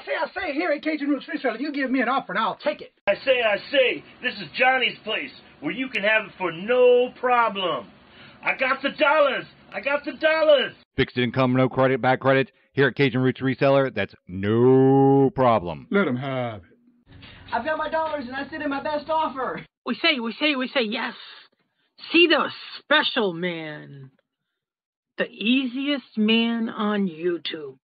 say, here at Kajun Roots Reselling, you give me an offer and I'll take it. I say, this is Johnny's place, where you can have it for no problem. I got the dollars. Fixed income, no credit, bad credit. Here at Kajun Roots Reseller, that's no problem. Let them have it. I've got my dollars and I sent in my best offer. We say yes. See the special man. The easiest man on YouTube.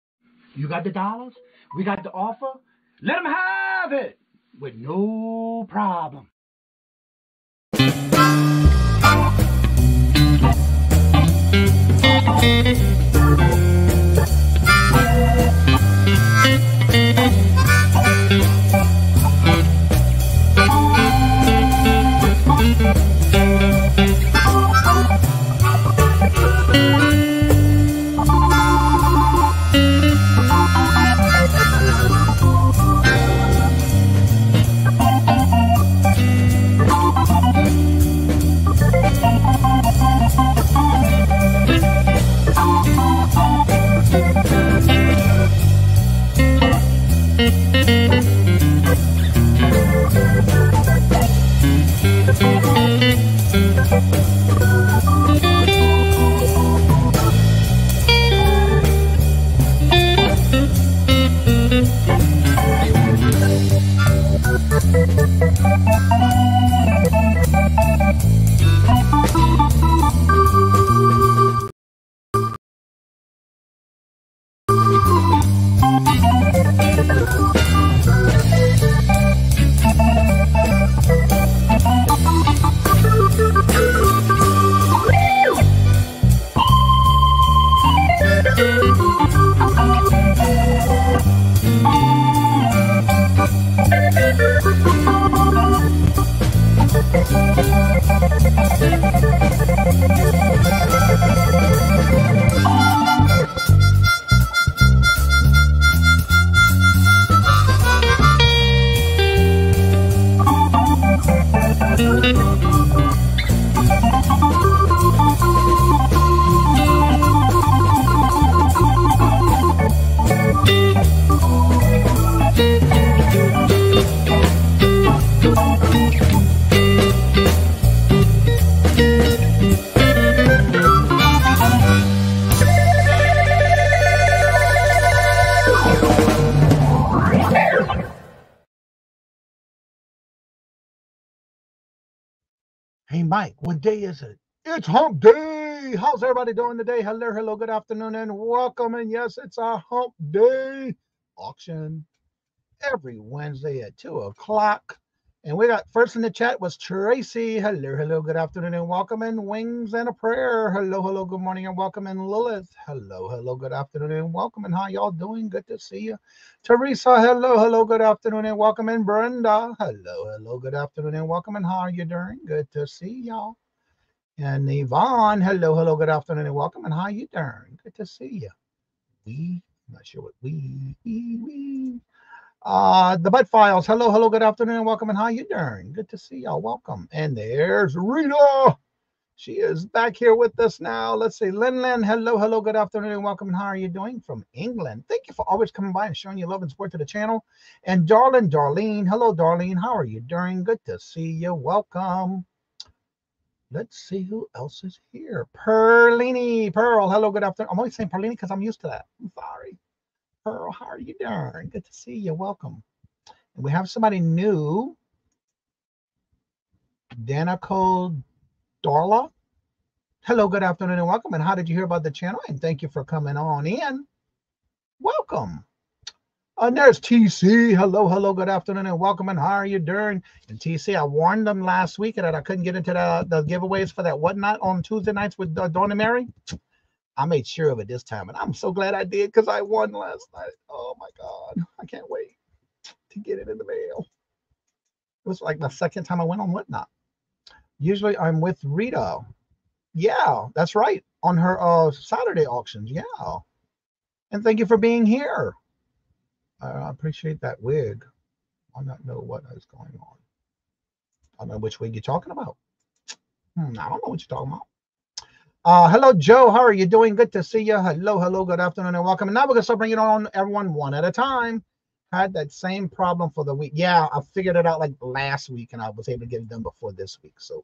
You got the dollars? We got the offer? Let them have it with no problem. Hey, Mike, what day is it? It's Hump Day. How's everybody doing today? Hello, good afternoon, and welcome. And yes, it's our Hump Day auction every Wednesday at 2 o'clock. And we got first in the chat was Tracy. Hello, good afternoon, and welcome. And Wings and a Prayer. Hello, good morning, and welcome. And Lilith. Hello, good afternoon, and welcome. And how y'all doing? Good to see you. Teresa, hello, good afternoon, and welcome. And Brenda, hello, good afternoon, and welcome. And how are you doing? Good to see y'all. And Yvonne, hello, good afternoon, and welcome. And how you doing? Good to see you. I'm not sure what the Bud Files, hello, good afternoon, and welcome. And how you doing? Good to see y'all. Welcome. And there's Rita. She is back here with us now. Let's see. Lin, hello, good afternoon, and welcome. And how are you doing? From England. Thank you for always coming by and showing your love and support to the channel. And Darlene, hello, Darlene. How are you doing? Good to see you. Welcome. Let's see who else is here. Pearl, hello, good afternoon. I'm always saying Perlini because I'm used to that. I'm sorry. Pearl, how are you doing? Good to see you. Welcome. And we have somebody new. Danica Darla. Hello, good afternoon, and welcome. And how did you hear about the channel? And thank you for coming on in. Welcome. And there's TC. Hello, good afternoon, and welcome. And how are you doing? And TC, I warned them last week that I couldn't get into the giveaways for that whatnot on Tuesday nights with Dawn and Mary. I made sure of it this time, and I'm so glad I did because I won last night. Oh my God, I can't wait to get it in the mail. It was like my second time I went on whatnot. Usually I'm with Rita. Yeah, that's right. On her Saturday auctions. Yeah. And thank you for being here. I appreciate that wig. I don't know what is going on. I don't know which wig you're talking about. I don't know what you're talking about. Hello, Joe. How are you doing? Good to see you. Hello, good afternoon, and welcome. And now we're going to start bringing on everyone one at a time. had that same problem for the week. Yeah, I figured it out like last week, and I was able to get it done before this week. So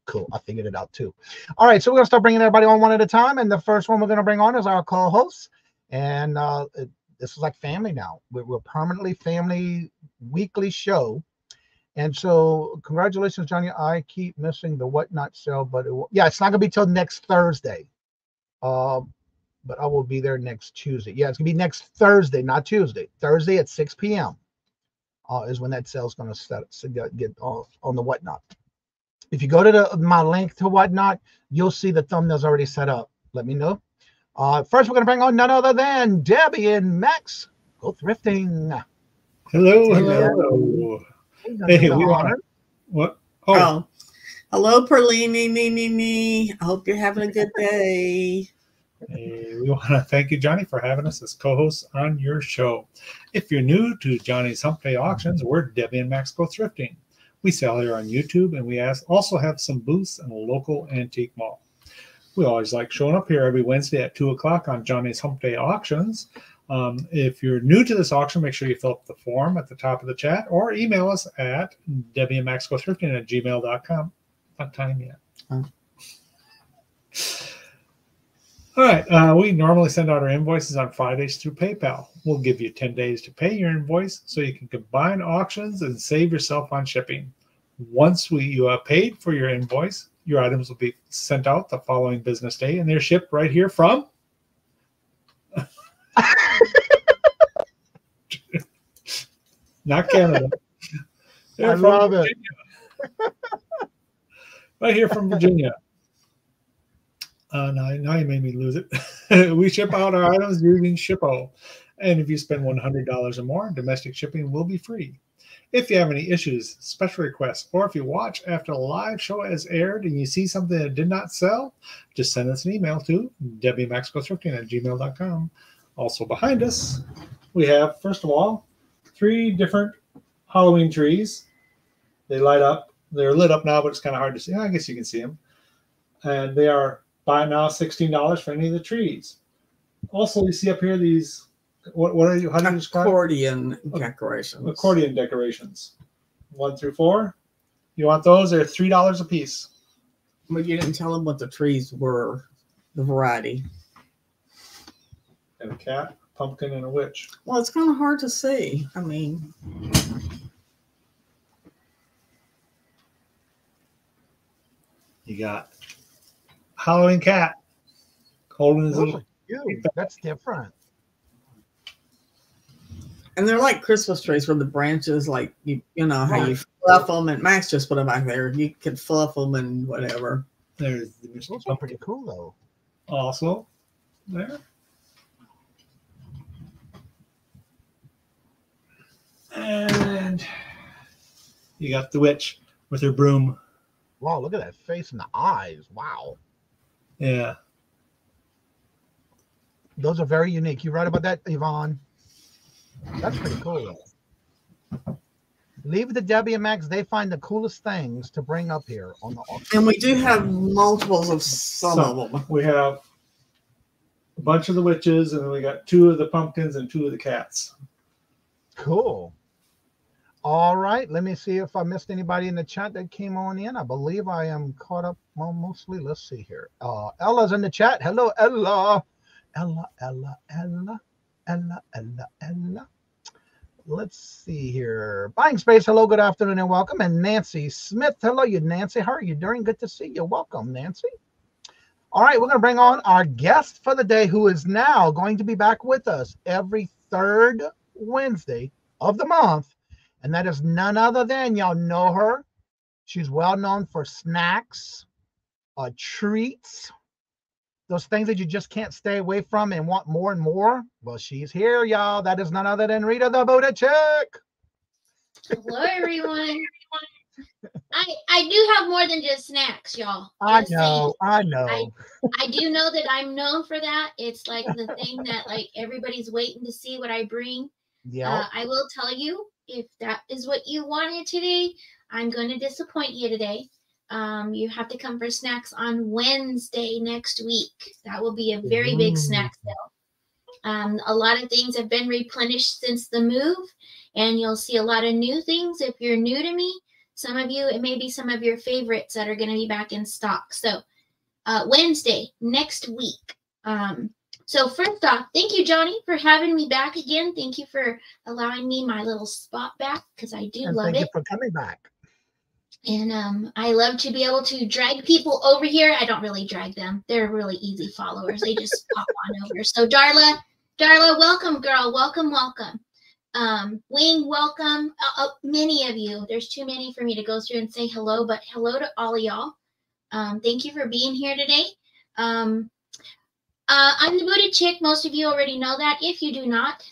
cool. I figured it out too. All right, so we're gonna start bringing everybody on one at a time, and the first one we're gonna bring on is our co-host, and this is like family now. We're permanently family weekly show. And so, congratulations, Johnny. I keep missing the Whatnot sale, but yeah, it's not gonna be till next Thursday. But I will be there next Tuesday. Yeah, it's gonna be next Thursday, not Tuesday. Thursday at 6 p.m. Is when that sale's gonna get off on the Whatnot. If you go to my link to Whatnot, you'll see the thumbnails already set up. Let me know. First, we're gonna bring on none other than Debbie and Max. Go thrifting. Hello. Hey, we want what? Oh, hello, Perlini. I hope you're having a good day. Hey, we want to thank you, Johnny, for having us as co-hosts on your show. If you're new to Johnny's Hump Day Auctions, we're Debbie and Max Go Thrifting. We sell here on YouTube, and we also have some booths in a local antique mall. We always like showing up here every Wednesday at 2 o'clock on Johnny's Hump Day Auctions. If you're new to this auction, make sure you fill up the form at the top of the chat or email us at debbieandmaxgothrifting@gmail.com. Not time yet. All right. We normally send out our invoices on Fridays through PayPal. We'll give you 10 days to pay your invoice so you can combine auctions and save yourself on shipping. Once you have paid for your invoice, your items will be sent out the following business day, and they're shipped right here from not Canada. I love it. Right here from Virginia. Now you made me lose it. We ship out our items using Shippo. And if you spend $100 or more, domestic shipping will be free. If you have any issues, special requests, or if you watch after a live show has aired and you see something that did not sell, just send us an email to debbieandmaxgothrifting@gmail.com. Also behind us, we have, first of all, 3 different Halloween trees. They light up. They're lit up now, but it's kind of hard to see. I guess you can see them. And they are, by now, $16 for any of the trees. Also, you see up here these, what are you, how do you describe Accordion decorations. Accordion decorations. 1 through 4. You want those? They're $3 a piece. But you didn't tell them what the trees were, the variety. And a cat, a pumpkin, and a witch. Well, it's kind of hard to see. I mean, you got Halloween cat holding his little. That's different. and they're like Christmas trees where the branches, like you know how you fluff them, and Max just put them back there. You can fluff them and whatever. There's those are pretty cool though. Also, there. And you got the witch with her broom. Wow, look at that face and the eyes. Wow. Yeah. Those are very unique. You right about that, Yvonne? That's pretty cool. Leave it to Debbie and Max. They find the coolest things to bring up here on the auction. And we do have multiples of some of them. We have a bunch of the witches, and then we got 2 of the pumpkins and 2 of the cats. Cool. All right. Let me see if I missed anybody in the chat that came on in. I believe I am caught up mostly. Let's see here. Ella's in the chat. Hello, Ella. Ella. Let's see here. Buying Space, hello, good afternoon, and welcome. And Nancy Smith, hello, you Nancy. How are you doing? Good to see you. Welcome, Nancy. All right, we're going to bring on our guest for the day, who is now going to be back with us every 3rd Wednesday of the month. And that is none other than, y'all know her. She's well known for snacks, treats, those things that you just can't stay away from and want more and more. Well, she's here, y'all. That is none other than Rita the Buddha chick. Hello, everyone. I do have more than just snacks, y'all. I know. I do know that I'm known for that. It's like the thing that like everybody's waiting to see what I bring. Yeah. I will tell you, if that is what you wanted today, I'm going to disappoint you today. You have to come for snacks on Wednesday next week. That will be a very big snack sale. A lot of things have been replenished since the move, and you'll see a lot of new things. If you're new to me, some of you, it may be some of your favorites that are going to be back in stock. So Wednesday, next week. So first off, thank you, Johnny, for having me back again. Thank you for allowing me my little spot back, because I do love it. Thank you for coming back. And I love to be able to drag people over here. I don't really drag them. They're really easy followers. They just pop on over. So Darla, welcome, girl. Welcome. Wing, welcome. Many of you. There's too many for me to go through and say hello, but hello to all of y'all. Thank you for being here today. I'm the Buddha Chick. Most of you already know that. If you do not,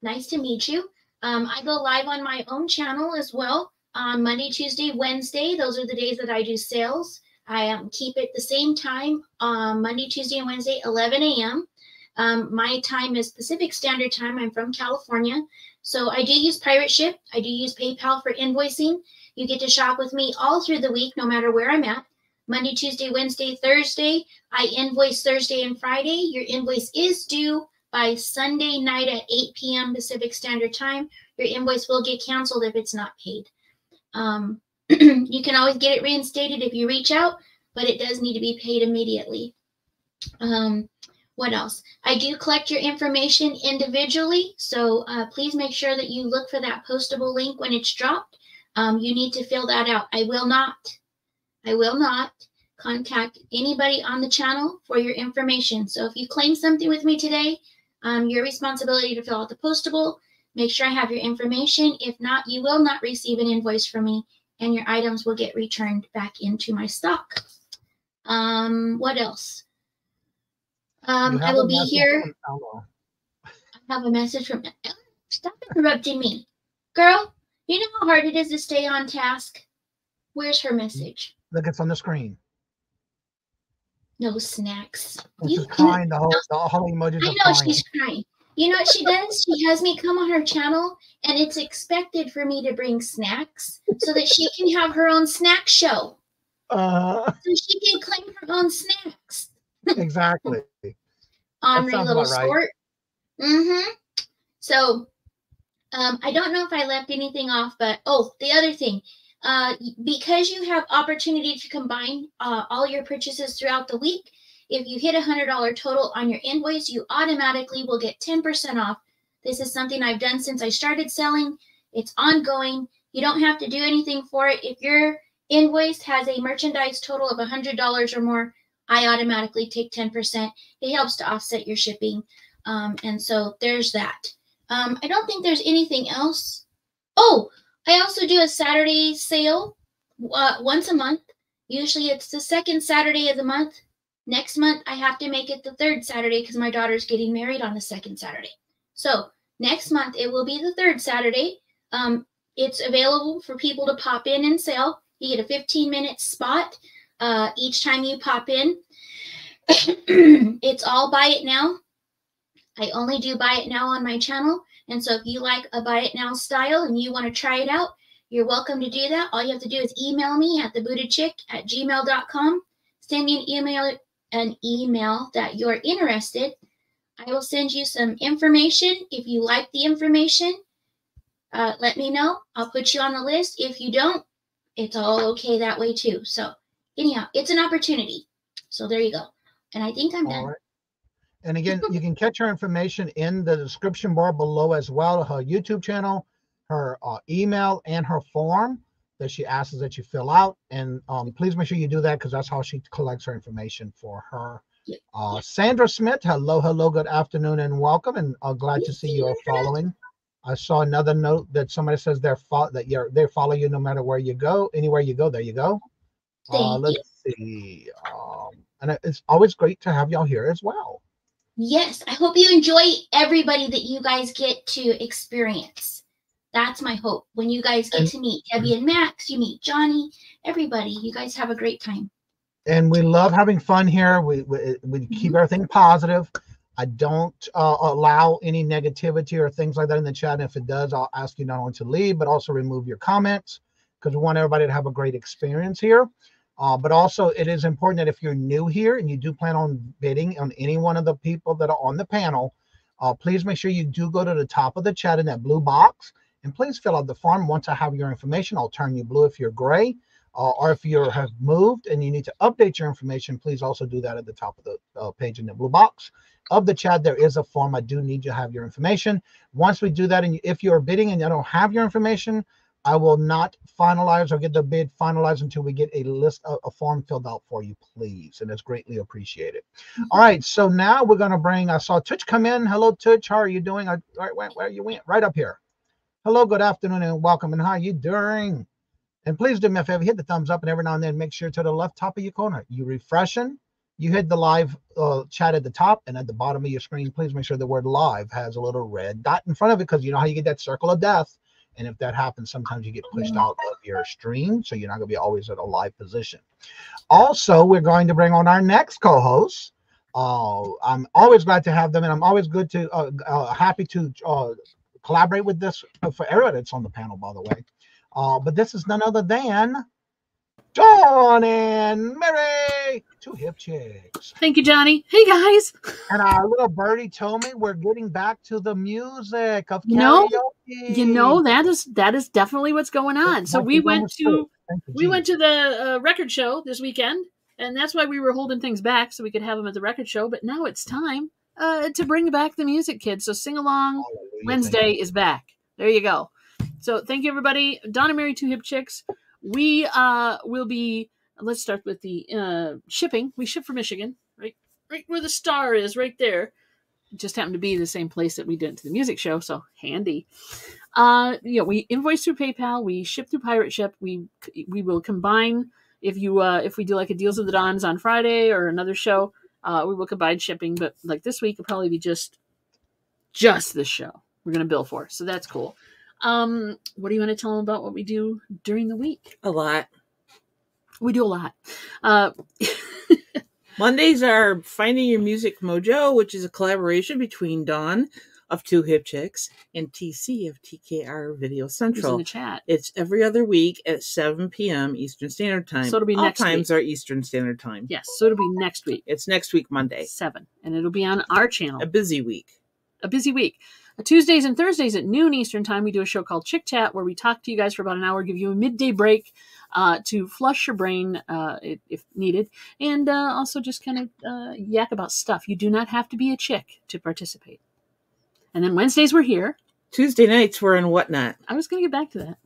nice to meet you. I go live on my own channel as well on Monday, Tuesday, Wednesday. Those are the days that I do sales. I keep it the same time Monday, Tuesday, and Wednesday, 11 a.m. My time is Pacific Standard Time. I'm from California. So I do use Pirate Ship. I do use PayPal for invoicing. You get to shop with me all through the week, no matter where I'm at. Monday, Tuesday, Wednesday, Thursday. I invoice Thursday and Friday. Your invoice is due by Sunday night at 8 p.m. Pacific Standard Time. Your invoice will get canceled if it's not paid. You can always get it reinstated if you reach out, but it does need to be paid immediately. What else? I do collect your information individually, so please make sure that you look for that postable link when it's dropped. You need to fill that out. I will not contact anybody on the channel for your information. So if you claim something with me today, your responsibility to fill out the postable. Make sure I have your information. If not, you will not receive an invoice from me, and your items will get returned back into my stock. What else? I will be here. I have a message from Ella. Stop interrupting me. Girl, you know how hard it is to stay on task? Where's her message? Look, it's on the screen. No snacks. She's crying. The whole emojis I know she's crying. You know what she does? She has me come on her channel, and it's expected for me to bring snacks so that she can have her own snack show. So she can claim her own snacks. Exactly. Ornery little sport. Right. So I don't know if I left anything off, but the other thing. Because you have opportunity to combine all your purchases throughout the week, if you hit $100 total on your invoice, you automatically will get 10% off. This is something I've done since I started selling. It's ongoing. You don't have to do anything for it. If your invoice has a merchandise total of $100 or more, I automatically take 10%. It helps to offset your shipping. And so there's that. I don't think there's anything else. Oh, I also do a Saturday sale once a month. Usually it's the second Saturday of the month. Next month, I have to make it the third Saturday because my daughter's getting married on the second Saturday. So next month, it will be the third Saturday. It's available for people to pop in and sell. You get a 15-minute spot each time you pop in. It's all buy it now. I only do buy it now on my channel. And so if you like a buy it now style and you want to try it out, you're welcome to do that. All you have to do is email me at thebuddhachick@gmail.com. Send me an email that you're interested. I will send you some information. If you like the information, let me know. I'll put you on the list. If you don't, it's all okay that way too. So anyhow, it's an opportunity. So there you go. And I think I'm done. Right. And again, you can catch her information in the description bar below as well. Her YouTube channel, her email, and her form that she asks that you fill out. And please make sure you do that because that's how she collects her information for her. Sandra Smith, hello, good afternoon, and welcome. And glad to see you are following. I saw another note that somebody says they follow you no matter where you go. Anywhere you go, there you go. Let's see. And it's always great to have y'all here as well. Yes, I hope you enjoy everybody that you guys get to experience. That's my hope. When you guys get to meet Debbie and Max, you meet Johnny, everybody, you guys have a great time. And we love having fun here. We keep everything positive. I don't allow any negativity or things like that in the chat. And if it does, I'll ask you not only to leave, but also remove your comments because we want everybody to have a great experience here. But also, it is important that if you're new here and you do plan on bidding on any one of the people that are on the panel, Please make sure you do go to the top of the chat in that blue box, and please fill out the form. Once I have your information, I'll turn you blue if you're gray, or if you have moved and you need to update your information, please also do that at the top of the page in the blue box of the chat. There is a form. I do need to have your information. Once we do that, and if you're bidding and I don't have your information, I will not finalize or get the bid finalized until we get a list of a form filled out for you, please. And it's greatly appreciated. All right. So now we're going to bring, I saw Tooch come in. Hello, Tooch. How are you doing? Where you went? Right up here. Hello, good afternoon and welcome. And how are you doing? And please do me a favor, hit the thumbs up, and every now and then make sure to the left top of your corner, you refreshing, you hit the live chat at the top, and at the bottom of your screen, please make sure the word live has a little red dot in front of it, because you know how you get that circle of death. And if that happens, sometimes you get pushed out of your stream, so you're not going to be always at a live position. Also, we're going to bring on our next co-host. I'm always glad to have them, and I'm always happy to collaborate with this for everyone that's on the panel, by the way. But this is none other than Dawn and Mary, two hip chicks. Thank you, Johnny. Hey, guys. And our little birdie told me we're getting back to the music of karaoke. You know, that is definitely what's going on. So we went to the record show this weekend, and that's why we were holding things back so we could have them at the record show. But now it's time to bring back the music, kids. So Sing Along Wednesday is back. There you go. So thank you, everybody. Dawn and Mary, two hip chicks. We will be, let's start with the shipping. We ship from Michigan, right where the star is, right there. It just happened to be the same place that we did to the music show, so handy. We invoice through PayPal. We ship through Pirate Ship. We will combine, if we do like a Deals of the Dons on Friday or another show, we will combine shipping. But like this week, it'll probably be just this show we're going to bill for. So that's cool. What do you want to tell them about what we do during the week? A lot. We do a lot. Mondays are Finding Your Music Mojo, which is a collaboration between Dawn of Two Hip Chicks and TC of TKR Video Central. Who's in the chat. It's every other week at 7 p.m. Eastern Standard Time. So it'll be next week. All times are Eastern Standard Time. Yes, so it'll be next week. It's next week, Monday. 7. And it'll be on our channel. A busy week. Tuesdays and Thursdays at noon Eastern Time, we do a show called Chick Chat, where we talk to you guys for about an hour, give you a midday break to flush your brain if needed, and also just kind of yak about stuff. You do not have to be a chick to participate. And then Wednesdays we're here. Tuesday nights we're in Whatnot. I was going to get back to that.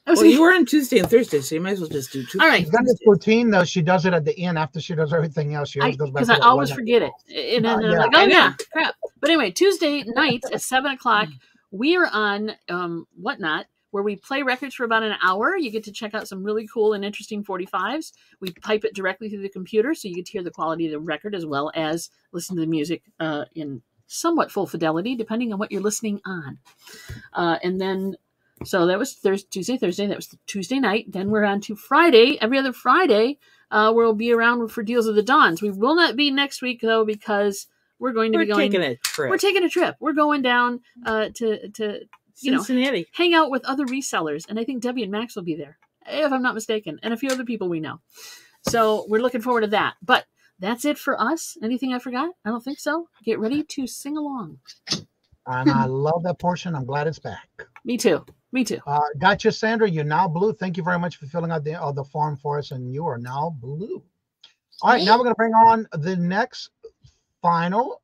You were on Tuesday and Thursday, so you might as well just do Tuesday. All right. She's done this routine, though. She does it at the end after she does everything else. She always goes back to because I always forget it. And then I'm like, oh, yeah, crap. But anyway, Tuesday nights at 7 o'clock, we are on Whatnot, where we play records for about an hour. You get to check out some really cool and interesting 45s. We pipe it directly through the computer, so you get to hear the quality of the record as well as listen to the music in somewhat full fidelity, depending on what you're listening on. And then... So that was Tuesday, Thursday. That was the Tuesday night. Then we're on to Friday. Every other Friday, we'll be around for Deals of the Dons. We will not be next week, though, because we're taking a trip. We're taking a trip. We're going down to Cincinnati, hang out with other resellers. And I think Debbie and Max will be there, if I'm not mistaken, and a few other people we know. So we're looking forward to that. But that's it for us. Anything I forgot? I don't think so. Get ready to sing along. And I love that portion. I'm glad it's back. Me too. Gotcha, Sandra. You're now blue. Thank you very much for filling out the form for us, and you are now blue. All right, now we're going to bring on the next final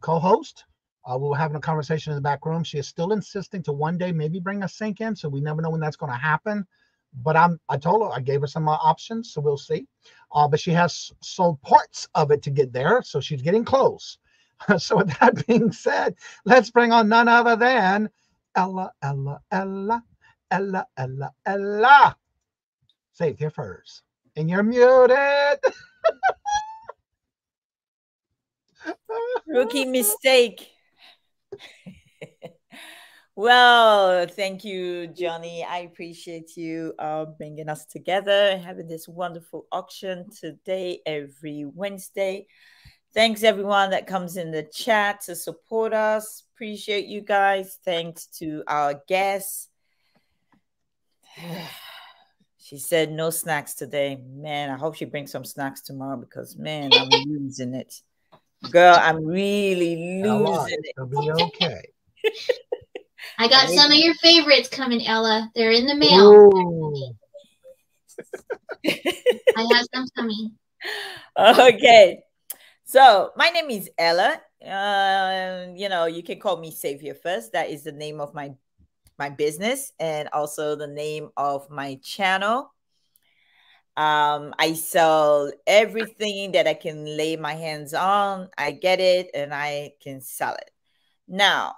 co-host. We're having a conversation in the back room. She is still insisting to one day maybe bring a sync in, so we never know when that's going to happen. But I told her, I gave her some options, so we'll see. But she has sold parts of it to get there, so she's getting close. So with that being said, let's bring on none other than Ella. Say it here first. And you're muted. Rookie mistake. Well, thank you, Johnny. I appreciate you bringing us together, having this wonderful auction today, every Wednesday. Thanks, everyone that comes in the chat to support us. Appreciate you guys. Thanks to our guests. She said no snacks today. Man, I hope she brings some snacks tomorrow because, man, I'm losing it. Girl, I'm really Ella, losing it. it'll be okay. I got some of your favorites coming, Ella. They're in the mail. Ooh. I have some coming. Okay. So my name is Ella. You can call me Savior First. That is the name of my business and also the name of my channel. I sell everything that I can lay my hands on. I get it and I can sell it. Now,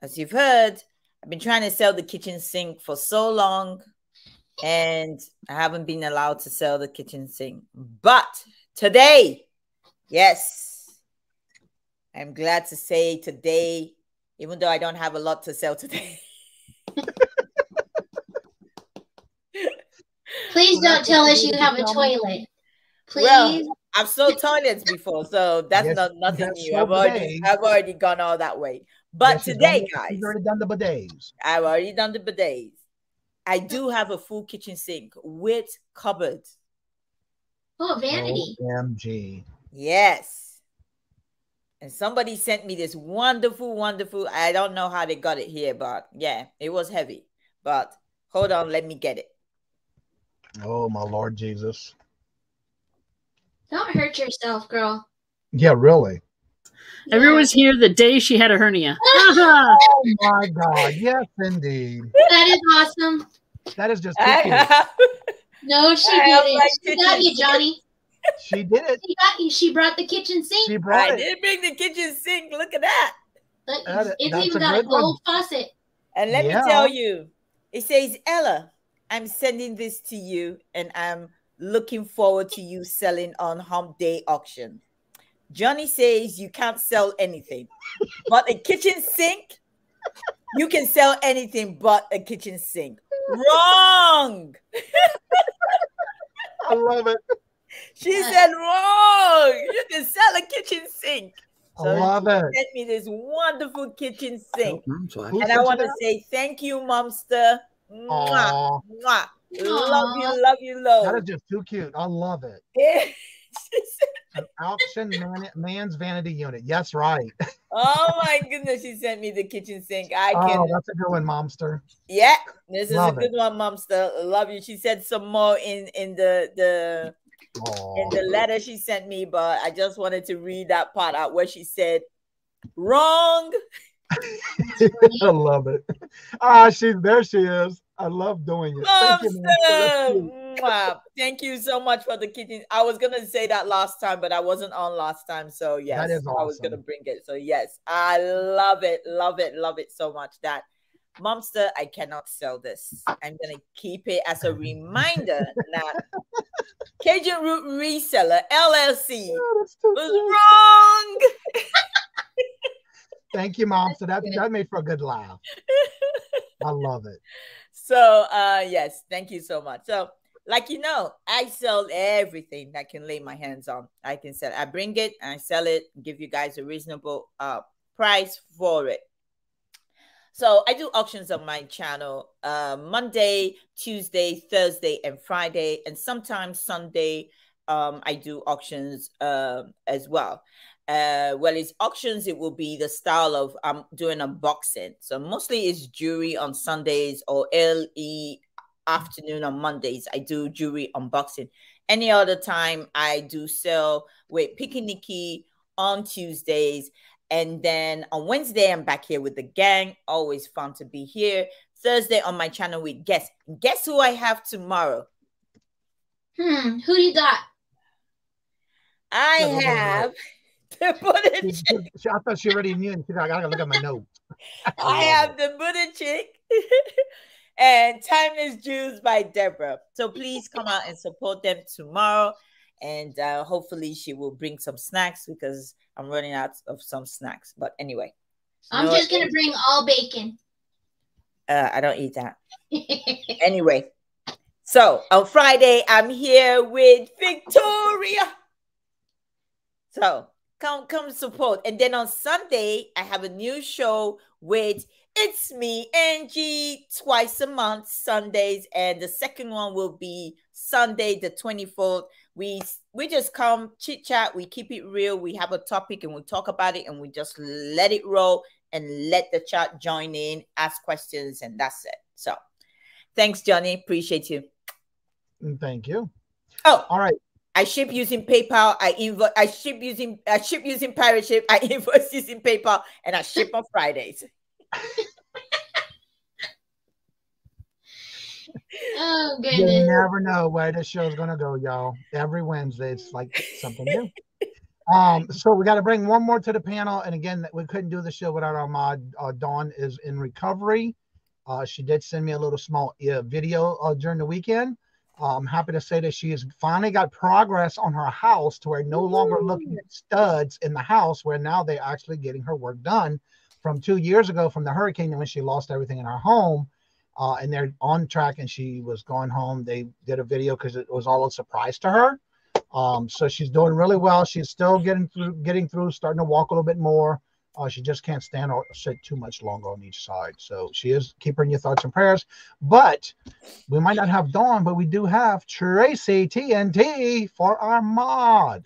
as you've heard, I've been trying to sell the kitchen sink for so long and I haven't been allowed to sell the kitchen sink. But today, yes, I'm glad to say today, even though I don't have a lot to sell today. Please don't tell us you have a toilet. Please. Well, I've sold toilets before, so that's nothing new. I've already gone all that way. But today, guys, you've already done the bidets. I've already done the bidets. I do have a full kitchen sink with cupboard. Oh, vanity. OMG. Yes. And somebody sent me this wonderful, I don't know how they got it here, but yeah, it was heavy. But hold on, let me get it. Oh, my Lord Jesus. Don't hurt yourself, girl. Yeah, really. Everyone was here the day she had a hernia. Oh, my God. Yes, indeed. That is awesome. That is just too cute. No, she didn't. She got you, Johnny. She did it. She got you. She brought the kitchen sink. She brought I did bring the kitchen sink. Look at that. It's even got a gold faucet. And let me tell you, it says, Ella, I'm sending this to you and I'm looking forward to you selling on Hump Day auction. Johnny says you can't sell anything, but a kitchen sink, you can sell anything but a kitchen sink. Wrong. I love it. She said wrong. You can sell a kitchen sink. So I love it. Sent me this wonderful kitchen sink. And I want to say thank you, Momster. Mwah, mwah. Love you, love. That is just too cute. I love it. Yeah. An auction man's vanity unit. Yes, right. Oh my goodness, she sent me the kitchen sink. That's a good one, Momster. Yeah, this is love a good one, Momster. Love you. She said some more in the letter she sent me, but I just wanted to read that part out where she said wrong. I love it. There she is. I love doing it. Thank you so much for the kitchen. I was gonna say that last time, but I wasn't on last time. So yes, that is awesome. I was gonna bring it. So yes, I love it so much. That Momster, I cannot sell this. I'm gonna keep it as a reminder that Kajun Root Reseller LLC was wrong. Thank you, Mom. So that made for a good laugh. I love it. So yes, thank you so much. So like I sell everything that I can lay my hands on. I can sell. I bring it and I sell it, give you guys a reasonable price for it. So I do auctions on my channel Monday, Tuesday, Thursday, and Friday, and sometimes Sunday. I do auctions as well. It's auctions, it will be the style of I'm doing unboxing. So mostly it's jewelry on Sundays or early afternoon on Mondays. I do jewelry unboxing. Any other time I do sell with Picky on Tuesdays. And then on Wednesday, I'm back here with the gang. Always fun to be here. Thursday on my channel with guests. Guess who I have tomorrow? Who do you got? I have the Buddha chick. I thought she already knew. I gotta look at my notes. I have the Buddha chick and Timeless Jews by Deborah. So please come out and support them tomorrow. And hopefully she will bring some snacks because I'm running out of some snacks. But anyway. I'm just going to bring all bacon. I don't eat that. Anyway. So on Friday, I'm here with Victoria. So come support. And then on Sunday, I have a new show with It's Me, Angie, twice a month, Sundays. And the second one will be Sunday, the 24th, We just come chit chat. We keep it real. We have a topic and we talk about it and we just let it roll and let the chat join in, ask questions, and that's it. So thanks, Johnny. Appreciate you. Thank you. Oh, all right. I ship using PayPal. I ship using Pirate Ship. I invoice using PayPal, and I ship on Fridays. Oh goodness! You never know where this show is gonna go, y'all. Every Wednesday, it's like something new. So we got to bring one more to the panel, and again, we couldn't do the show without our mod. Dawn is in recovery. She did send me a little small video during the weekend. I'm happy to say that she has finally got progress on her house to where no longer looking at studs in the house, where now they're actually getting her work done from 2 years ago from the hurricane when she lost everything in her home. And they're on track, and she was going home. They did a video because it was all a surprise to her. So she's doing really well. She's still getting through, starting to walk a little bit more. She just can't stand or sit too much longer on each side. So she is, keep her in your thoughts and prayers. But we might not have Dawn, but we do have Tracy TNT for our mod.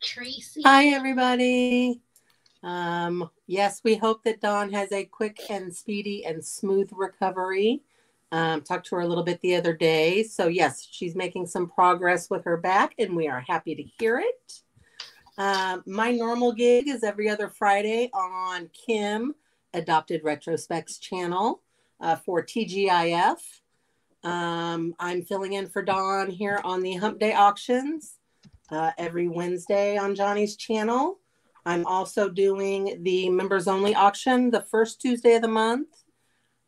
Tracy. Hi, everybody. Yes, we hope that Dawn has a quick and speedy and smooth recovery. Talked to her a little bit the other day. So yes, she's making some progress with her back, and we are happy to hear it. My normal gig is every other Friday on Kim Adopted Retrospects channel for TGIF. I'm filling in for Dawn here on the Hump Day auctions every Wednesday on Johnny's channel. I'm also doing the members only auction the first Tuesday of the month.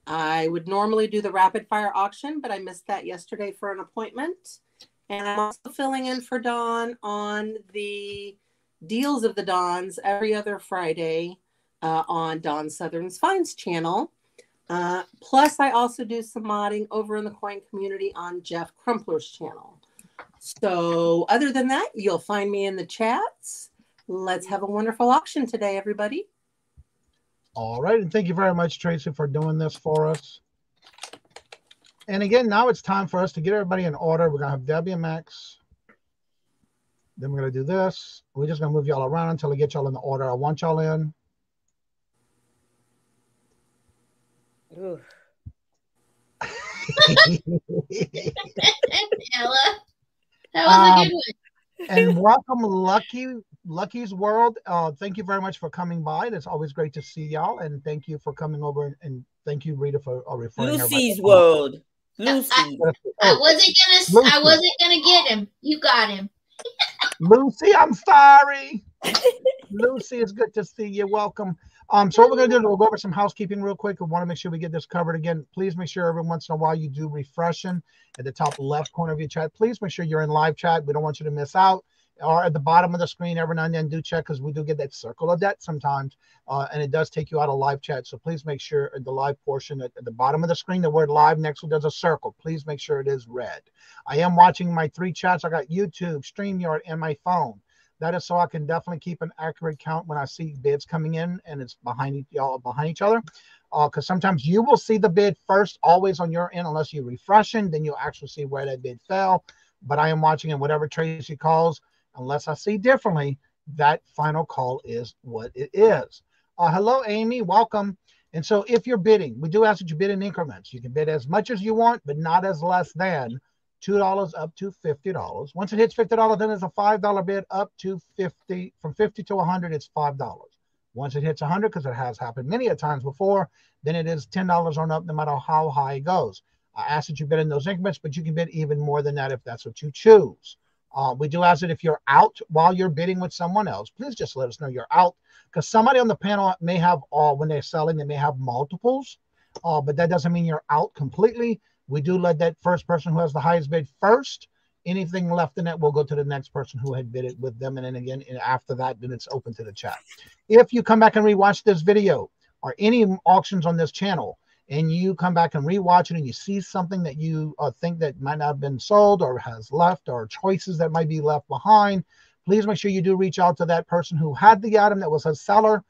I would normally do the rapid fire auction, but I missed that yesterday for an appointment. And I'm also filling in for Dawn on the Deals of the Dawns every other Friday on Dawn Southern's Finds channel. Plus, I also do some modding over in the coin community on Jeff Crumpler's channel. So other than that, you'll find me in the chats. Let's have a wonderful auction today, everybody. All right. And thank you very much, Tracy, for doing this for us. And again, now it's time for us to get everybody in order. We're going to have Debbie and Max. Then we're going to do this. We're just going to move y'all around until I get y'all in the order I want y'all in. Ella, that was a good one. And welcome, Lucky's World. Thank you very much for coming by. It's always great to see y'all. And thank you for coming over. And thank you, Rita, for referring Lucy's World. Lucy. I wasn't gonna get him. You got him. Lucy, I'm sorry. Lucy, it's good to see you. Welcome. So what we're going to do is we'll go over some housekeeping real quick. We want to make sure we get this covered again. Please make sure every once in a while you do refreshing at the top left corner of your chat. Please make sure you're in live chat. We don't want you to miss out. Or at the bottom of the screen, every now and then do check, because we do get that circle of death sometimes. And it does take you out of live chat. So please make sure at the live portion at the bottom of the screen, the word live next to there's a circle. Please make sure it is red. I am watching my 3 chats. I got YouTube, StreamYard, and my phone. That is so I can definitely keep an accurate count when I see bids coming in and it's behind each other. Because sometimes you will see the bid first, always on your end, unless you're refreshing, then you'll actually see where that bid fell. But I am watching, and whatever Tracy calls, unless I see differently, that final call is what it is. Hello, Amy. Welcome. And so if you're bidding, we do ask that you bid in increments. You can bid as much as you want, but not as less than $2 up to $50. Once it hits $50, then it's a $5 bid up to 50. From 50 to 100, it's $5. Once it hits 100, because it has happened many a times before, then it is $10 on up, no matter how high it goes. I ask that you bid in those increments, but you can bid even more than that if that's what you choose. We do ask that if you're out while you're bidding with someone else, please just let us know you're out, because somebody on the panel may have when they're selling, they may have multiples, but that doesn't mean you're out completely. We do let that first person who has the highest bid first. Anything left in that will go to the next person who had bid it with them. And then again, and after that, then it's open to the chat. If you come back and rewatch this video or any auctions on this channel, and you come back and rewatch it and you see something that you think that might not have been sold or has left, or choices that might be left behind, please make sure you do reach out to that person who had the item that was a seller.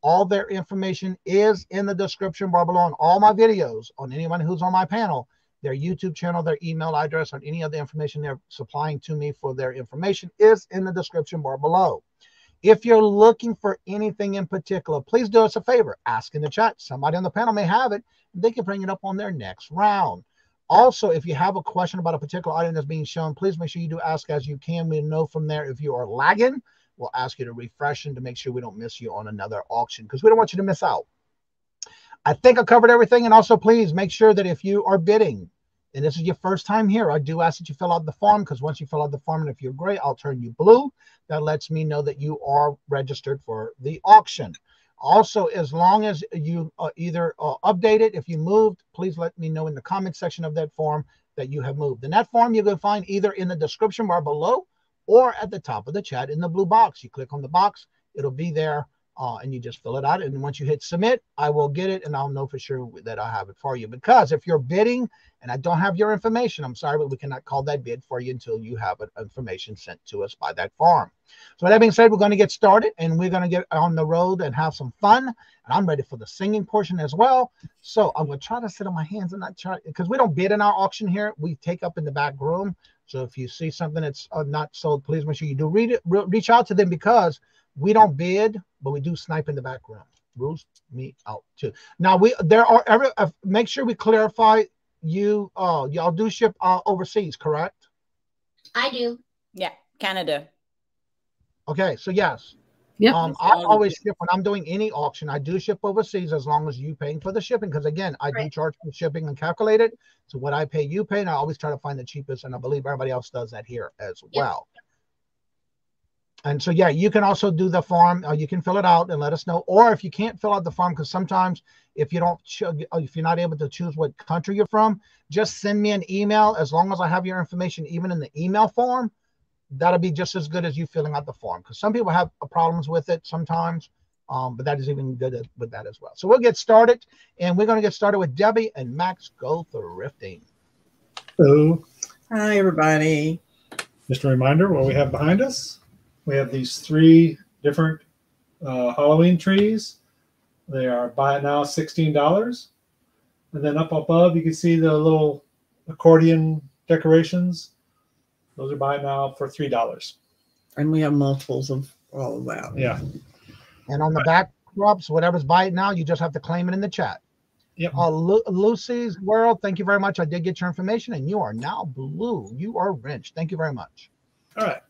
All their information is in the description bar below on all my videos, on anyone who's on my panel. their YouTube channel, their email address, or any other information they're supplying to me for their information is in the description bar below. If you're looking for anything in particular, please do us a favor. Ask in the chat. Somebody on the panel may have it. They can bring it up on their next round. Also, if you have a question about a particular item that's being shown, please make sure you do ask as you can. We know from there if you are lagging. We'll ask you to refresh and to make sure we don't miss you on another auction because we don't want you to miss out. I think I covered everything. And also, please make sure that if you are bidding, and this is your first time here, I do ask that you fill out the form because once you fill out the form, and if you're gray, I'll turn you blue. That lets me know that you are registered for the auction. Also, as long as you either update it, if you moved, please let me know in the comment section of that form that you have moved. And that form you're going to find either in the description bar below or at the top of the chat in the blue box. You click on the box, it'll be there. And you just fill it out. And once you hit submit, I will get it and I'll know for sure that I have it for you. Because if you're bidding and I don't have your information, I'm sorry, but we cannot call that bid for you until you have information sent to us by that farm. So with that being said, we're going to get started and we're going to get on the road and have some fun. And I'm ready for the singing portion as well. So I'm going to try to sit on my hands and not try, because we don't bid in our auction here. We take up in the back room. So if you see something that's not sold, please make sure you do reach out to them because we don't bid, but we do snipe in the background. Rules me out too. Now make sure we clarify y'all do ship overseas, correct? I do. Yeah, Canada. Okay, so yes. Yeah. I always ship when I'm doing any auction. I do ship overseas as long as you paying for the shipping. Because again, I do charge for shipping and calculate it. So what I pay, you pay, and I always try to find the cheapest. And I believe everybody else does that here as well. And so, yeah, you can also do the form. You can fill it out and let us know. Or if you can't fill out the form, because sometimes if you're not able to choose what country you're from, just send me an email. As long as I have your information, even in the email form, that'll be just as good as you filling out the form. Because some people have problems with it sometimes, but that is even good with that as well. So we'll get started, and we're going to get started with Debbie and Max Go Thrifting. Hello. Hi, everybody. Just a reminder what we have behind us. We have these 3 different Halloween trees. They are buy it now $16. And then up above, you can see the little accordion decorations. Those are buy it now for $3. And we have multiples of all of that. Yeah. And on the back rubs, whatever's buy it now, you just have to claim it in the chat. Yep. Lucy's World, thank you very much. I did get your information, and you are now blue. You are wrenched. Thank you very much. All right.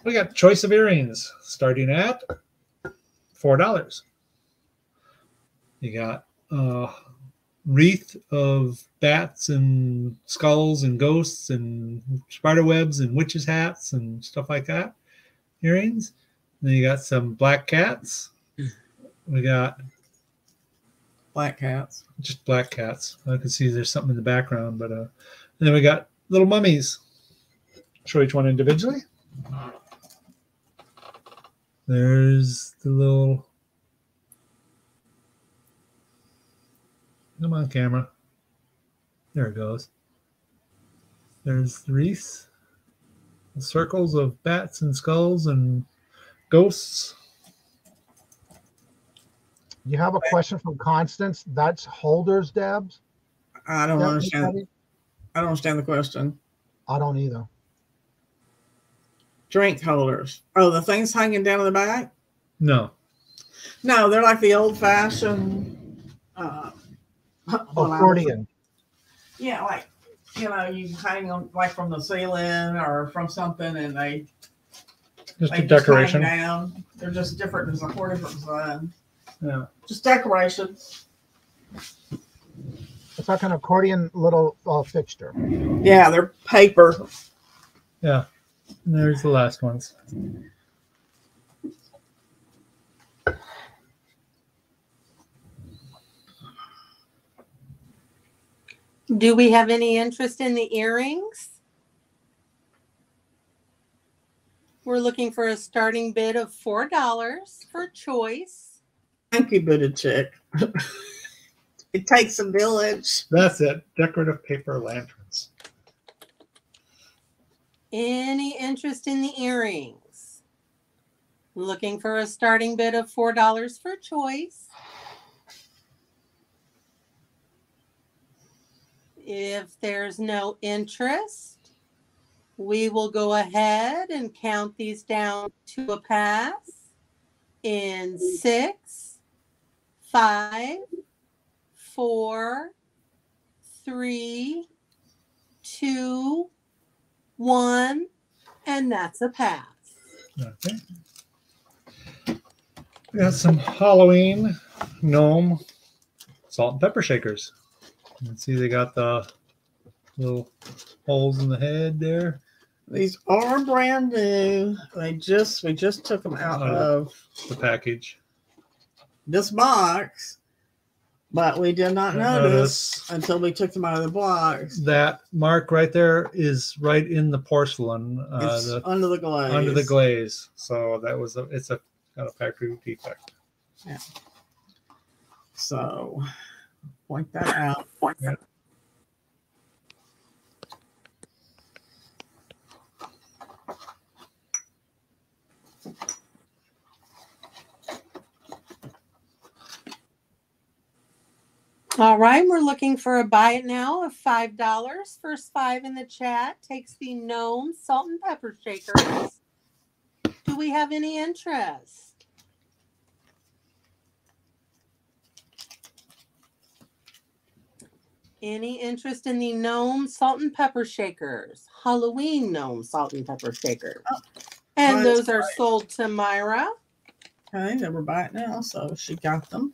We got choice of earrings starting at $4. You got wreath of bats and skulls and ghosts and spider webs and witches' hats and stuff like that. Earrings. Then you got some black cats. We got black cats. Just black cats. I can see there's something in the background, but and then we got little mummies. Show each one individually. There's the little, come on camera, there it goes. There's the wreaths, the circles of bats and skulls and ghosts. You have a question from Constance. That's holders, Debs? I don't understand. I don't understand the question. I don't either. Drink holders. Oh, the things hanging down in the back? No. No, they're like the old-fashioned accordion. Yeah, like, you know, you hang them like from the ceiling or from something, and they just a decoration. Hang down. They're just different. There's 4 different designs. Yeah. Just decoration. It's like an accordion little fixture. Yeah, they're paper. Yeah. And there's the last ones. Do we have any interest in the earrings? We're looking for a starting bid of $4 for choice. Thank you, Buddha chick. It takes a village. That's it. Decorative paper lanterns. Any interest in the earrings? Looking for a starting bid of $4 for choice. If there's no interest, we will go ahead and count these down to a pass in 6, 5, 4, 3, 2, 1, and that's a pass. Okay. We got some Halloween gnome salt and pepper shakers. You can see they got the little holes in the head there. These are brand new. We just took them out of the package. This box, but we did not notice until we took them out of the box. That mark right there is right in the porcelain. It's under the glaze. Under the glaze. So that was it's a kind of factory defect. Yeah. So point that out. Yeah. All right, we're looking for a buy it now of $5. First 5 in the chat takes the gnome salt and pepper shakers. Do we have any interest? Any interest in the gnome salt and pepper shakers? Halloween gnome salt and pepper shakers. Oh, and those are sold to Myra. Okay, they were buy it now, so she got them.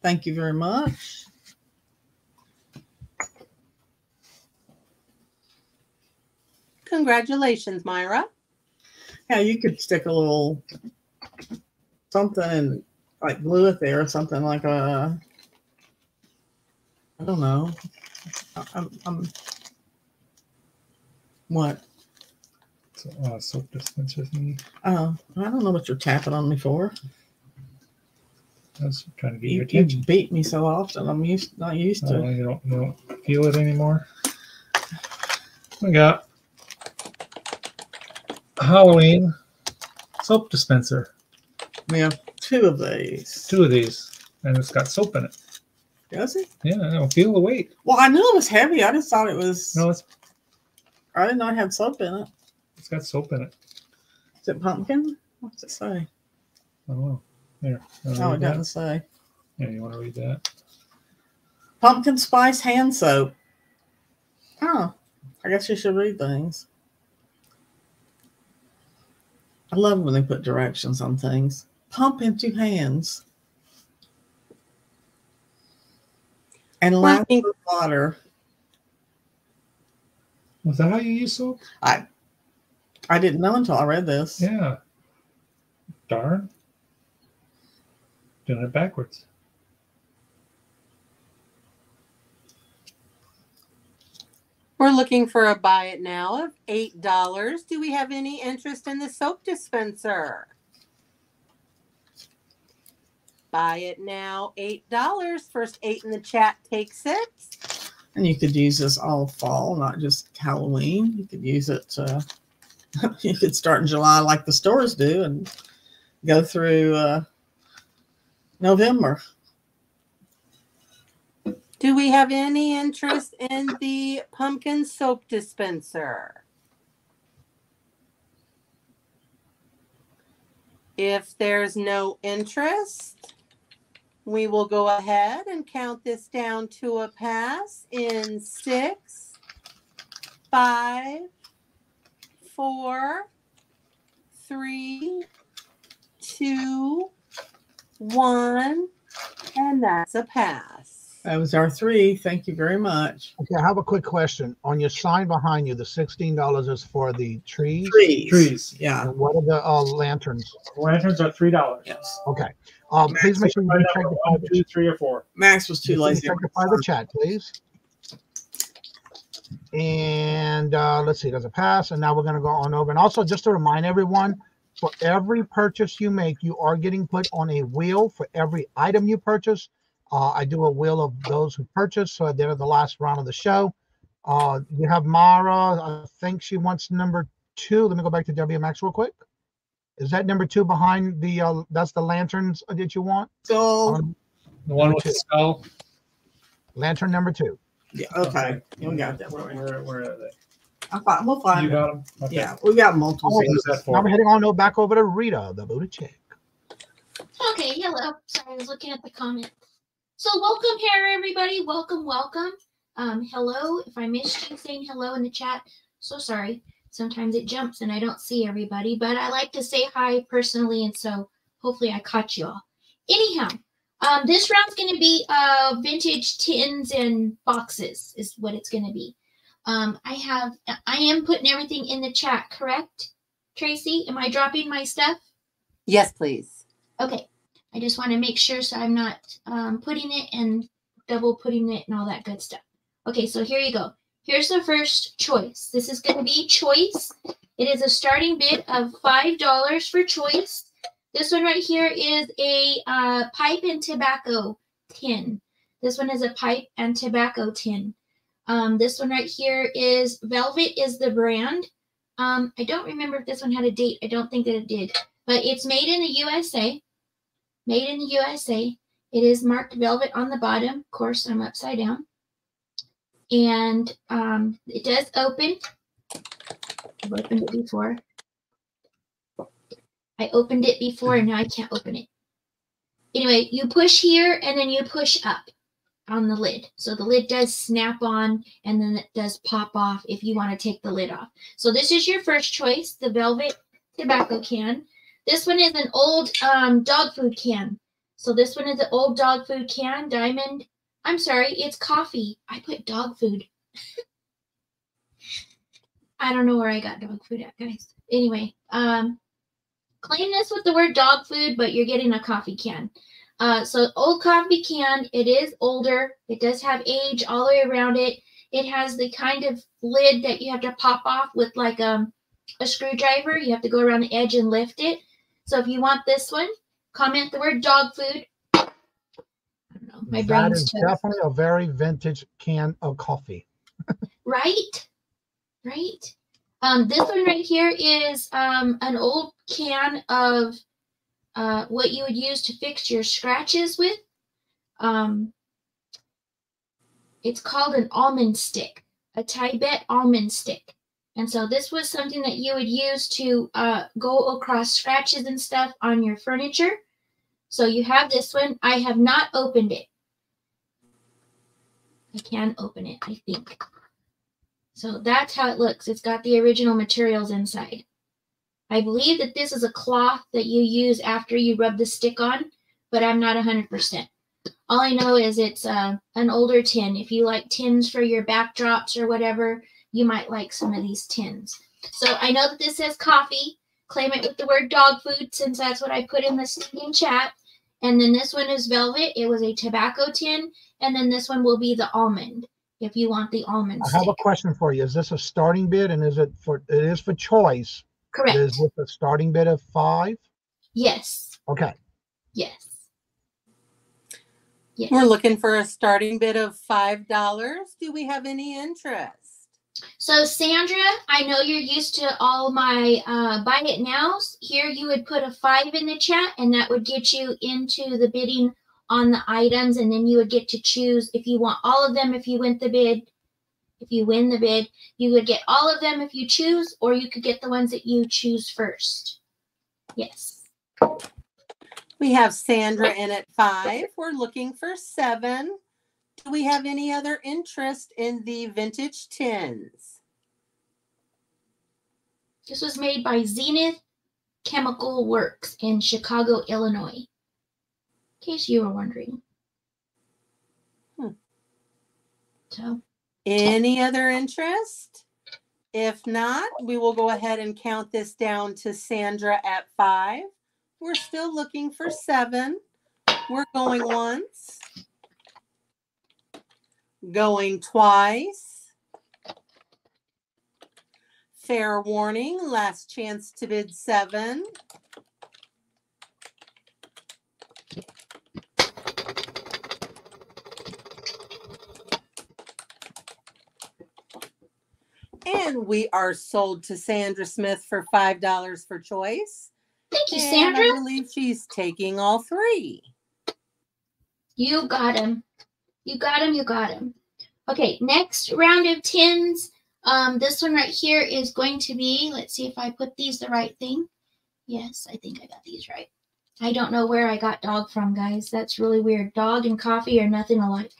Thank you very much. Congratulations, Myra. Yeah, you could stick a little something like glue it there or something like a, I don't know. I'm what? Soap dispenser thingy. I don't know what you're tapping on me for. I was trying to get your attention. You beat me so often. I'm not used to. You don't feel it anymore. We got Halloween soap dispenser. We have 2 of these. 2 of these, and it's got soap in it. Does it? Yeah, I don't feel the weight. Well, I knew it was heavy. I just thought it was. No, I did not have soap in it. It's got soap in it. Is it pumpkin? What's it say? I don't know. There. Oh, it doesn't say. Yeah, you want to read that? Pumpkin spice hand soap. Oh, I guess you should read things. I love when they put directions on things. Pump into hands. And lap with water. Was that how you use soap? I didn't know until I read this. Yeah. Darn. Doing it backwards. We're looking for a buy it now of $8. Do we have any interest in the soap dispenser? Buy it now, $8. First 8 in the chat takes it. And you could use this all fall, not just Halloween. You could use it. You could start in July like the stores do and go through November. Do we have any interest in the pumpkin soap dispenser? If there's no interest, we will go ahead and count this down to a pass in 6, 5, 4, 3, 2, 1, and that's a pass. That was our 3. Thank you very much. Okay, I have a quick question. On your sign behind you, the $16 is for the trees? Trees. Yeah. And what are the lanterns? Lanterns are $3. Yes. Okay. Please make sure you do check the 1, 2, 3, or 4. Max was too lazy. Check the chat, please. And let's see, there's a pass. And now we're going to go on over. And also, just to remind everyone, for every purchase you make, you are getting put on a wheel for every item you purchase. I do a wheel of those who purchase, so at the end of the last round of the show. You have Mara. I think she wants number 2. Let me go back to WMX real quick. Is that number 2 behind the, that's the lanterns that you want? Skull. The one with the skull. Lantern number 2. Yeah. Okay. We got that. Where are they? We'll find You got them? Okay. Yeah, we got multiple. All right, What is that for? now we're heading on back over to Rita, the Buddha chick. Okay, hello. Sorry, I was looking at the comments. So welcome here, everybody. Welcome. Hello. If I missed you saying hello in the chat, so sorry. Sometimes it jumps and I don't see everybody, but I like to say hi personally, and so hopefully I caught you all. Anyhow, this round's going to be vintage tins and boxes is what it's going to be. I am putting everything in the chat, correct? Tracy, am I dropping my stuff? Yes, please. Okay. I just want to make sure so I'm not putting it and double putting it and all that good stuff. Okay, so here you go. Here's the first choice. This is going to be choice. It is a starting bid of $5 for choice. This one right here is a pipe and tobacco tin. This one is a pipe and tobacco tin. This one right here is Velvet is the brand. I don't remember if this one had a date. I don't think that it did. But it's made in the USA. Made in the USA. It is marked Velvet on the bottom. Of course, I'm upside down. And it does open. I've opened it before. I opened it before and now I can't open it. Anyway, you push here and then you push up on the lid. So the lid does snap on and then it does pop off if you want to take the lid off. So this is your first choice, the Velvet tobacco can. This one is an old dog food can. So this one is an old dog food can, diamond. I'm sorry, it's coffee. I put dog food. I don't know where I got dog food at, guys. Anyway, claim this with the word dog food, but you're getting a coffee can. So old coffee can, it is older. It does have age all the way around it. It has the kind of lid that you have to pop off with like a screwdriver. You have to go around the edge and lift it. So if you want this one, comment the word dog food. I don't know. My brain's That is definitely a very vintage can of coffee. Right? Right? This one right here is an old can of what you would use to fix your scratches with. It's called an almond stick, a Tibet almond stick. And so this was something that you would use to go across scratches and stuff on your furniture. So you have this one. I have not opened it. I can open it, I think. So that's how it looks. It's got the original materials inside. I believe that this is a cloth that you use after you rub the stick on, but I'm not 100%. All I know is it's an older tin. If you like tins for your backdrops or whatever, you might like some of these tins. So I know that this says coffee. Claim it with the word dog food since that's what I put in the stinking chat. And then this one is Velvet. It was a tobacco tin. And then this one will be the almond if you want the almond stick. I have a question for you. Is this a starting bid and it is for choice? Correct. Is this a starting bid of 5? Yes. Okay. Yes. Yes. We're looking for a starting bid of $5. Do we have any interest? So Sandra, I know you're used to all my buy it nows. Here you would put a 5 in the chat and that would get you into the bidding on the items, and then you would get to choose if you want all of them if you win the bid. If you win the bid, you would get all of them if you choose, or you could get the ones that you choose first. Yes. We have Sandra in at 5. We're looking for 7. Do we have any other interest in the vintage tins? This was made by Zenith Chemical Works in Chicago, Illinois. In case you were wondering. So. Any other interest? If not, we will go ahead and count this down to Sandra at 5. We're still looking for 7. We're going once. Going twice. Fair warning, last chance to bid 7. And we are sold to Sandra Smith for $5 for choice. Thank you, and Sandra. I believe she's taking all 3. You got him. You got him. You got him. Okay, next round of tins. This one right here is going to be, let's see if I put these the right thing. Yes, I think I got these right. I don't know where I got dog from, guys. That's really weird. Dog and coffee are nothing alike.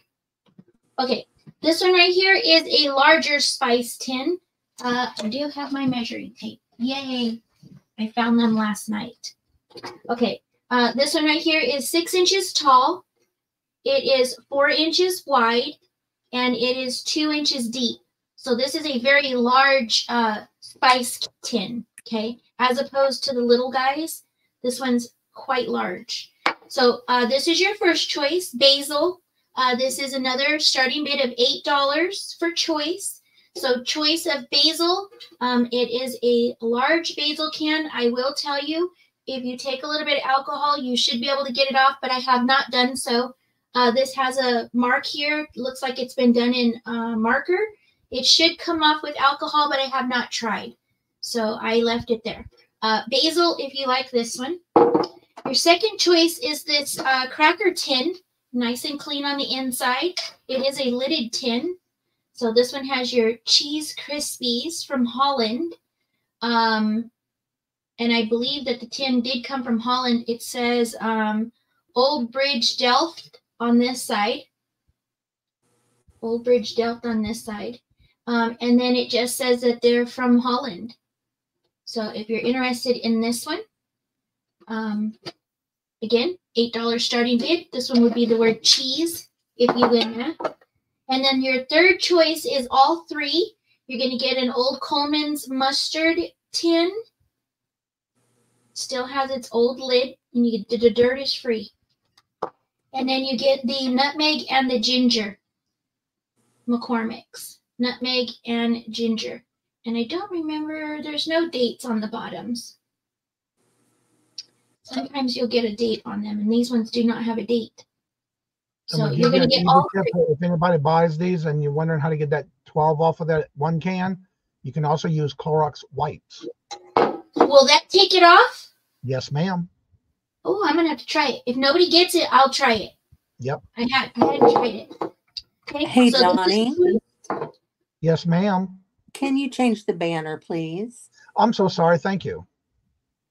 Okay, this one right here is a larger spice tin. I do have my measuring tape. Yay! I found them last night. Okay, this one right here is 6 inches tall. It is 4 inches wide, and it is 2 inches deep. So this is a very large spice tin, okay? As opposed to the little guys, this one's quite large. So this is your first choice, basil. This is another starting bid of $8 for choice. So choice of basil, it is a large basil can. I will tell you, if you take a little bit of alcohol, you should be able to get it off, but I have not done so. This has a mark here. Looks like it's been done in marker. It should come off with alcohol, but I have not tried. So I left it there. Basil, if you like this one. Your second choice is this cracker tin. Nice and clean on the inside. It is a lidded tin. So this one has your cheese Krispies from Holland. And I believe that the tin did come from Holland. It says Old Bridge Delft on this side. Old Bridge Delft on this side. And then it just says that they're from Holland. So if you're interested in this one, again, $8 starting bid. This one would be the word cheese if you win that. And then your third choice is all three. You're going to get an Old Coleman's mustard tin. Still has its old lid, and you get the dirt is free. And then you get the nutmeg and the ginger. McCormick's. Nutmeg and ginger. And I don't remember, there's no dates on the bottoms. Sometimes you'll get a date on them, and these ones do not have a date. So you're going to get all three. If anybody buys these and you're wondering how to get that 12 off of that one can, you can also use Clorox wipes. Will that take it off? Yes, ma'am. Oh, I'm going to have to try it. If nobody gets it, I'll try it. Yep. I hadn't tried it. Okay, hey, so Johnny. Yes, ma'am. Can you change the banner, please? I'm so sorry. Thank you.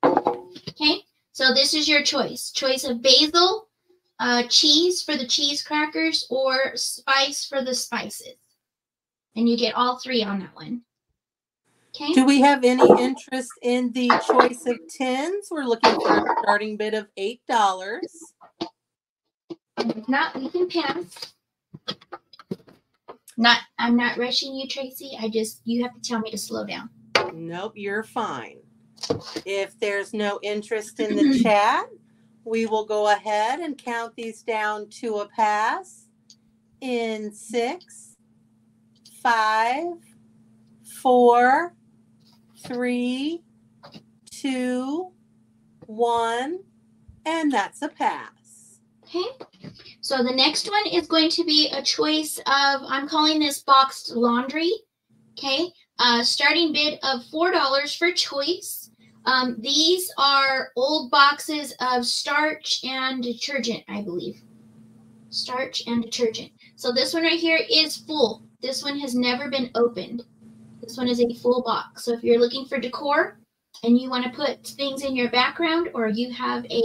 Okay, so this is your choice. Choice of basil, cheese for the cheese crackers, or spice for the spices. And you get all three on that one. Okay. Do we have any interest in the choice of tins? We're looking for a starting bid of $8. If not, we can pass. I'm not rushing you, Tracy. You have to tell me to slow down. Nope, you're fine. If there's no interest in the chat, we will go ahead and count these down to a pass in 6, 5, 4, 3, 2, 1, and that's a pass. Okay, so the next one is going to be a choice of, I'm calling this boxed laundry. Okay, starting bid of $4 for choice. These are old boxes of starch and detergent, I believe. Starch and detergent. So this one right here is full. This one has never been opened. This one is a full box. So if you're looking for decor and you want to put things in your background, or you have a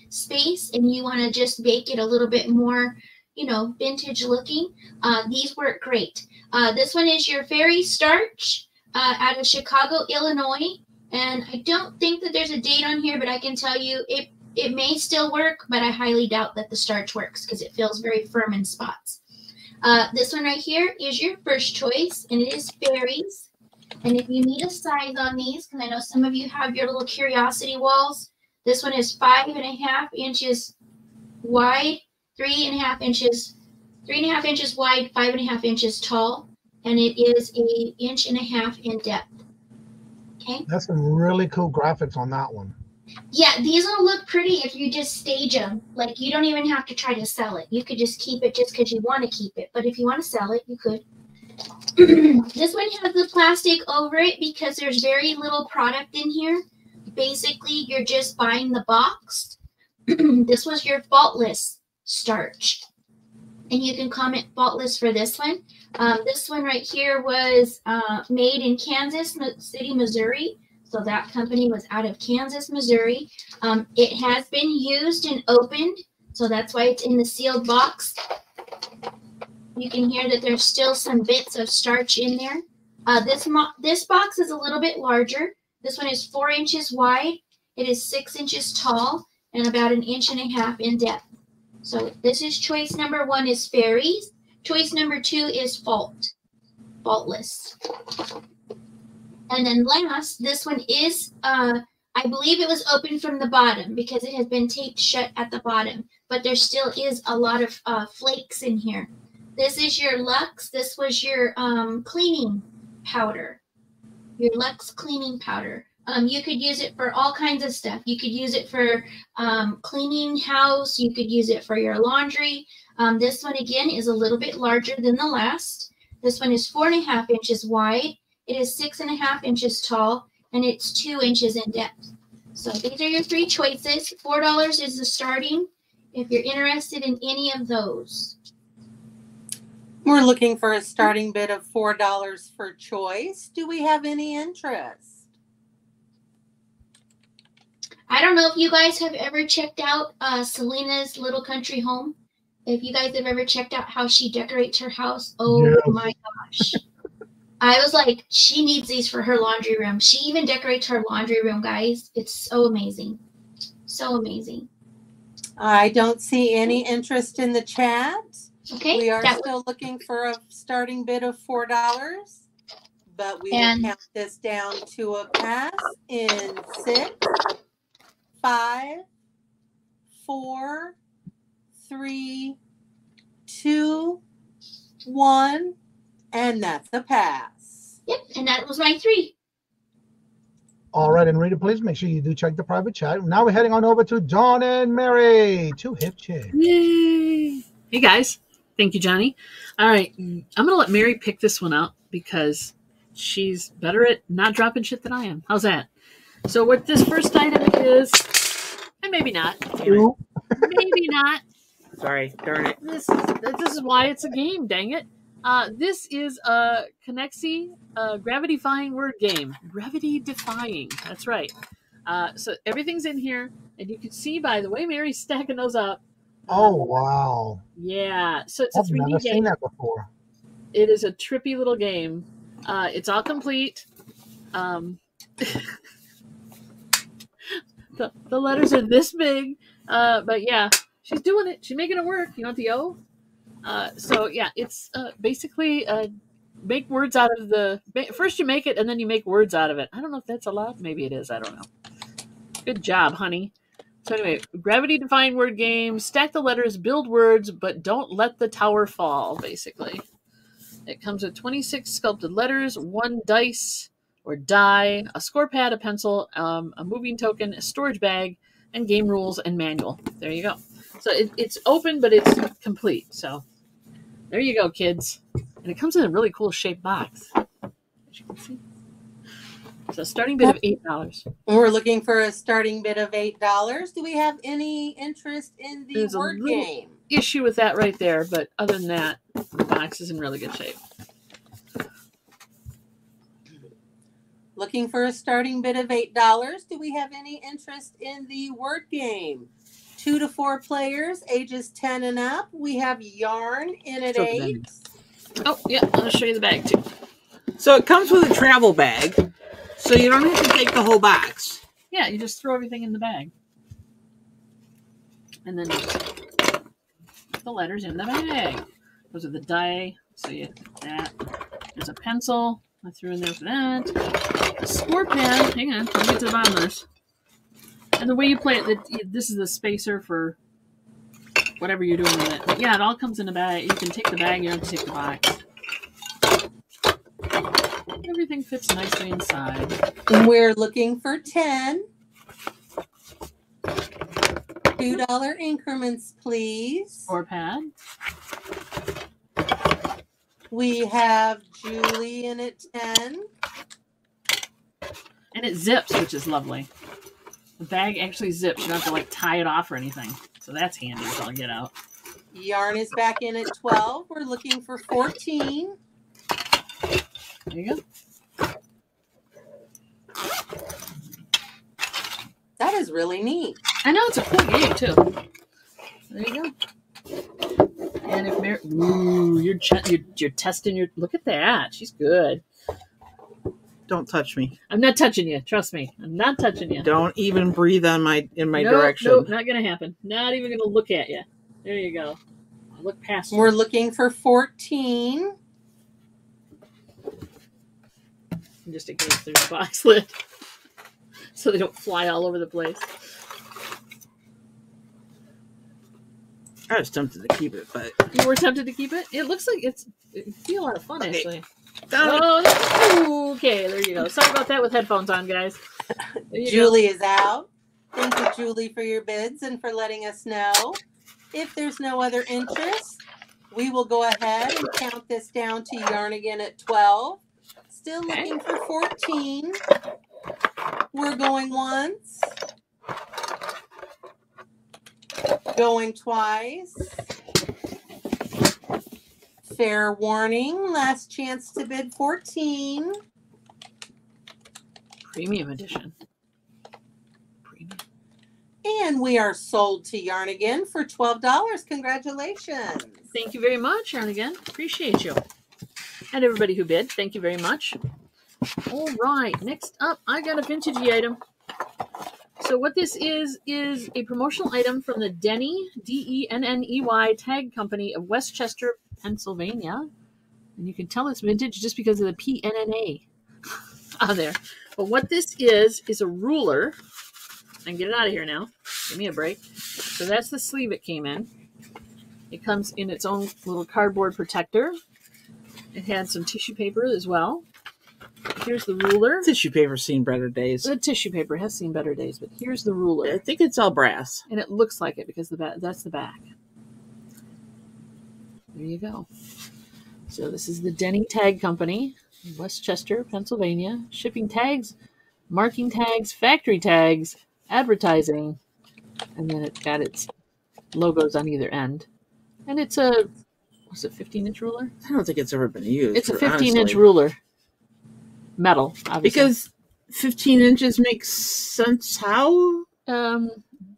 space and you want to just make it a little bit more, vintage looking, these work great. This one is your Fairy Starch out of Chicago, Illinois. And I don't think that there's a date on here, but I can tell you it may still work, but I highly doubt that the starch works because it feels very firm in spots. This one right here is your first choice, and it is Fairies. And if you need a size on these, because I know some of you have your little curiosity walls, this one is 5.5 inches wide, 3.5 inches wide, 5.5 inches tall, and it is 1.5 inches in depth. Okay. That's some really cool graphics on that one. Yeah, these will look pretty if you just stage them. Like, you don't even have to try to sell it. You could just keep it just because you want to keep it. But if you want to sell it, you could. This one has the plastic over it because there's very little product in here. Basically, you're just buying the box. This was your faultless starch. And you can comment faultless for this one. This one right here was made in Kansas City, Missouri. So that company was out of Kansas, Missouri. It has been used and opened. So that's why it's in the sealed box. You can hear that there's still some bits of starch in there. This box is a little bit larger. This one is 4 inches wide. It is 6 inches tall and about 1.5 inches in depth. So this is choice number 1 is fairies. Choice number 2 is faultless. And then last, this one is, I believe it was open from the bottom because it has been taped shut at the bottom. But there still is a lot of flakes in here. This is your Lux. This was your cleaning powder. Your Lux cleaning powder. You could use it for all kinds of stuff. You could use it for cleaning house. You could use it for your laundry. This one, again, is a little bit larger than the last. This one is 4.5 inches wide. It is 6.5 inches tall, and it's 2 inches in depth. So these are your 3 choices. $4 is the starting if you're interested in any of those. We're looking for a starting bid of $4 for choice. Do we have any interest? I don't know if you guys have ever checked out Selena's Little Country Home. If you guys have ever checked out how she decorates her house. Oh, yes. My gosh. I was like, she needs these for her laundry room. She even decorates her laundry room, guys. It's so amazing. So amazing. I don't see any interest in the chat. Okay. We are still looking for a starting bid of $4, but we will count this down to a pass in 6, 5, 4, 3, 2, 1, and that's a pass. Yep, and that was my 3. All right, and Rita, please make sure you do check the private chat. Now we're heading on over to Dawn and Mary, 2 hip chicks. Yay! Hey guys, thank you, Johnny. All right, I'm gonna let Mary pick this one out because she's better at not dropping shit than I am. How's that? So what this first item is, and maybe not. Maybe not. Sorry, darn it. This is why it's a game, dang it. This is a Connexi gravity-defying word game. Gravity-defying, that's right. So everything's in here, and you can see by the way Mary's stacking those up. Oh, wow. Yeah, so it's a 3D game. I've never seen that before. It is a trippy little game. It's all complete. The letters are this big, but yeah, she's doing it. She's making it work. You want the O? So yeah, it's basically make words out of the. First you make it, and then you make words out of it. I don't know if that's allowed. Maybe it is. I don't know. Good job, honey. So anyway, gravity-defying word game. Stack the letters, build words, but don't let the tower fall. Basically, it comes with 26 sculpted letters, 1 dice or die, a score pad, a pencil, a moving token, a storage bag, and game rules and manual. There you go. So it's open, but it's complete. So there you go, kids. And it comes in a really cool shaped box, as you can see. So starting bid of $8. We're looking for a starting bid of $8. Do we have any interest in the word game? Issue with that right there, but other than that, the box is in really good shape. Looking for a starting bid of $8. Do we have any interest in the word game? 2 to 4 players, ages 10 and up. We have yarn in at 8. Oh, yeah, I'm going to show you the bag too. So it comes with a travel bag, so you don't have to take the whole box. Yeah, you just throw everything in the bag. And then just put the letters in the bag. Those are the die, so you that. There's a pencil. I threw in there for that. A score pad. Hang on, let me get to the bottom of this. And the way you play it, this is the spacer for whatever you're doing with it. But yeah, it all comes in a bag. You can take the bag, you don't have to take the box. Everything fits nicely inside. We're looking for 10. $2 increments, please. Score pad. We have Julie in at 10. And it zips, which is lovely. The bag actually zips. You don't have to like tie it off or anything. So that's handy as all get out. Yarn is back in at 12. We're looking for 14. There you go. That is really neat. I know, it's a cool game too. There you go. And if Mary, ooh, you're testing your. Look at that. She's good. Don't touch me. I'm not touching you. Trust me. I'm not touching you. Don't even breathe in my direction. Nope, not gonna happen. Not even gonna look at you. There you go. I'll look past you. We're looking for 14. Just in case there's a box lid, so they don't fly all over the place. I was tempted to keep it, but you were tempted to keep it. It looks like it'd be a lot of fun, actually. Okay, there you go. Sorry about that with headphones on, guys. Julie is out. Thank you, Julie, for your bids and for letting us know. If there's no other interest, we will go ahead and count this down to yarn again at 12. Still looking for 14. We're going once. Going twice. Fair warning. Last chance to bid 14. Premium edition. And we are sold to Yarn Again for $12. Congratulations. Thank you very much, Yarn Again. Appreciate you. And everybody who bid, thank you very much. All right, next up, I got a vintage item. So what this is a promotional item from the Denny, D-E-N-N-E-Y, tag company of Westchester, Pennsylvania. And you can tell it's vintage just because of the P-N-N-A on there. But what this is a ruler. I can get it out of here now. Give me a break. So that's the sleeve it came in. It comes in its own little cardboard protector. It had some tissue paper as well. Here's the ruler. Tissue paper's seen better days. The tissue paper has seen better days, but here's the ruler. I think it's all brass. And it looks like it because that's the back. There you go. So this is the Denny Tag Company, Westchester, Pennsylvania. Shipping tags, marking tags, factory tags, advertising, and then it's got its logos on either end. And it's a, what's it, 15-inch ruler? I don't think it's ever been used. It's a 15-inch ruler. Metal, obviously. Because 15 inches makes sense how? They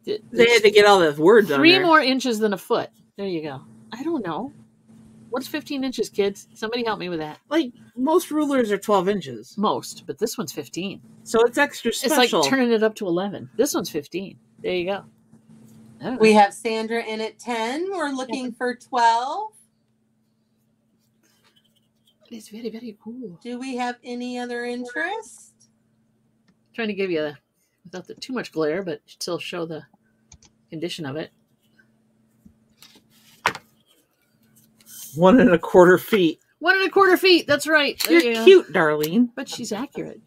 had to get all the words on there. 3 more inches than a foot. There you go. I don't know. What's 15 inches, kids? Somebody help me with that. Like, most rulers are 12 inches. Most, but this one's 15. So it's extra special. It's like turning it up to 11. This one's 15. There you go. Oh. We have Sandra in at 10. We're looking for 12. It's very, very cool. Do we have any other interest? Trying to give you, without too much glare, but still show the condition of it. 1 1/4 feet. 1 1/4 feet. That's right. There You're cute, Darlene. But she's accurate.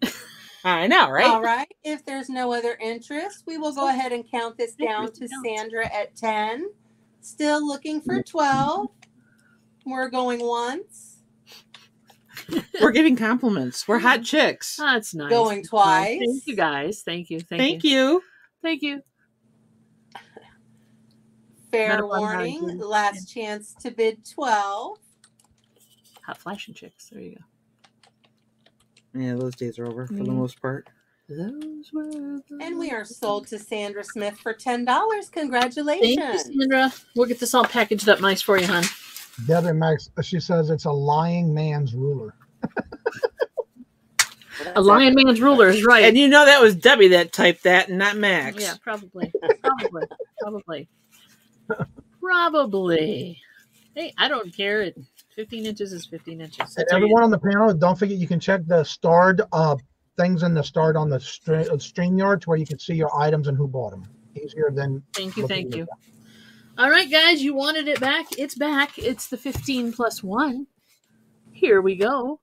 I know, right? All right. If there's no other interest, we will go ahead and count this down to Sandra at 10. Still looking for 12. We're going once. We're getting compliments. We're hot chicks. That's nice. Going twice. Thank you, guys. Thank you. Thank you. Thank you. Fair warning. Last chance to bid 12. Hot flashing chicks. There you go. Yeah, those days are over for the most part. Those were and we are sold to Sandra Smith for $10. Congratulations. Thank you, Sandra. We'll get this all packaged up nice for you, hon. Debbie Max, she says it's a lying man's ruler. A lying man's ruler is right. And you know that was Debbie that typed that and not Max. Yeah, probably. Probably. Hey, I don't care. 15 inches is 15 inches. And everyone on the panel, don't forget you can check the starred things in the start on the StreamYard to where you can see your items and who bought them. Easier than. Thank you. All right, guys, you wanted it back. It's back. It's the 15 plus 1. Here we go.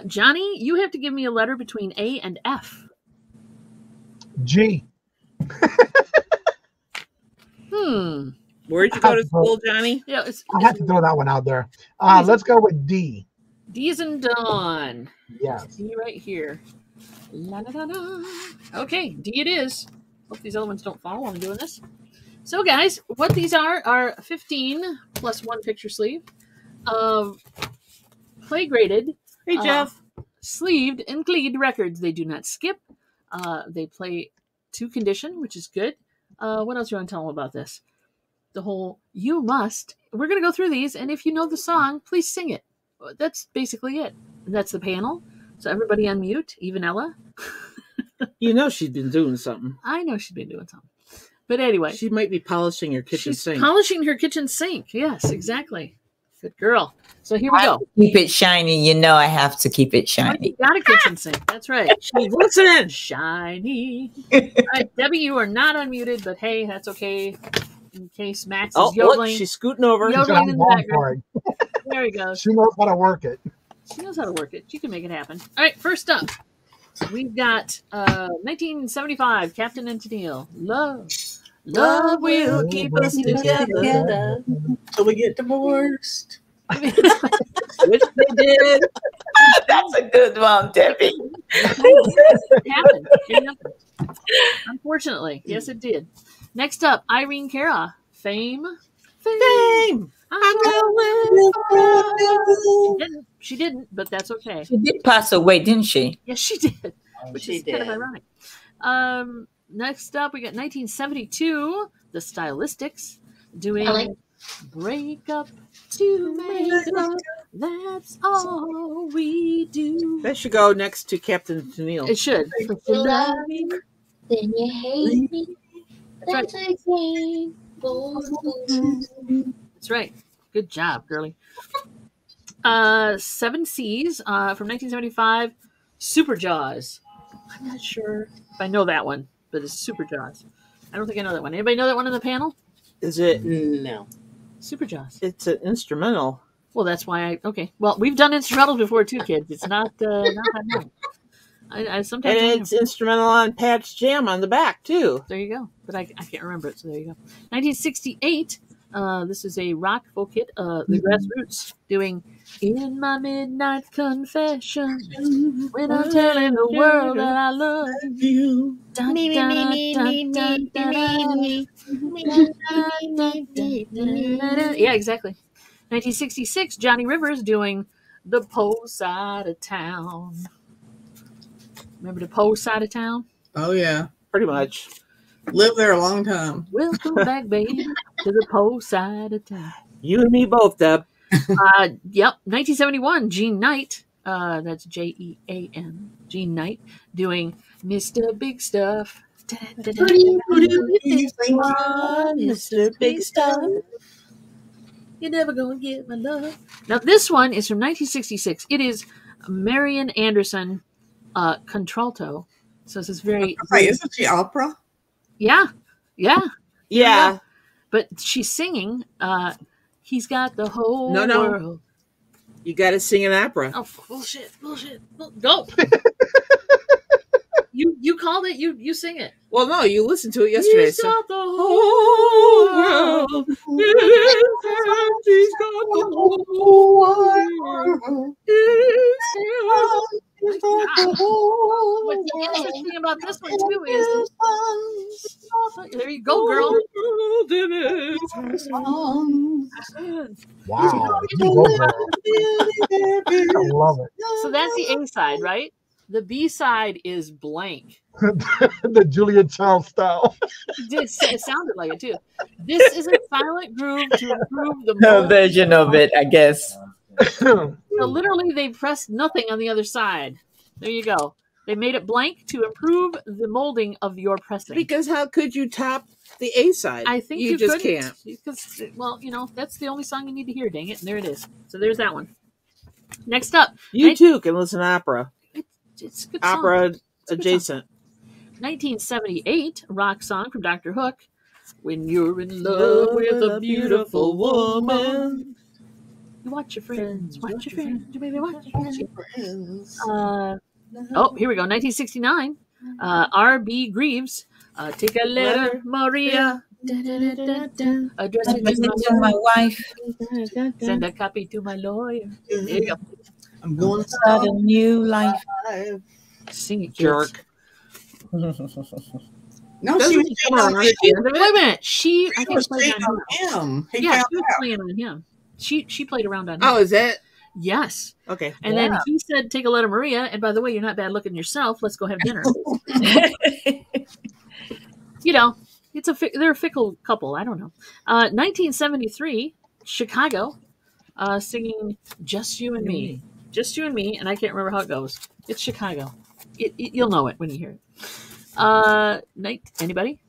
Johnny, you have to give me a letter between A and F. G. Where'd you go to school, Johnny? Yeah, I had to throw that one out there. Let's go with D. D's and Dawn. Yes. D right here. La, la, la, la. Okay, D it is. Hope these other ones don't fall while I'm doing this. So, guys, what these are 15 plus 1 picture sleeve, play graded. Hey, Jeff. Sleeved and cleed records. They do not skip. They play to condition, which is good. What else do you want to tell them about this? The whole you must. We're going to go through these, and if you know the song, please sing it. That's basically it. And that's the panel. So everybody unmute, even Ella. You know she's been doing something. I know she's been doing something. But anyway. She might be polishing her kitchen sink. Polishing her kitchen sink. Yes, exactly. Good girl. So here we go. Keep it shiny. You know I have to keep it shiny. You got a kitchen sink. That's right. She's listening. Shiny. All right, Debbie, you are not unmuted, but hey, that's okay. In case Max is yodeling. Look, she's scooting over. Yodeling in the background. There we go. She knows how to work it. She knows how to work it. She can make it happen. All right, first up, we've got 1975, Captain and Tennille. Love will keep us together till we get divorced. Which they did. That's a good one, Debbie. It happened. Unfortunately, yes, it did. Next up, Irene Cara, Fame. She didn't, but that's okay. She did pass away, didn't she? Yes, she did, which is kind of ironic. Next up, we got 1972, the Stylistics, doing Break Up to Make Up. That's all we do. That should go next to Captain Tennille. It should. If you love me, then you hate me. That's right. That's right. Good job, girly. 7 C's from 1975, Super Jaws. I'm not sure if I know that one, but it's Super Jaws. I don't think I know that one. Anybody know that one in the panel? Is it? No. Super Jaws. It's an instrumental. Well, that's why okay. Well, we've done instrumentals before too, kids. It's not that long. I sometimes. And it's instrumental on Patch Jam on the back too. There you go. But I can't remember it, so there you go. 1968. This is a rock folk hit. The Grassroots doing "In My Midnight Confession" when I'm telling the world that I love you. Yeah, exactly. 1966. Johnny Rivers doing "The Po Side of Town." Remember the Po Side of Town? Oh yeah, pretty much. Lived there a long time. Welcome back, baby, to the Po Side of Town. You and me both, Deb. Yep. 1971, Gene Knight. That's Jean. Gene Knight doing Mr. Big Stuff. Mr. Big Stuff. You're never gonna get my love. Now this one is from 1966. It is Marian Anderson, contralto. So this is very. Isn't she opera? Yeah. Yeah. But she's singing. He's got the whole world. You got to sing an opera. Oh, bullshit. Go. You called it. You sing it. Well, no, you listened to it yesterday. He's got the whole world. He's got the whole world. What's the interesting thing about this one too is there you go, girl. Wow. You go, girl. I love it. So that's the A side, right? The B side is blank. The Julia Child style. It sounded like it too. This is a silent groove to improve the A version of it, I guess. So literally, they pressed nothing on the other side. There you go. They made it blank to improve the molding of your pressing. Because how could you top the A side? I think you just couldn't. can't. Because, well, that's the only song you need to hear, dang it. And there it is. So there's that one. Next up. You too can listen to opera. It's a good opera song. adjacent. 1978, rock song from Dr. Hook. When you're in love with a beautiful woman. You watch your friends. Watch your friends. You maybe watch your friends. Oh, here we go. 1969. R.B. Greaves. Take a letter, Maria. Address it to my wife. Send a copy to my lawyer. There you go. I'm going to start a new life. Sing it, jerk. No, Doesn't she was he cheating on him. Wait a minute. I think was played cheating on on him. He Yeah, found she was out. playing on him. She played around on him. Oh, is that? Yes. Okay. And then he said, "Take a letter, Maria. And by the way, you're not bad looking yourself. Let's go have dinner." You know, they're a fickle couple. I don't know. 1973, Chicago, singing "Just You and Me," "Just You and Me," and I can't remember how it goes. It's Chicago. You'll know it when you hear it. Anybody?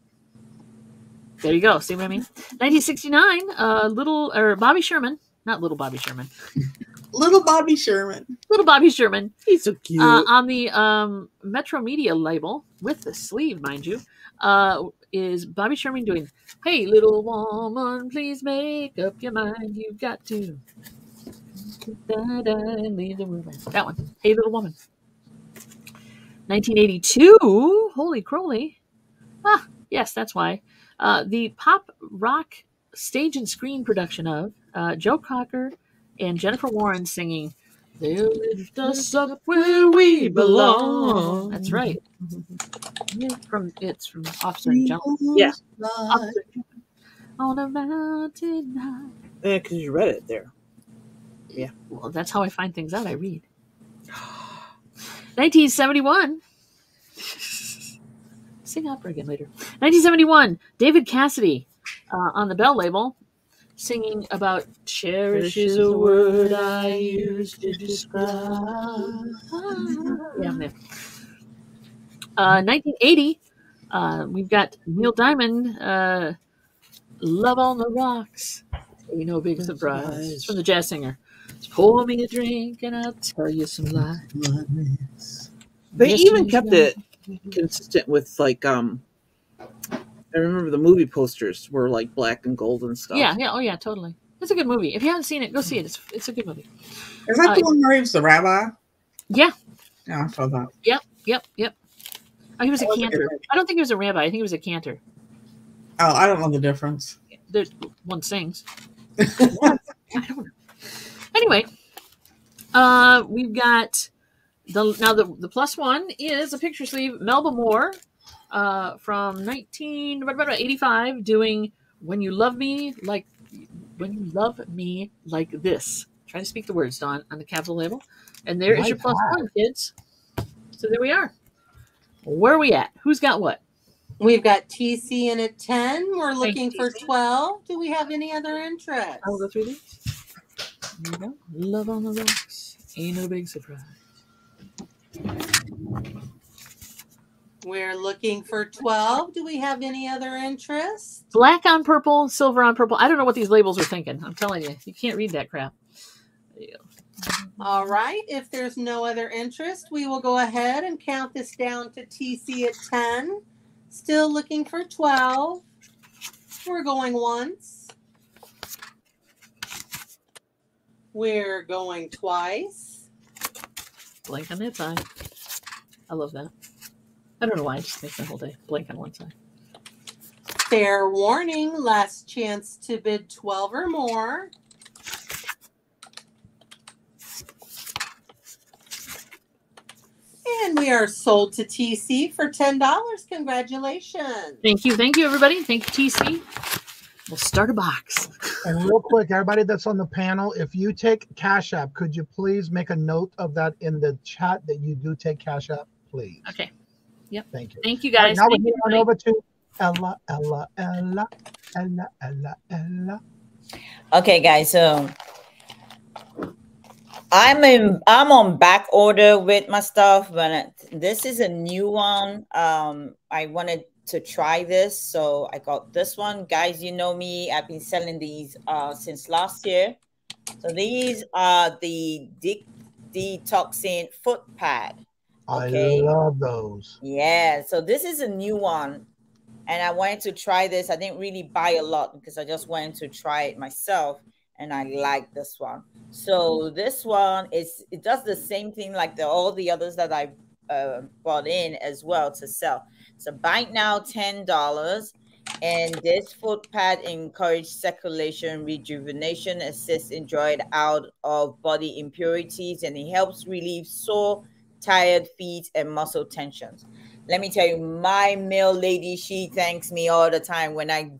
There you go. See what I mean? 1969, Bobby Sherman, not little Bobby Sherman. Little Bobby Sherman. Little Bobby Sherman. He's so cute. On the Metro Media label, with the sleeve, mind you, is Bobby Sherman doing, "Hey, little woman, please make up your mind. You've got to leave the room." That one. "Hey, little woman." 1982. Holy crowley. Yes, that's why. The pop rock stage and screen production of Joe Cocker and Jennifer Warren singing "They'll lift us up where we belong." That's right. It's from Officer Jump. Yeah. Officer Jumping on a mountain high. Yeah, because you read it there. Yeah. Well, that's how I find things out. I read. 1971. Sing opera again later. 1971. David Cassidy on the Bell label, singing about "Cherish is a word I use to describe." Yeah, I'm there. 1980. We've got Neil Diamond, "Love on the Rocks." Ain't no big surprise. From the Jazz Singer. "Pour me a drink and I'll tell you some lies." They Yes, even you kept know. it consistent with like I remember the movie posters were like black and gold and stuff. Yeah, oh yeah, totally. It's a good movie. If you haven't seen it, go see it. It's a good movie. Is that the one where he was the rabbi? Yeah. Yeah, I saw that. Yep. Oh, he was a cantor. I don't think he was a rabbi. I think he was a cantor. Oh, I don't know the difference. There's one sings. I don't know. Anyway, we've got the plus one is a picture sleeve. Melba Moore from 1985 doing "When You Love Me Like This." Try to speak the words, Dawn, on the capital label. And there is your plus one, kids. So there we are. Where are we at? Who's got what? We've got TC in at 10. We're looking for 12. Do we have any other interest? I'll go through these. There you go. "Love on the Rocks." Ain't no big surprise. We're looking for 12. Do we have any other interest? Black on purple, silver on purple. I don't know what these labels are thinking. I'm telling you. You can't read that crap. There you go. All right. If there's no other interest, we will go ahead and count this down to TC at 10. Still looking for 12. We're going once. We're going twice. Blank on that side. I love that. I don't know why. I just make the whole day. Blank on one side. Fair warning. Last chance to bid 12 or more. And we are sold to TC for $10. Congratulations. Thank you, everybody. Thank you, TC. We'll start a box. And real quick, everybody that's on the panel, if you take Cash App, could you please make a note of that in the chat that you do take Cash App, please? Okay. Yep. Thank you. Thank you, guys. Right, now Thank we're going you, over to Ella. Okay, guys. So I'm on back order with my stuff, but this is a new one. I wanted to try this, so I got this one. Guys, you know me. I've been selling these since last year. So these are the detoxing foot pad. Okay. I love those. Yeah, so this is a new one, and I wanted to try this. I didn't really buy a lot because I just wanted to try it myself, and I like this one. So this one it does the same thing like all the others that I bought in as well to sell. So buy now $10, and this foot pad encourages circulation, rejuvenation, assists in drawing out of body impurities, and it helps relieve sore, tired feet and muscle tensions. Let me tell you, my mail lady, she thanks me all the time. When I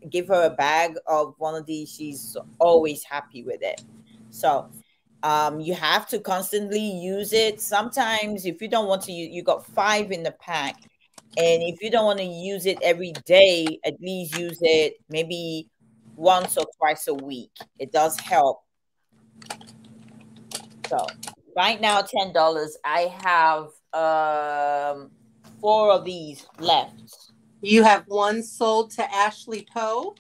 give her a bag of one of these, she's always happy with it. So you have to constantly use it. Sometimes if you don't want to use, you got 5 in the pack. And if you don't want to use it every day, at least use it maybe once or twice a week. It does help. So right now, $10. I have 4 of these left. You have one sold to Ashley Poe.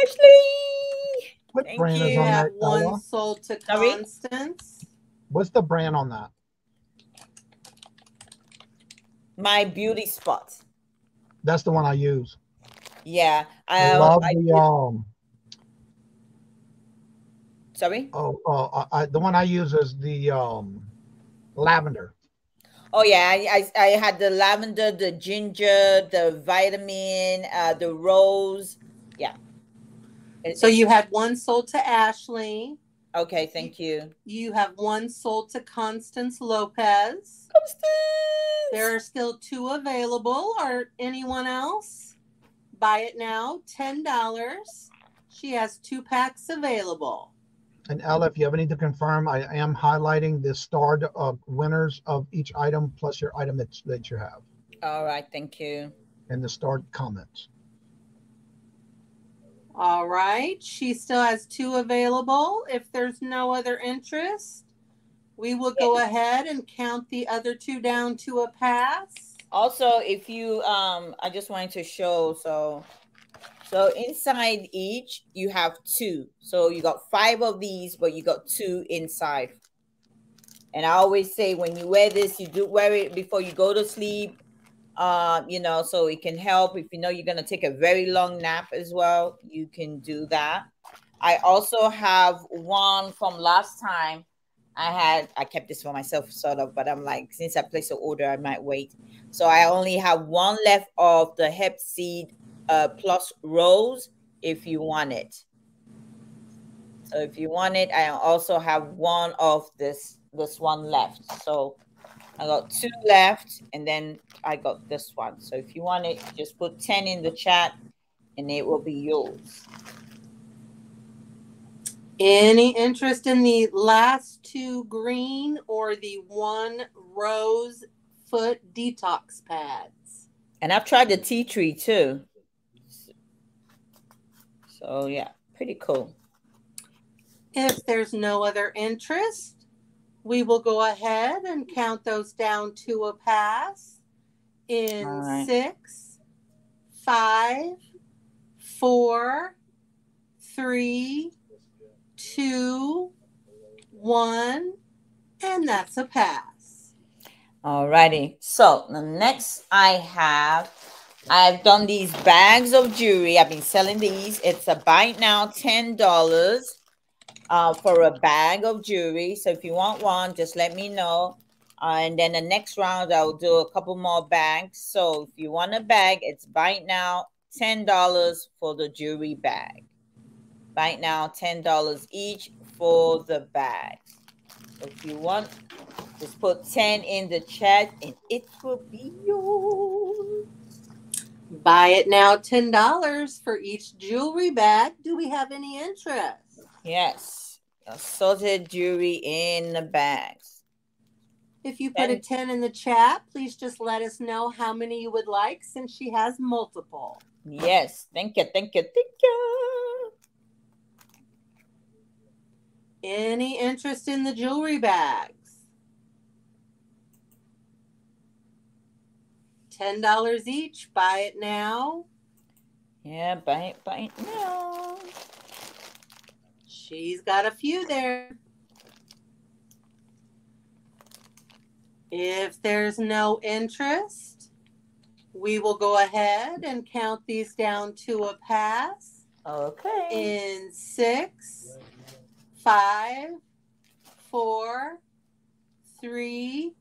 Ashley! What Thank brand you. is on You have that, one Ella? sold to Sorry? Constance. What's the brand on that? My beauty spot. That's the one I use. Yeah. I love the Sorry? the one I use is the lavender. Oh yeah, I had the lavender, the ginger, the vitamin, the rose. Yeah. So you had one sold to Ashley. Okay, thank you. You have one sold to Constance Lopez. Constance! There are still 2 available. Or anyone else? Buy it now, $10. She has 2 packs available. And Ella, if you have anything to confirm, I am highlighting the starred winners of each item plus your item that you have. All right, thank you. And the starred comments. All right. She still has 2 available. If there's no other interest, we will go ahead and count the other 2 down to a pass. Also, if you, I just wanted to show, so inside each, you have 2. So you got 5 of these, but you got 2 inside. And I always say when you wear this, you do wear it before you go to sleep, you know, so it can help. If you know you're going to take a very long nap as well, you can do that. I also have one from last time. I kept this for myself sort of, but I'm like, since I placed an order, I might wait. So I only have one left of the hemp seed plus rose if you want it. So if you want it, I also have one of this one left. So I got 2 left, and then I got this one. So if you want it, just put 10 in the chat and it will be yours. Any interest in the last 2 green or the 1 rose foot detox pads? And I've tried the tea tree too. So yeah, pretty cool. If there's no other interest, we will go ahead and count those down to a pass in 6, 5, 4, 3, 2, 1, and that's a pass. Alrighty. So the next I've done these bags of jewelry. I've been selling these. It's a buy now $10 for a bag of jewelry. So if you want one, just let me know. And then the next round, I'll do a couple more bags. So if you want a bag, it's buy now $10 for the jewelry bag. Buy now $10 each for the bags. So if you want, just put 10 in the chat and it will be yours. Buy it now $10 for each jewelry bag. Do we have any interest? Yes. Assorted jewelry in the bags. If you put a 10 in the chat, please just let us know how many you would like since she has multiple. Yes. Thank you. Thank you. Thank you. Any interest in the jewelry bags? $10 each. Buy it now. Yeah, buy it now. She's got a few there. If there's no interest, we will go ahead and count these down to a pass. Okay. In 6, 5, 4, 3,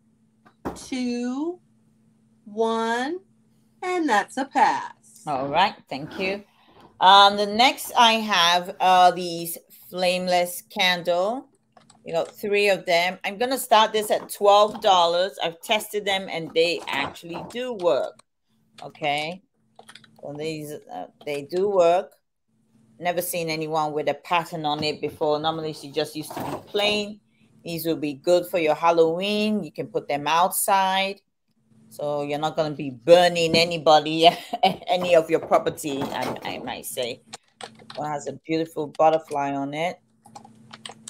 2, 1, and that's a pass. All right, thank you. The next I have these flameless candle. You got 3 of them. I'm going to start this at $12. I've tested them and they actually do work. Okay. So these, they do work. Never seen anyone with a pattern on it before. Normally she just used to be plain. These will be good for your Halloween. You can put them outside. So you're not going to be burning anybody, any of your property, I might say. It has a beautiful butterfly on it.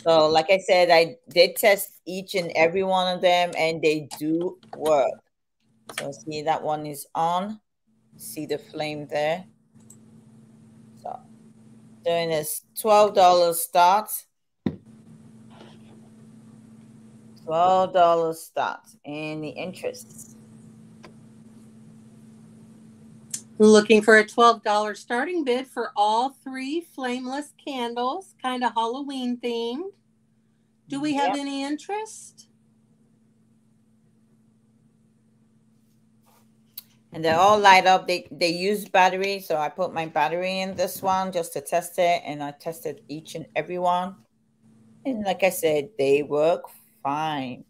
So like I said, I did test each and every one of them and they do work. So see that one is on. See the flame there. So doing this $12 start. $12 start. Any interest? Looking for a $12 starting bid for all 3 flameless candles, kind of Halloween themed. Do we have any interest? And they all light up. They use battery, so I put my battery in this one just to test it, and I tested each and every one. And like I said, they work fine.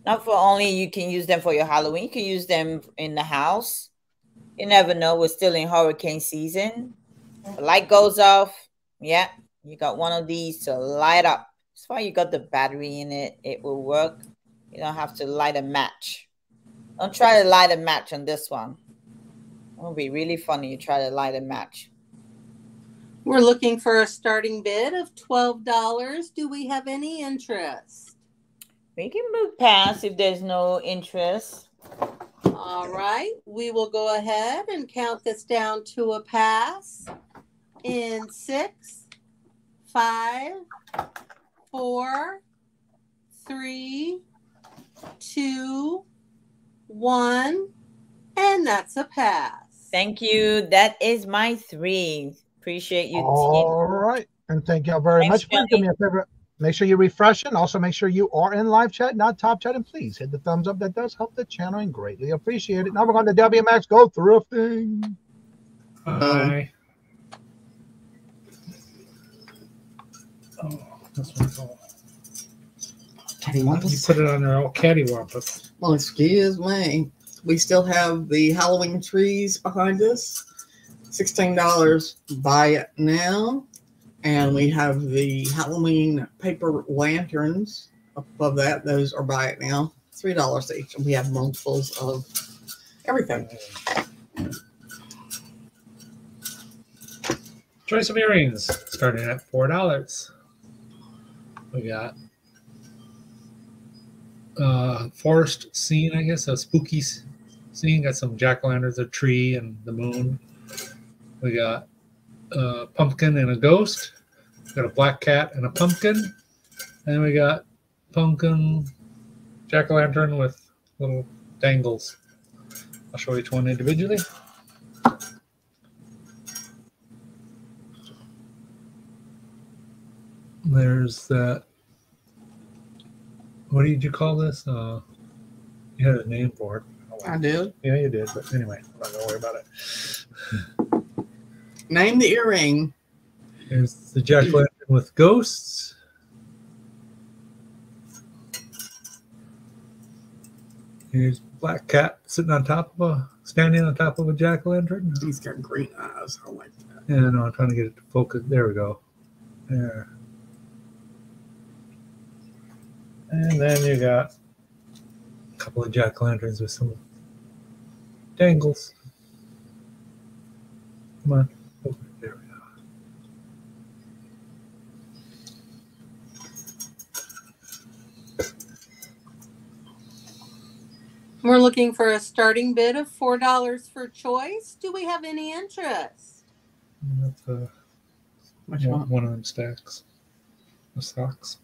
Not for only you can use them for your Halloween, you can use them in the house. You never know. We're still in hurricane season. The light goes off. Yeah, you got one of these to light up. That's why you got the battery in it. It will work. You don't have to light a match. Don't try to light a match on this one. It'll be really funny. You try to light a match. We're looking for a starting bid of $12. Do we have any interest? We can move past if there's no interest. All right, we will go ahead and count this down to a pass in 6, 5, 4, 3, 2, 1, and that's a pass. Thank you. That is my 3. Appreciate you. All right, and thank y'all very much. Please do me a favor. Make sure you refresh and also make sure you are in live chat, not top chat, and please hit the thumbs up. That does help the channel and greatly appreciate it. Now we're going to WMX Go Thrifting. Hi. Oh, this one's all. Cattywampus. You put it on there all cattywampus. Well, excuse me. We still have the Halloween trees behind us. $16. Buy it now. And we have the Halloween paper lanterns above that. Those are buy it now. $3 each. And we have multiples of everything. Choice of earrings starting at $4. We got forest scene, I guess, a spooky scene. Got some jack-o'-lanterns, a tree, and the moon. We got a pumpkin and a ghost. We got a black cat and a pumpkin. And we got pumpkin, jack-o'-lantern with little dangles. I'll show each one individually. There's that. What did you call this? You had a name for it. I did. Yeah, you did. But anyway, I'm not going to worry about it. Name the earring. There's the jack-o'-lantern with ghosts. Here's Black Cat sitting on top of standing on top of a jack-o'-lantern. He's got green eyes. I like that. Yeah, no, I'm trying to get it to focus. There we go. There. And then you got a couple of jack-o'-lanterns with some dangles. Come on. Oh, there we go. We're looking for a starting bid of $4 for choice. Do we have any interest? That's one of them stacks of socks.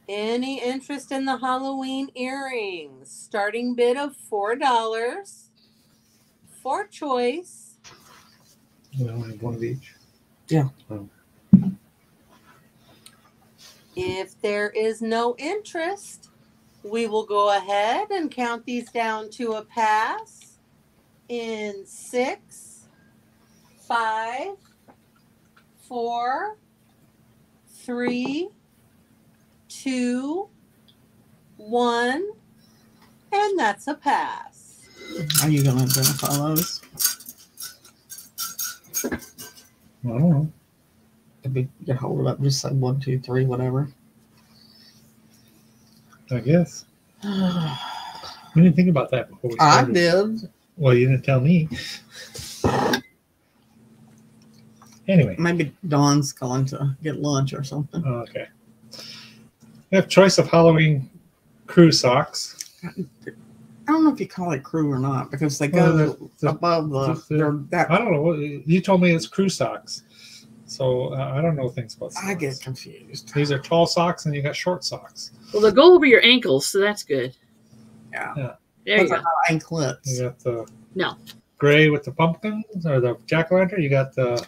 Any interest in the Halloween earrings? Starting bid of $4 for choice. We only have one of each. Yeah. Oh. If there is no interest, we will go ahead and count these down to a pass in 6, 5, 4, 3, 2, 1, and that's a pass. Are you going to identify those? I don't know. If you get hold of it, just say 1, 2, 3, whatever. I guess. We didn't think about that before we started. I did. Well, you didn't tell me. Anyway. Maybe Dawn's going to get lunch or something. Oh, okay. We have choice of Halloween crew socks. I don't know if you call it crew or not because they go above the. I don't know. You told me it's crew socks. So I don't know things about socks. I get confused. These are tall socks and you got short socks. Well, they go over your ankles, so that's good. Yeah. There you go. Anklets. You got the gray with the pumpkins or the jack-o'-lantern. You got the.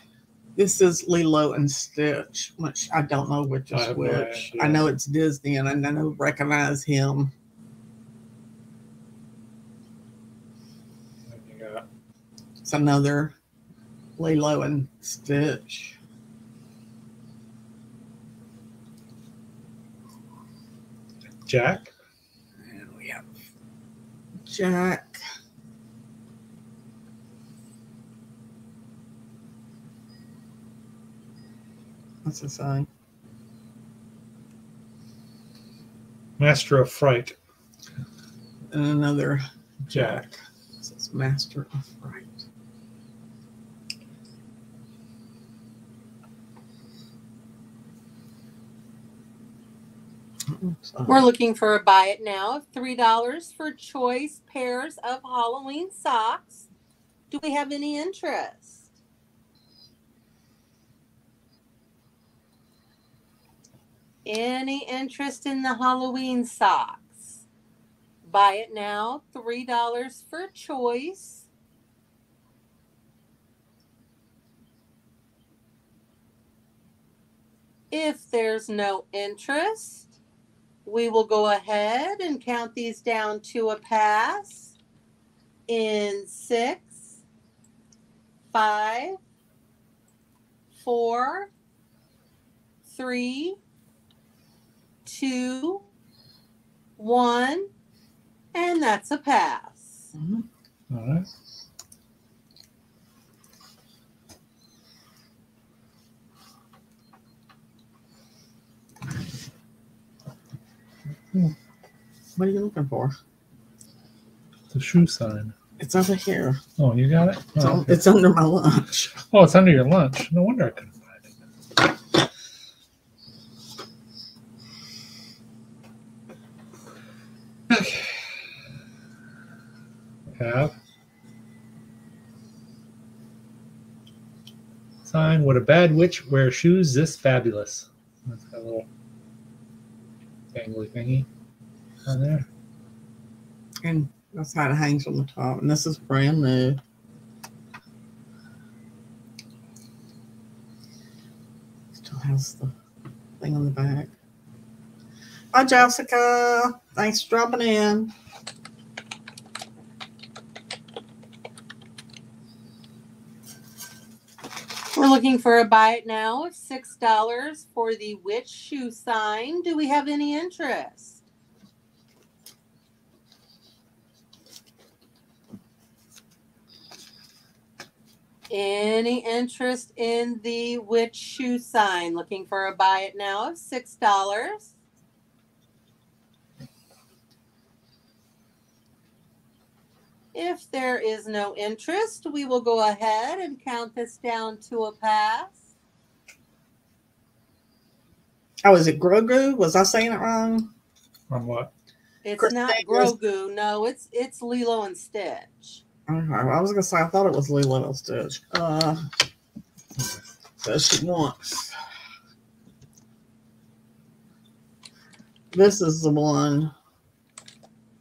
This is Lilo and Stitch, which I don't know which is which. I know it's Disney, and I recognize him. And you got. It's another Lilo and Stitch. Jack. And we have Jack. What's it say? Master of Fright. And another Jack. This is Master of Fright. We're looking for a buy it now of $3 for choice pairs of Halloween socks. Do we have any interest? Any interest in the Halloween socks? Buy it now, $3 for choice. If there's no interest, we will go ahead and count these down to a pass in 6, 5, 4, 3, 2, 1, and that's a pass. All right. What are you looking for? The shoe sign. It's over here. Oh, you got it? Oh, okay. It's under my lunch. Oh, it's under your lunch. No wonder I couldn't find it. Okay. Have sign, would a bad witch wear shoes this fabulous? That's got a little dangly thingy on there. And that's how it hangs on the top. And this is brand new. Still has the thing on the back. Hi, Jessica. Thanks for dropping in. We're looking for a buy it now of $6 for the witch shoe sign. Do we have any interest? Any interest in the witch shoe sign? Looking for a buy it now of $6. If there is no interest, we will go ahead and count this down to a pass. Oh, is it Grogu? Was I saying it wrong? On what? It's not Grogu. No, it's Lilo and Stitch. Okay, I was gonna say I thought it was Lilo and Stitch. So she wants. This is the one.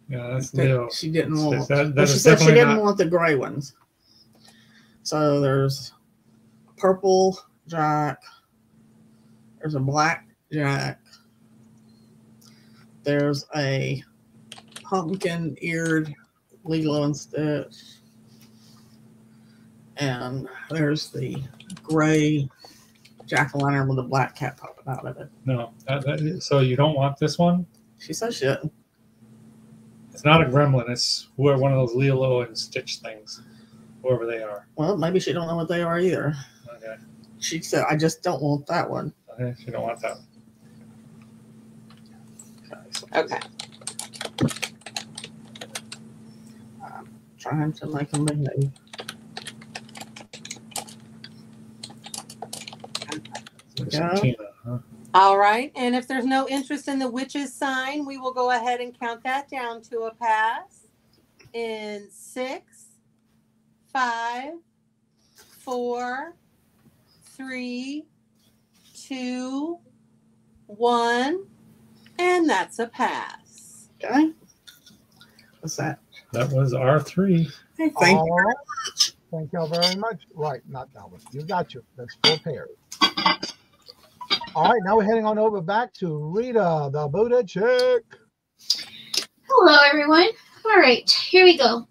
Yeah, that's Leo. She didn't want. That she said she didn't want the gray ones. So there's purple Jack. There's a black Jack. There's a pumpkin-eared Lilo and Stitch. And there's the gray jack-o'-lantern with a black cat popping out of it. No. So you don't want this one? She says shit. It's not a gremlin. It's one of those Lilo and Stitch things, whoever they are. Well, maybe she don't know what they are either. Okay. She said, I just don't want that one. Okay, she don't want that one. Okay. I'm trying to make them behave. Tina, huh? All right. And if there's no interest in the witch's sign, we will go ahead and count that down to a pass in 6, 5, 4, 3, 2, 1. And that's a pass. Okay. What's that? That was R3. Hey, thank you. All right. Thank y'all very much. Right, not that one. You got you. That's 4 pairs. All right, now we're heading on over back to Rita the Buddha chick. Hello, everyone. All right, here we go.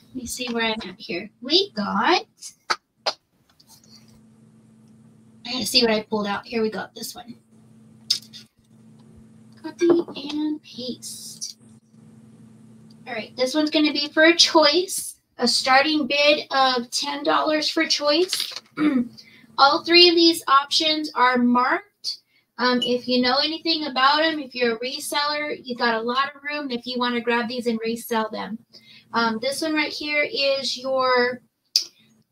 Let me see where I'm at here. We got, I gotta see what I pulled out. Here we go, this one. Copy and paste. All right, this one's gonna be for a choice. A starting bid of $10 for choice. All 3 of these options are marked. If you know anything about them, if you're a reseller, you got a lot of room if you want to grab these and resell them. This one right here is your,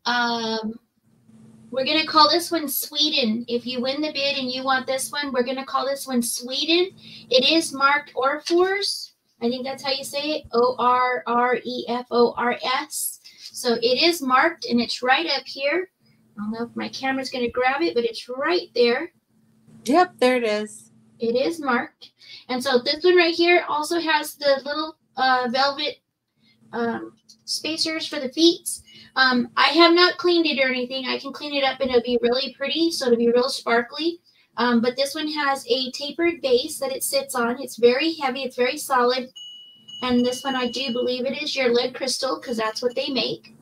we're going to call this one Sweden. If you win the bid and you want this one, we're going to call this one Sweden. It is marked Orfors. I think that's how you say it, Orrefors. So it is marked and it's right up here. I don't know if my camera's going to grab it, but it's right there. Yep, there it is. It is marked. And so this one right here also has the little velvet spacers for the feet. I have not cleaned it or anything. I can clean it up and it'll be really pretty, so it'll be real sparkly. But this one has a tapered base that it sits on. It's very heavy. It's very solid. And this one, I do believe it is your lead crystal because that's what they make.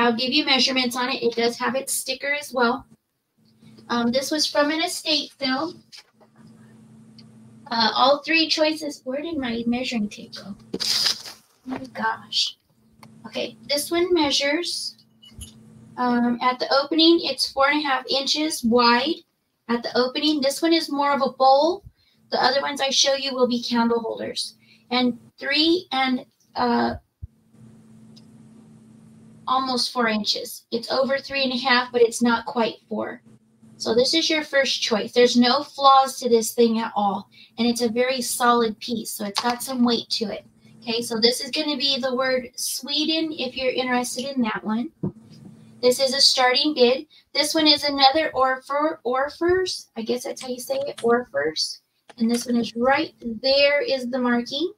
I'll give you measurements on it. It does have its sticker as well. This was from an estate sale. All 3 choices. Where did my measuring tape go? Oh my gosh. Okay, this one measures. At the opening, it's 4.5 inches wide. At the opening, this one is more of a bowl. The other ones I show you will be candle holders. And 3 and almost 4 inches. It's over 3.5, but it's not quite 4. So this is your first choice. There's no flaws to this thing at all. And it's a very solid piece. So it's got some weight to it. Okay, so this is going to be the word Sweden if you're interested in that one. This is a starting bid. This one is another Orfors. I guess that's how you say it, Orfors. And this one is right there is the marking.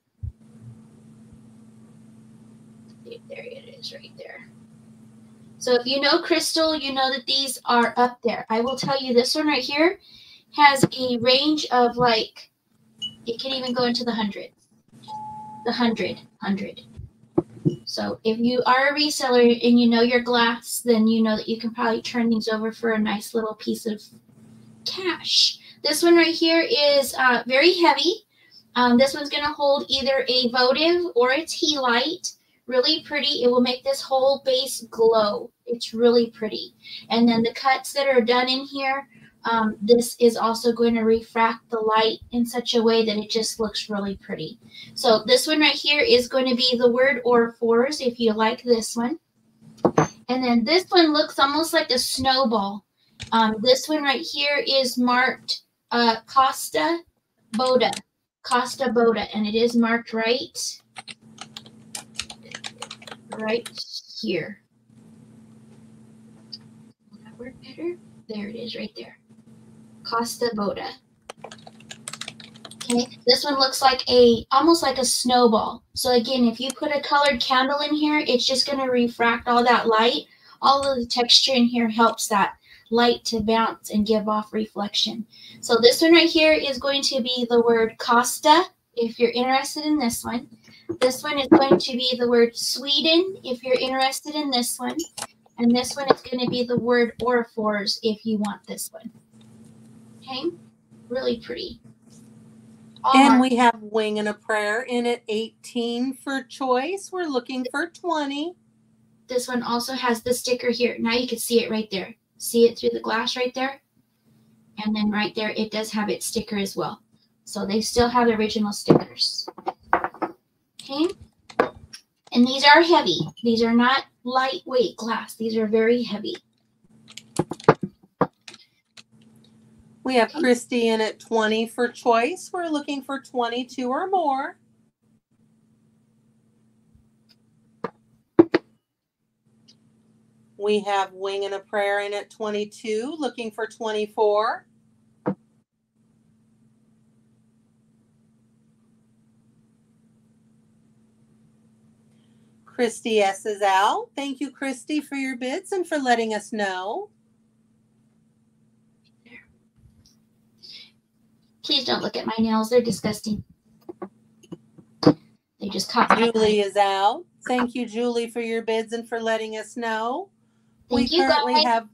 There it is right there. So if you know crystal, you know that these are up there. I will tell you this one right here has a range of like, it can even go into the hundreds. The 100. So if you are a reseller and you know your glass, then you know that you can probably turn these over for a nice little piece of cash. This one right here is very heavy. This one's going to hold either a votive or a tea light. Really pretty. It will make this whole base glow. It's really pretty. And then the cuts that are done in here, this is also going to refract the light in such a way that it just looks really pretty. So this one right here is going to be the word Orfors if you like this one. And then this one looks almost like a snowball. This one right here is marked Costa Boda. Costa Boda. And it is marked right here. Will that work better? There it is right there. Costa Boda. Okay, this one looks like almost like a snowball. So again, if you put a colored candle in here, it's just going to refract all that light. All of the texture in here helps that light to bounce and give off reflection. So this one right here is going to be the word Costa if you're interested in this one. This one is going to be the word Sweden if you're interested in this one. And this one is going to be the word Orifors if you want this one. Okay? Really pretty. And we have Wing and a Prayer in at 18 for choice. We're looking for 20. This one also has the sticker here. Now you can see it right there. See it through the glass right there? And then right there, it does have its sticker as well. So they still have the original stickers. Okay? And these are heavy. These are not lightweight glass. These are very heavy. We have Christy in at 20 for choice. We're looking for 22 or more. We have Wing and a Prayer in at 22, looking for 24. Christy S is out. Thank you, Christy, for your bids and for letting us know. Please don't look at my nails. They're disgusting. They just caught my Julie is out. Thank you, Julie, for your bids and for letting us know. Thank we you, currently guys. have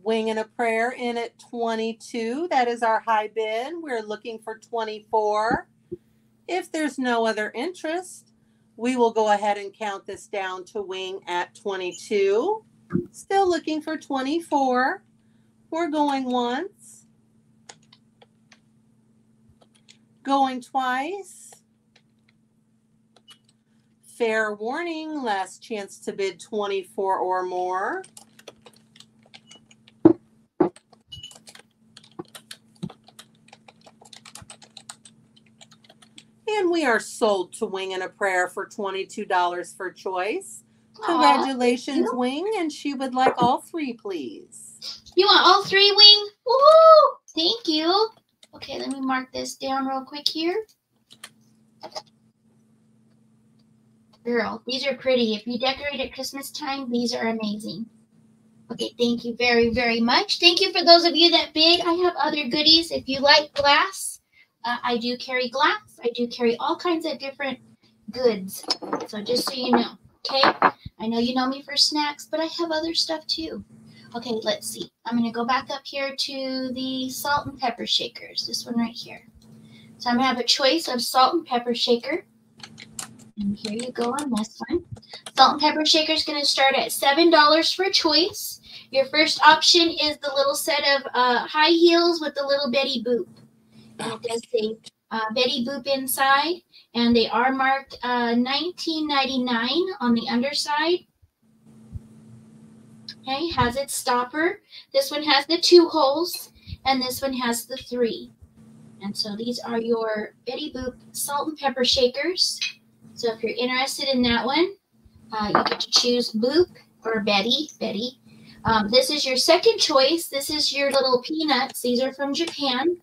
Wing and a Prayer in at 22. That is our high bid. We're looking for 24. If there's no other interest, we will go ahead and count this down to Wing at 22. Still looking for 24. We're going once. Going twice. Fair warning, last chance to bid 24 or more. And we are sold to Wing and a Prayer for $22 for choice. Congratulations, Wing. And she would like all three, please. You want all three, Wing? Woo! Thank you. Okay, let me mark this down real quick here. Girl, these are pretty. If you decorate at Christmas time, these are amazing. Okay, thank you very, very much. Thank you for those of you that bid. I have other goodies. If you like glass, I do carry glass. I do carry all kinds of different goods. So just so you know, okay? I know you know me for snacks, but I have other stuff too. Okay, let's see. I'm going to go back up here to the salt and pepper shakers. This one right here. So I'm going to have a choice of salt and pepper shaker. And here you go on this one. Salt and pepper shaker is going to start at $7 for choice. Your first option is the little set of high heels with the little Betty Boop. And it does say Betty Boop inside. And they are marked $19.99 on the underside. Okay, has its stopper. This one has the 2 holes. And this one has the 3. And so these are your Betty Boop salt and pepper shakers. So if you're interested in that one, you get to choose Boop or Betty. This is your second choice. This is your little peanuts. These are from Japan.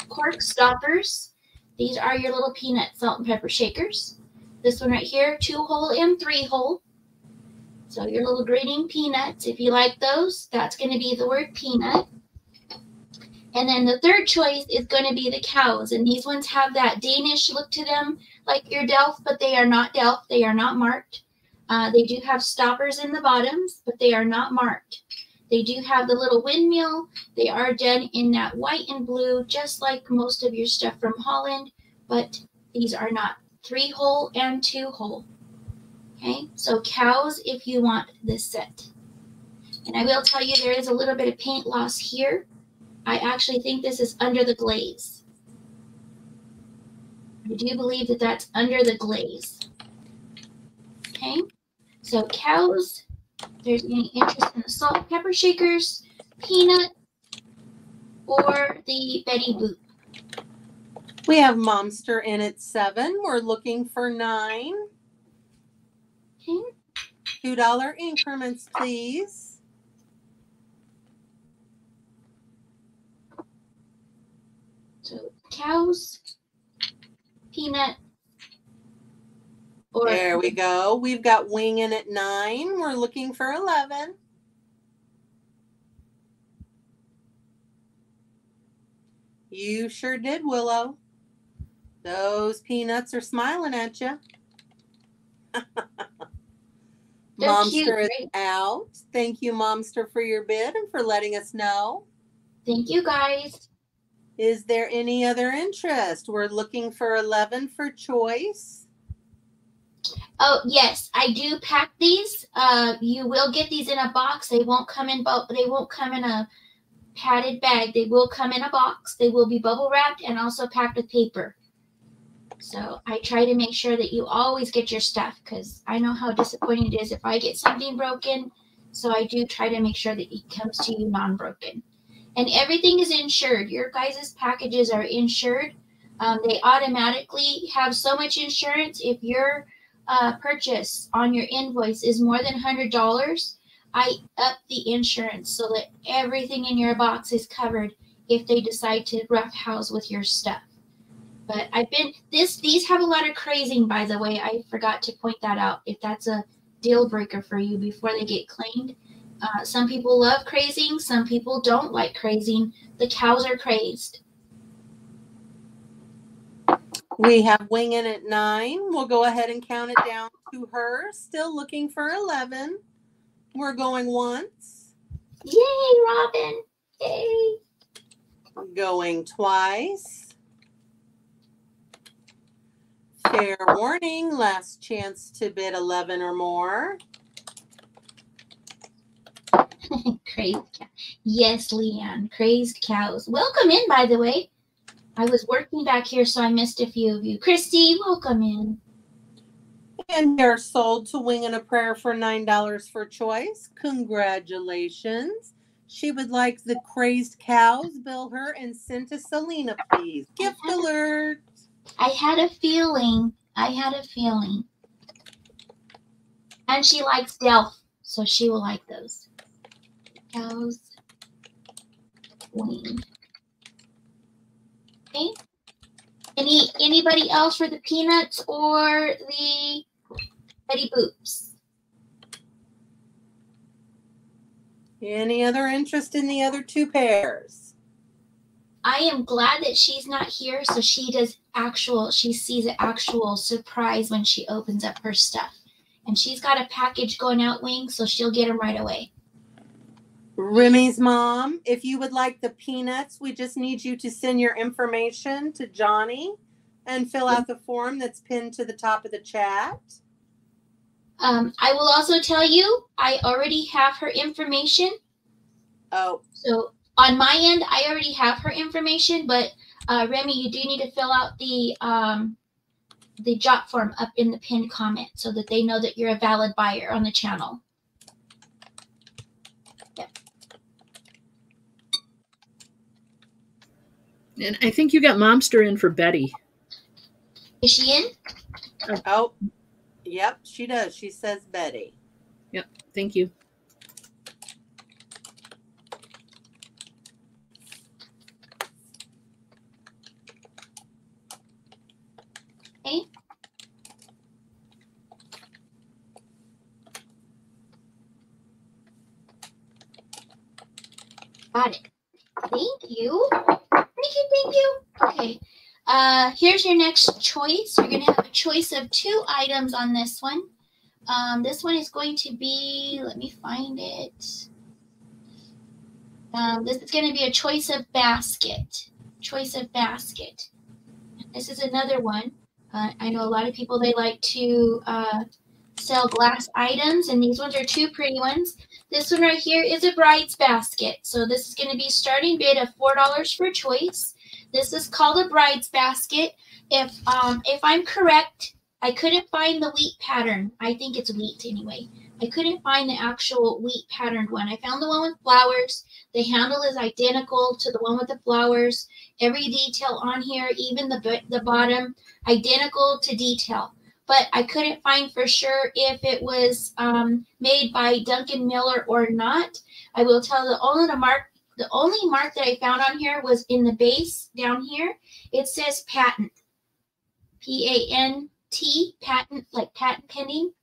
Cork stoppers. These are your little peanut salt and pepper shakers. This one right here, 2-hole and 3-hole. So your little grating peanuts, if you like those, that's going to be the word peanut. And then the third choice is going to be the cows. And these ones have that Danish look to them, like your Delft, but they are not Delft. They are not marked. They do have stoppers in the bottoms, but they are not marked. They do have the little windmill. They are done in that white and blue, just like most of your stuff from Holland, but these are not 3-hole and 2-hole. Okay, so cows if you want this set. And I will tell you there is a little bit of paint loss here. I actually think this is under the glaze. I do believe that that's under the glaze. Okay, so cows, if there's any interest in the salt and pepper shakers, peanut, or the Betty Boop. We have Momster in at 7. We're looking for 9. Okay. $2 increments, please. So cows, peanut, or there we go. We've got Wing in at 9. We're looking for 11. You sure did, Willow. Those peanuts are smiling at you. They're Momster cute, is right? out. Thank you, Momster, for your bid and for letting us know. Thank you, guys. Is there any other interest? We're looking for 11 for choice. Oh, yes, I do pack these. You will get these in a box. They won't come in a padded bag. They will come in a box. They will be bubble wrapped and also packed with paper. So I try to make sure that you always get your stuff, because I know how disappointing it is if I get something broken. So I do try to make sure that it comes to you non-broken. And everything is insured. Your guys' packages are insured. They automatically have so much insurance. If your purchase on your invoice is more than $100, I up the insurance so that everything in your box is covered if they decide to roughhouse with your stuff. But these have a lot of crazing, by the way. I forgot to point that out. If that's a deal breaker for you before they get claimed. Some people love crazing. Some people don't like crazing. The cows are crazed. We have Wingin' at 9. We'll go ahead and count it down to her. Still looking for 11. We're going once. Yay, Robin. Yay. Going twice. Fair warning, last chance to bid 11 or more. Crazed cow. Yes, Leanne. Crazed cows. Welcome in, by the way. I was working back here, so I missed a few of you. Christy, welcome in. And they're sold to Wing and a Prayer for $9 for choice. Congratulations. She would like the crazed cows. Bill her and send to Selena, please. Gift alert. I had a feeling. And she likes Delph, so she will like those. Cows. Wing. Okay. Anybody else for the peanuts or the Betty Boops? Any other interest in the other two pairs? I am glad that she's not here, so she sees an actual surprise when she opens up her stuff. And she's got a package going out, Wing, so she'll get them right away. Remy's mom, if you would like the peanuts, we just need you to send your information to Johnny and fill out the form that's pinned to the top of the chat. I will also tell you, I already have her information. Oh. So on my end, I already have her information, but Remy, you do need to fill out the jot form up in the pinned comment so that they know that you're a valid buyer on the channel. Yep. And I think you got Momster in for Betty. Is she in? Oh, yep, she does. She says Betty. Yep, thank you. Okay. Got it. Thank you. Thank you. Okay. Here's your next choice. You're going to have a choice of 2 items on this one. This one is going to be, let me find it. This is going to be a choice of basket. Choice of basket. This is another one. I know a lot of people, they like to sell glass items, and these ones are 2 pretty ones. This one right here is a bride's basket. So this is going to be starting bid of $4 for choice. This is called a bride's basket. If I'm correct, I couldn't find the wheat pattern. I think it's wheat anyway. I couldn't find the actual wheat patterned one. I found the one with flowers. The handle is identical to the one with the flowers. Every detail on here, even the bottom, identical to detail. But I couldn't find for sure if it was made by Duncan Miller or not. I will tell the only mark that I found on here was in the base down here. It says patent, P-A-N-T, patent, like patent pending.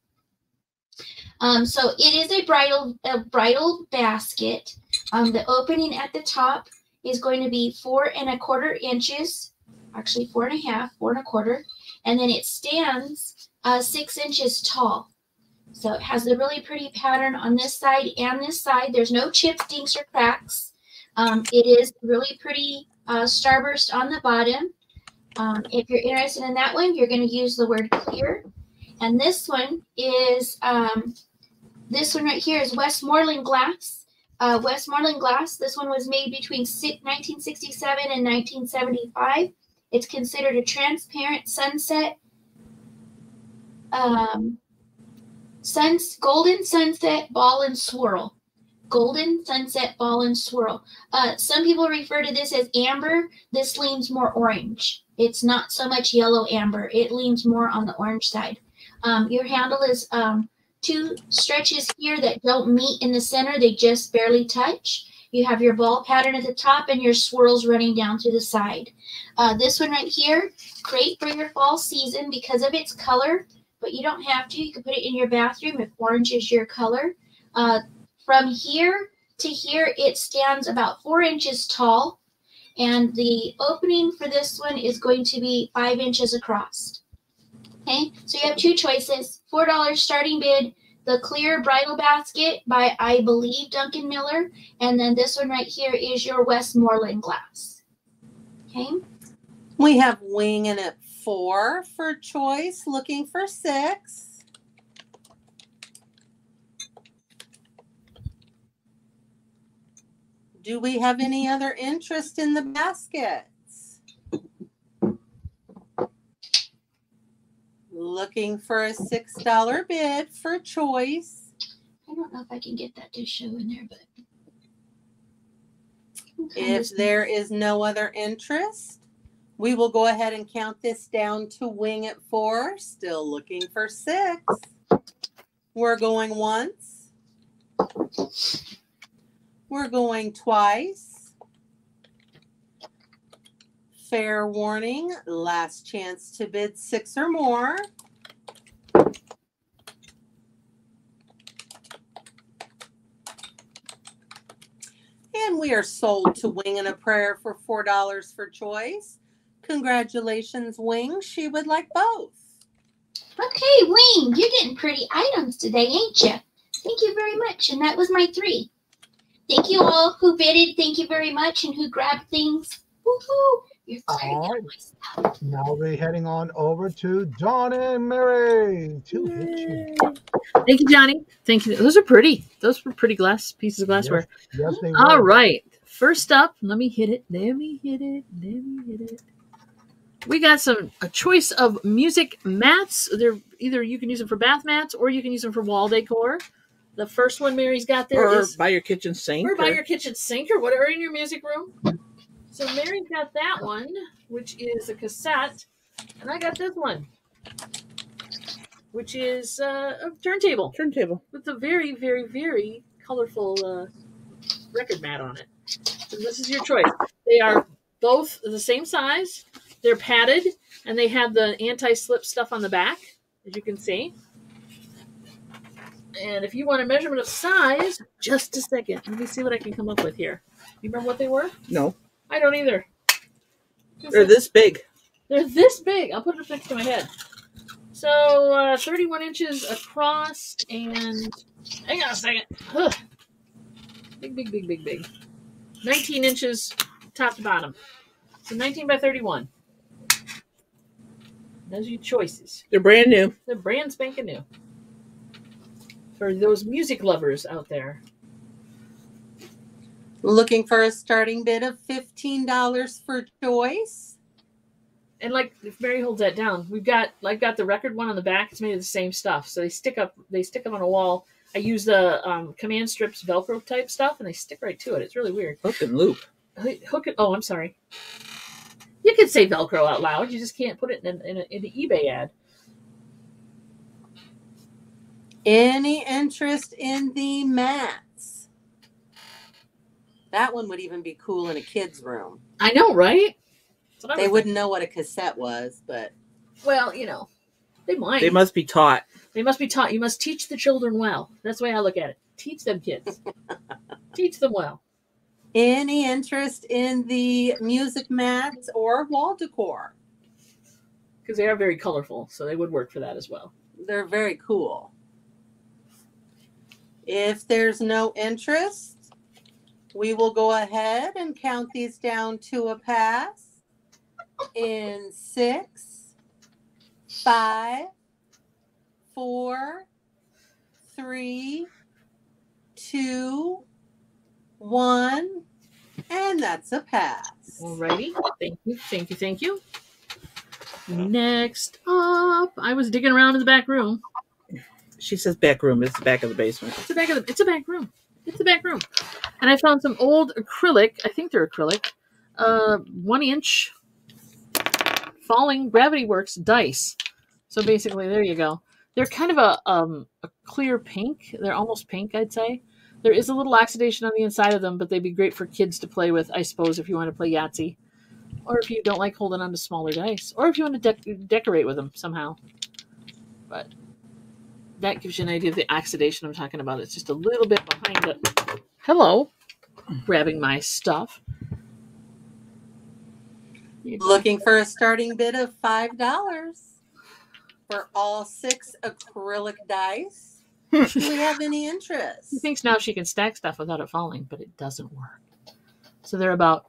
So it is a bridal basket. The opening at the top is going to be 4 1/4 inches, actually 4 1/2, 4 1/4, and then it stands 6 inches tall. So it has a really pretty pattern on this side and this side. There's no chips, dinks, or cracks. It is really pretty starburst on the bottom. If you're interested in that one, you're going to use the word clear. And this one is, this one right here is Westmoreland glass. Westmoreland glass, this one was made between 1967 and 1975. It's considered a transparent sunset, golden sunset ball and swirl. Golden sunset ball and swirl. Some people refer to this as amber. This leans more orange. It's not so much yellow amber. It leans more on the orange side. Your handle is 2 stretches here that don't meet in the center. They just barely touch. You have your ball pattern at the top and your swirls running down to the side. This one right here, great for your fall season because of its color, but you don't have to. You can put it in your bathroom if orange is your color. From here to here, it stands about 4 inches tall, and the opening for this one is going to be 5 inches across. Okay, so you have 2 choices. $4 starting bid, the clear bridal basket by, I believe, Duncan Miller, and then this one right here is your Westmoreland glass. Okay. We have winging at 4 for choice, looking for 6. Do we have any other interest in the baskets? Looking for a $6 bid for choice. I don't know if I can get that to show in there, but if there is no other interest, we will go ahead and count this down to wing at 4. Still looking for 6. We're going once. We're going twice. Fair warning, last chance to bid 6 or more. And we are sold to Wing and a Prayer for $4 for choice. Congratulations, Wing. She would like both. Okay, Wing, you're getting pretty items today, ain't you? Thank you very much. And that was my 3. Thank you all who bidded. Thank you very much. And who grabbed things. Woohoo! You're clearing out my stuff. Now we're heading on over to Dawn and Mary to hit you. Thank you, Johnny. Thank you. Those are pretty. Those were pretty pieces of glassware. Yes, they were. All right. First up, let me hit it. We got a choice of music mats. They're either you can use them for bath mats or you can use them for wall decor. The first one Mary's got there is by your kitchen sink. Or by your kitchen sink or whatever in your music room. So Mary's got that one, which is a cassette. And I got this one, which is a turntable. With a very, very, very colorful record mat on it. So this is your choice. They are both the same size. They're padded, and they have the anti-slip stuff on the back, as you can see. And if you want a measurement of size, just a second. Let me see what I can come up with here. You remember what they were? No. I don't either. They're this big. They're this big. I'll put it next to my head. So 31 inches across and... Hang on a second. Ugh. Big. 19 inches top to bottom. So 19 by 31. Those are your choices. They're brand new. They're brand spanking new. For those music lovers out there. Looking for a starting bid of $15 for choice. And like if Mary holds that down, I've got the record one on the back. It's made of the same stuff. So they stick up on a wall. I use the command strips Velcro type stuff and they stick right to it. It's really weird. Hook and loop. Hook it. Oh, I'm sorry. You could say Velcro out loud. You just can't put it in an eBay ad. Any interest in the mats? That one would even be cool in a kid's room. I know, right? They wouldn't know what a cassette was, but... Well, they might. They must be taught. They must be taught. You must teach the children well. That's the way I look at it. Teach them kids. Teach them well. Any interest in the music mats or wall decor? Because they are very colorful, so they would work for that as well. They're very cool. If there's no interest, we will go ahead and count these down to a pass in 6, 5, 4, 3, 2, 1, and that's a pass. Alrighty. Thank you. Thank you. Thank you. Next up, I was digging around in the back room. She says back room. It's the back of the basement. It's the back of the. It's a back room. It's the back room. And I found some old acrylic. I think they're acrylic. 1-inch falling Gravity Works dice. So basically, there you go. They're kind of a clear pink. They're almost pink, I'd say. There is a little oxidation on the inside of them, but they'd be great for kids to play with, I suppose, if you want to play Yahtzee. Or if you don't like holding on to smaller dice. Or if you want to decorate with them somehow. But that gives you an idea of the oxidation I'm talking about. It's just a little bit behind it. Hello. Grabbing my stuff. Looking for a starting bid of $5 for all 6 acrylic dice. Do we have any interest? She thinks now she can stack stuff without it falling, but it doesn't work. So they're about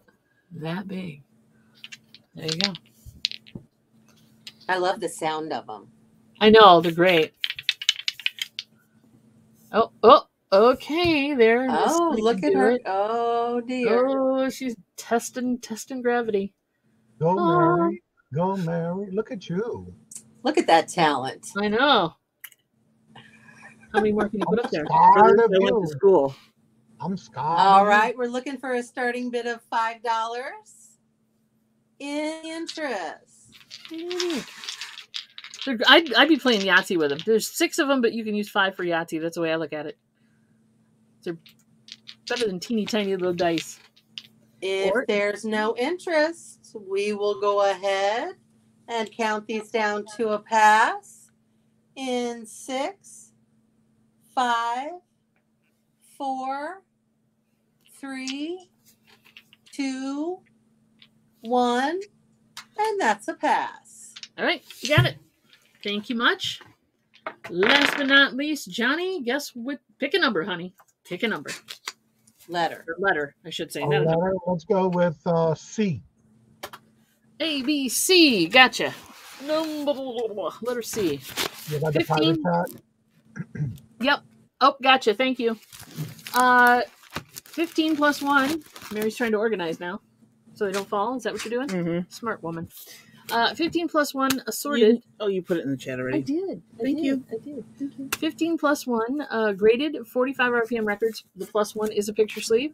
that big. There you go. I love the sound of them. I know, they're great. Oh, okay, there. Oh, look at her. Oh, dear. Oh, she's testing gravity. Go, Mary. Go, Mary. Look at you. Look at that talent. I know. How many more can you put up there? I went to school. I'm scared. All right, we're looking for a starting bid of $5. In interest. I'd be playing Yahtzee with them. There's 6 of them, but you can use 5 for Yahtzee. That's the way I look at it. They're better than teeny tiny little dice. If there's no interest, we will go ahead and count these down to a pass in 6, 5, 4, 3, 2, 1, and that's a pass. All right, you got it. Thank you much. Last but not least, Johnny, guess what? Pick a number, honey. Pick a number. Letter, I should say. Not a number. Let's go with C. A, B, C. Gotcha. Letter C. You got the pirate hat? Yep. Oh, gotcha. Thank you. 15 plus 1. Mary's trying to organize now, so they don't fall. Is that what you're doing? Mm-hmm. Smart woman. 15 plus 1 assorted. You put it in the chat already. I did. Thank you. 15 plus 1 graded 45 RPM records. The plus 1 is a picture sleeve.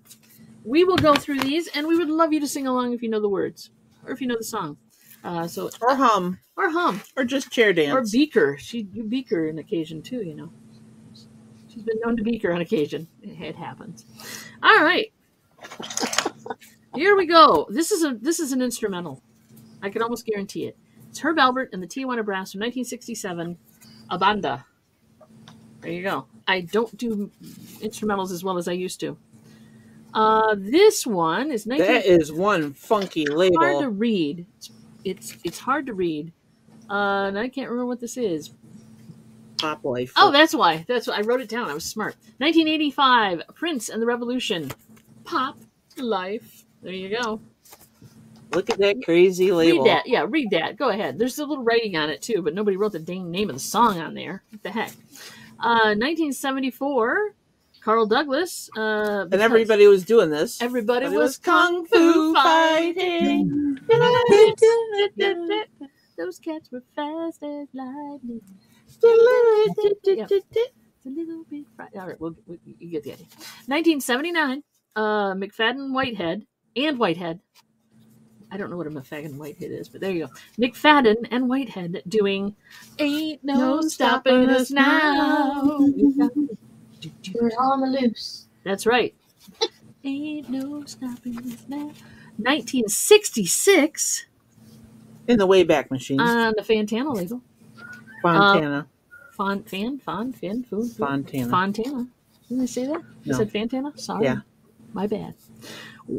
We will go through these, and we would love you to sing along if you know the words or if you know the song. Or hum. Or just chair dance. Or beaker. You beaker on occasion too, you know. She's been known to beaker on occasion. It happens. All right. Here we go. This is an instrumental. I can almost guarantee it. It's Herb Albert and the Tijuana Brass from 1967, A Banda. There you go. I don't do instrumentals as well as I used to. This one is That is one funky label. Hard to read. It's hard to read. And I can't remember what this is. Pop Life. Oh, that's why. I wrote it down. I was smart. 1985, Prince and the Revolution. Pop Life. There you go. Look at that crazy label. Read that. Yeah, read that. Go ahead. There's a little writing on it, too, but nobody wrote the dang name of the song on there. What the heck? 1974, Carl Douglas. And everybody was doing this. Everybody was kung fu fighting. Those cats were fast as lightning. It's a little bit fried. All right, you get the idea. 1979, McFadden Whitehead and Whitehead. I don't know what a McFadden Whitehead is, but there you go. McFadden and Whitehead doing Ain't No Stopping Us Now. We're on the loose. That's right. Ain't no stopping us now. 1966. In the Wayback Machine. On the Fantana label. Fontana. Fontana. Didn't I say that? You No. said Fantana? Sorry. Yeah. My bad.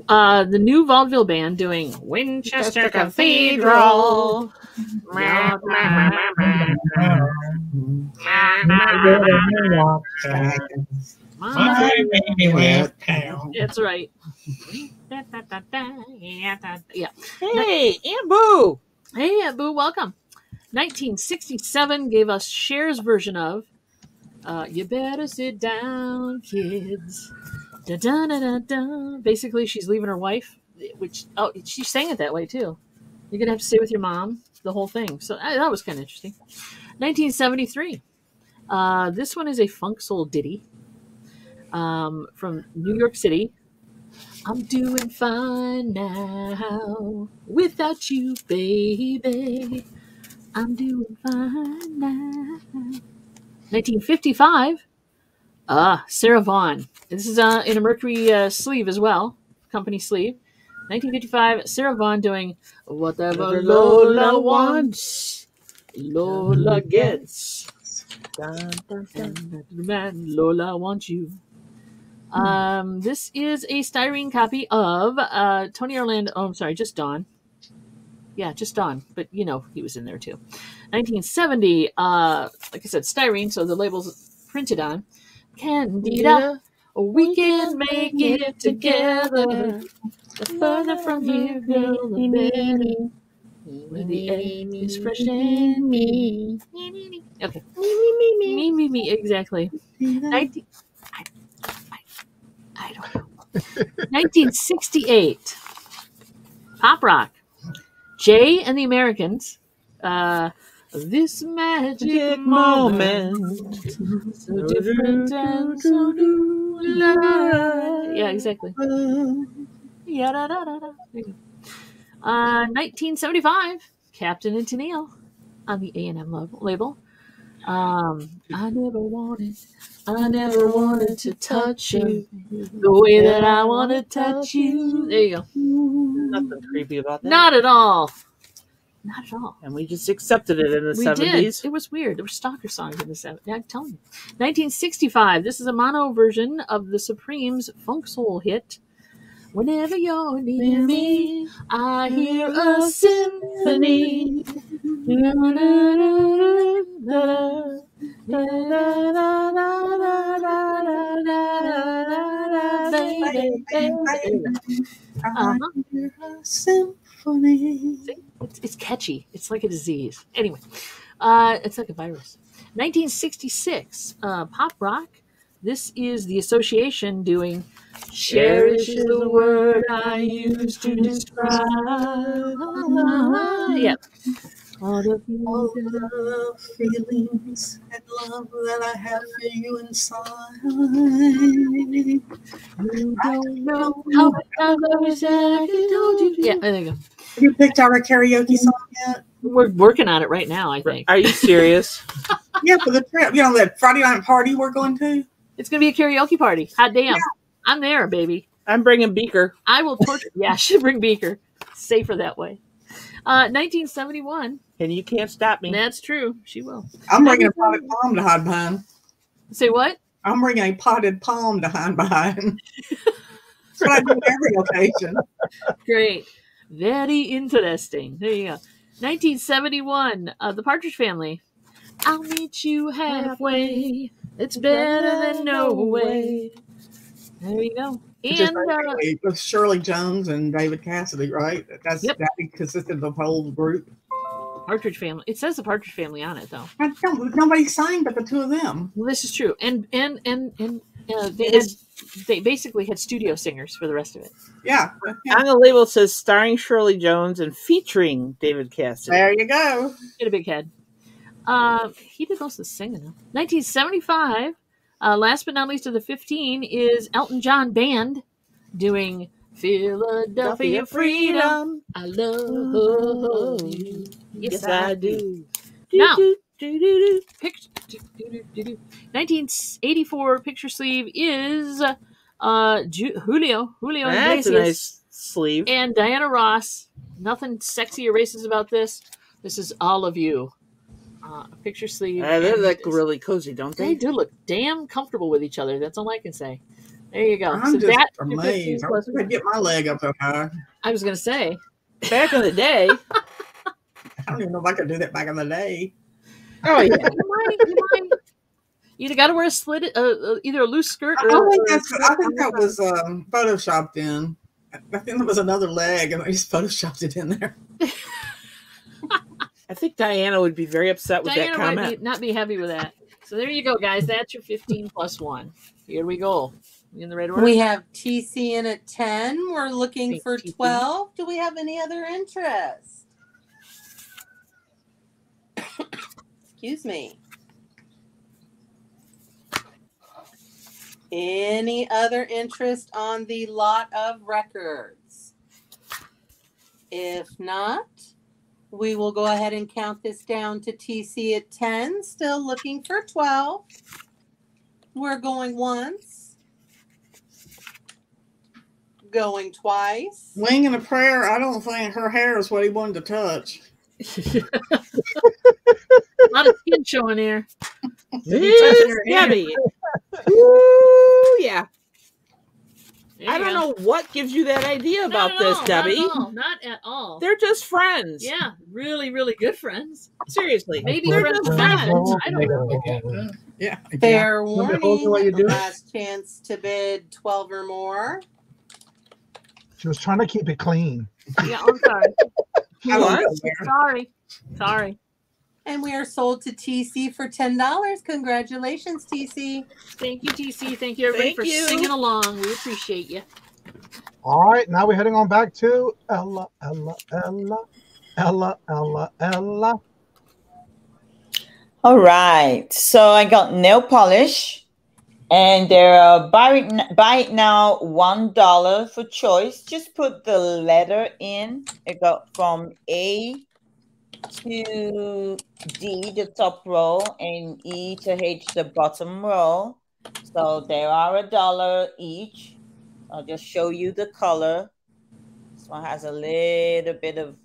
The new vaudeville band doing Winchester Cathedral. My baby with cow. That's right. Yeah. Hey, Aunt Boo. Hey, Aunt Boo, welcome. 1967 gave us Cher's version of You Better Sit Down, Kids. Da, da, da, da, da. Basically, she's leaving her wife, which, she sang it that way, too. You're going to have to stay with your mom, the whole thing. So that was kind of interesting. 1973. This one is a funk soul ditty from New York City. I'm doing fine now without you, baby. I'm doing fine now. 1955. Sarah Vaughan. This is in a Mercury sleeve as well, company sleeve. 1955, Sarah Vaughan doing Whatever Lola Wants, Lola Gets. Dun, dun, dun. Man, Lola Wants You. This is a styrene copy of Tony Orlando. Oh, I'm sorry, just Dawn. Yeah, just Dawn. But, you know, he was in there, too. 1970, like I said, styrene, so the label's printed on. Candida, we can make it together. The further from here, girl, the better. When the air is fresh and me. Okay. Me, exactly. I don't know. 1968. Pop rock. Jay and the Americans. This magic moment. So different and so new. Yeah, exactly. 1975. Captain and Tennille on the A&M label. I never wanted to touch you the way that I want to touch you. There you go. Nothing creepy about that. Not at all. Not at all. And we just accepted it in the 70s. Did. It was weird. There were stalker songs in the 70s. I'm telling you. 1965. This is a mono version of the Supremes' funk soul hit. Whenever you're near me, I hear a symphony. Symphony. See? It's catchy. It's like a disease. Anyway, it's like a virus. 1966, pop rock. This is the Association doing "Cherish" is the word I use to describe. Yeah. All the feelings and love that I have for you inside. You don't know how I wish I told you. Yeah, there you go. Have you picked out a karaoke song yet? We're working on it right now, I think. Are you serious? Yeah, for the trip. You know, that Friday night party we're going to? It's going to be a karaoke party. Hot damn. Yeah. I'm there, baby. I'm bringing Beaker. I will torture. Yeah, I should bring Beaker. Safer that way. 1971. And you can't stop me. That's true. She will. I'm bringing a potted palm to hide behind. Say what? I'm bringing a potted palm to hide behind. That's what I do every occasion. Great. Very interesting. There you go. 1971. The Partridge Family. I'll meet you halfway. It's better than no way. There you go. And with Shirley Jones and David Cassidy, right? That consisted of the whole group. Partridge Family. It says the Partridge Family on it, though. Nobody sang but the two of them. Well, this is true. And they basically had studio singers for the rest of it. Yeah. On the label it says starring Shirley Jones and featuring David Cassidy. There you go. Get a big head. He did most of the singing. 1975. Last but not least of the 15 is Elton John Band doing Philadelphia Freedom. I love you. Yes, I do. Now, 1984 picture sleeve is Julio That's Iglesias a nice sleeve. and Diana Ross. Nothing sexy or racist about this. This is all of you. A picture sleeve. They look really cozy, don't they? They do look damn comfortable with each other. That's all I can say. There you go. I'm just amazed. I was going to get my leg up so high. I was going to say. Back in the day. I don't even know if I could do that back in the day. Oh, yeah. You got to wear a slit, either a loose skirt or. I think that was photoshopped in. I think there was another leg, and I just photoshopped it in there. I think Diana would be very upset with Diana that comment. Would not be happy with that. So there you go, guys. That's your 15 plus 1. Here we go. In the right order? We have TC in at 10. We're looking for 12. Do we have any other interest? Excuse me. Any other interest on the lot of records? If not, we will go ahead and count this down to TC at 10. Still looking for 12. We're going once. Going twice. Wing and a prayer. I don't think her hair is what he wanted to touch. A lot of skin showing here. Debbie. Ooh, yeah. I don't know what gives you that idea about this, Debbie. Not at all. They're just friends. Yeah, really, really good friends. Seriously. Maybe friends with friends. I don't know. Yeah. Fair warning. Last chance to bid 12 or more. She was trying to keep it clean. Yeah, I'm sorry. Sorry. And we are sold to TC for $10. Congratulations, TC. Thank you, TC. Thank you, everybody, for singing along. We appreciate you. All right, now we're heading on back to Ella. All right, so I got nail polish, and they're buy it now $1 for choice. Just put the letter in. It got from A to D, the top row, and E to H, the bottom row. So there are $1 each. I'll just show you the color. This one has a little bit of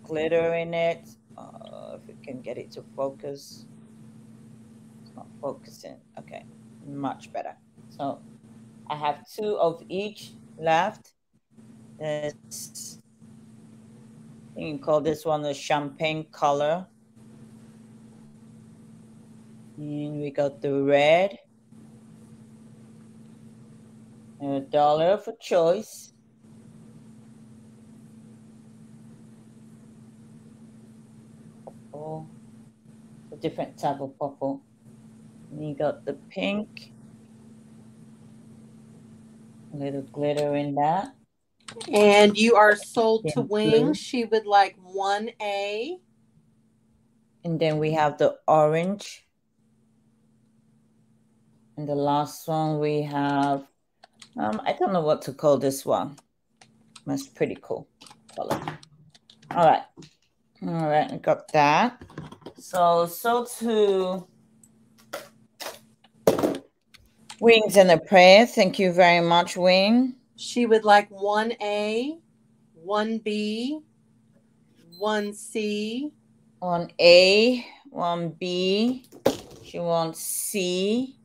glitter in it. If we can get it to focus. It's not focusing. Okay, much better. So I have 2 of each left. This, you can call this one the champagne color. And we got the red. $1 for choice. Purple. A different type of purple. And you got the pink. A little glitter in that. And you are sold to Wing. She would like 1A. And then we have the orange. And the last one we have, I don't know what to call this one. That's pretty cool color. All right, I got that. So to Wings and a Prayer. Thank you very much, Wing. She would like 1A, 1B, 1C. 1A, 1B. She wants C.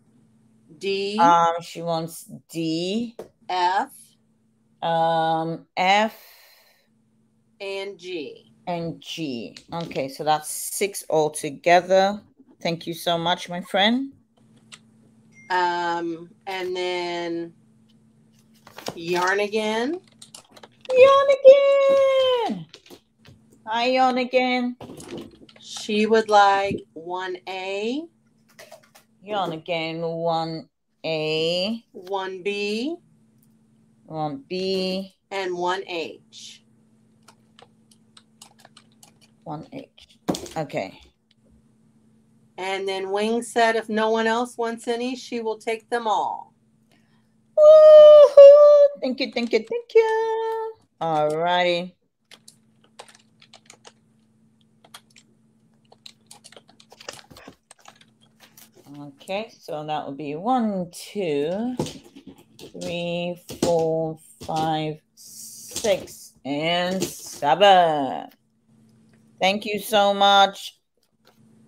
D. She wants D. F. F. And G. And G. Okay, so that's 6 altogether. Thank you so much, my friend. And then yarn again. Yarn again. Hi, yarn again. She would like 1A. Yarn again, 1A. 1B. 1B. And 1H. 1H. Okay. And then Wing said if no one else wants any, she will take them all. Woohoo! Thank you, thank you, thank you. All righty. Okay, so that would be 1, 2, 3, 4, 5, 6, and 7. Thank you so much,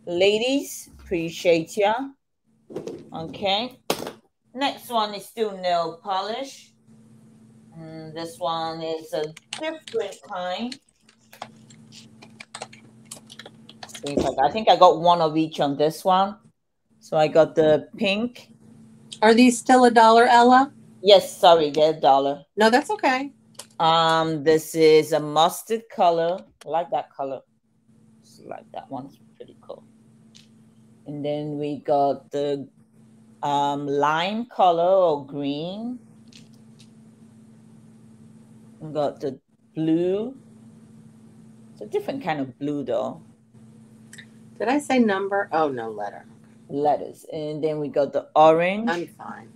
ladies. Appreciate ya. Okay. Next one is still nail polish. And this one is a different kind. I think I got 1 of each on this one. So I got the pink. Are these still $1, Ella? Yes, sorry, they're $1. No, that's okay. This is a mustard color. I like that color. Just like that one's pretty cool. And then we got the lime color or green. We got the blue. It's a different kind of blue though. Did I say number? Oh, no, letter. Letters. And then we got the orange. I'm fine.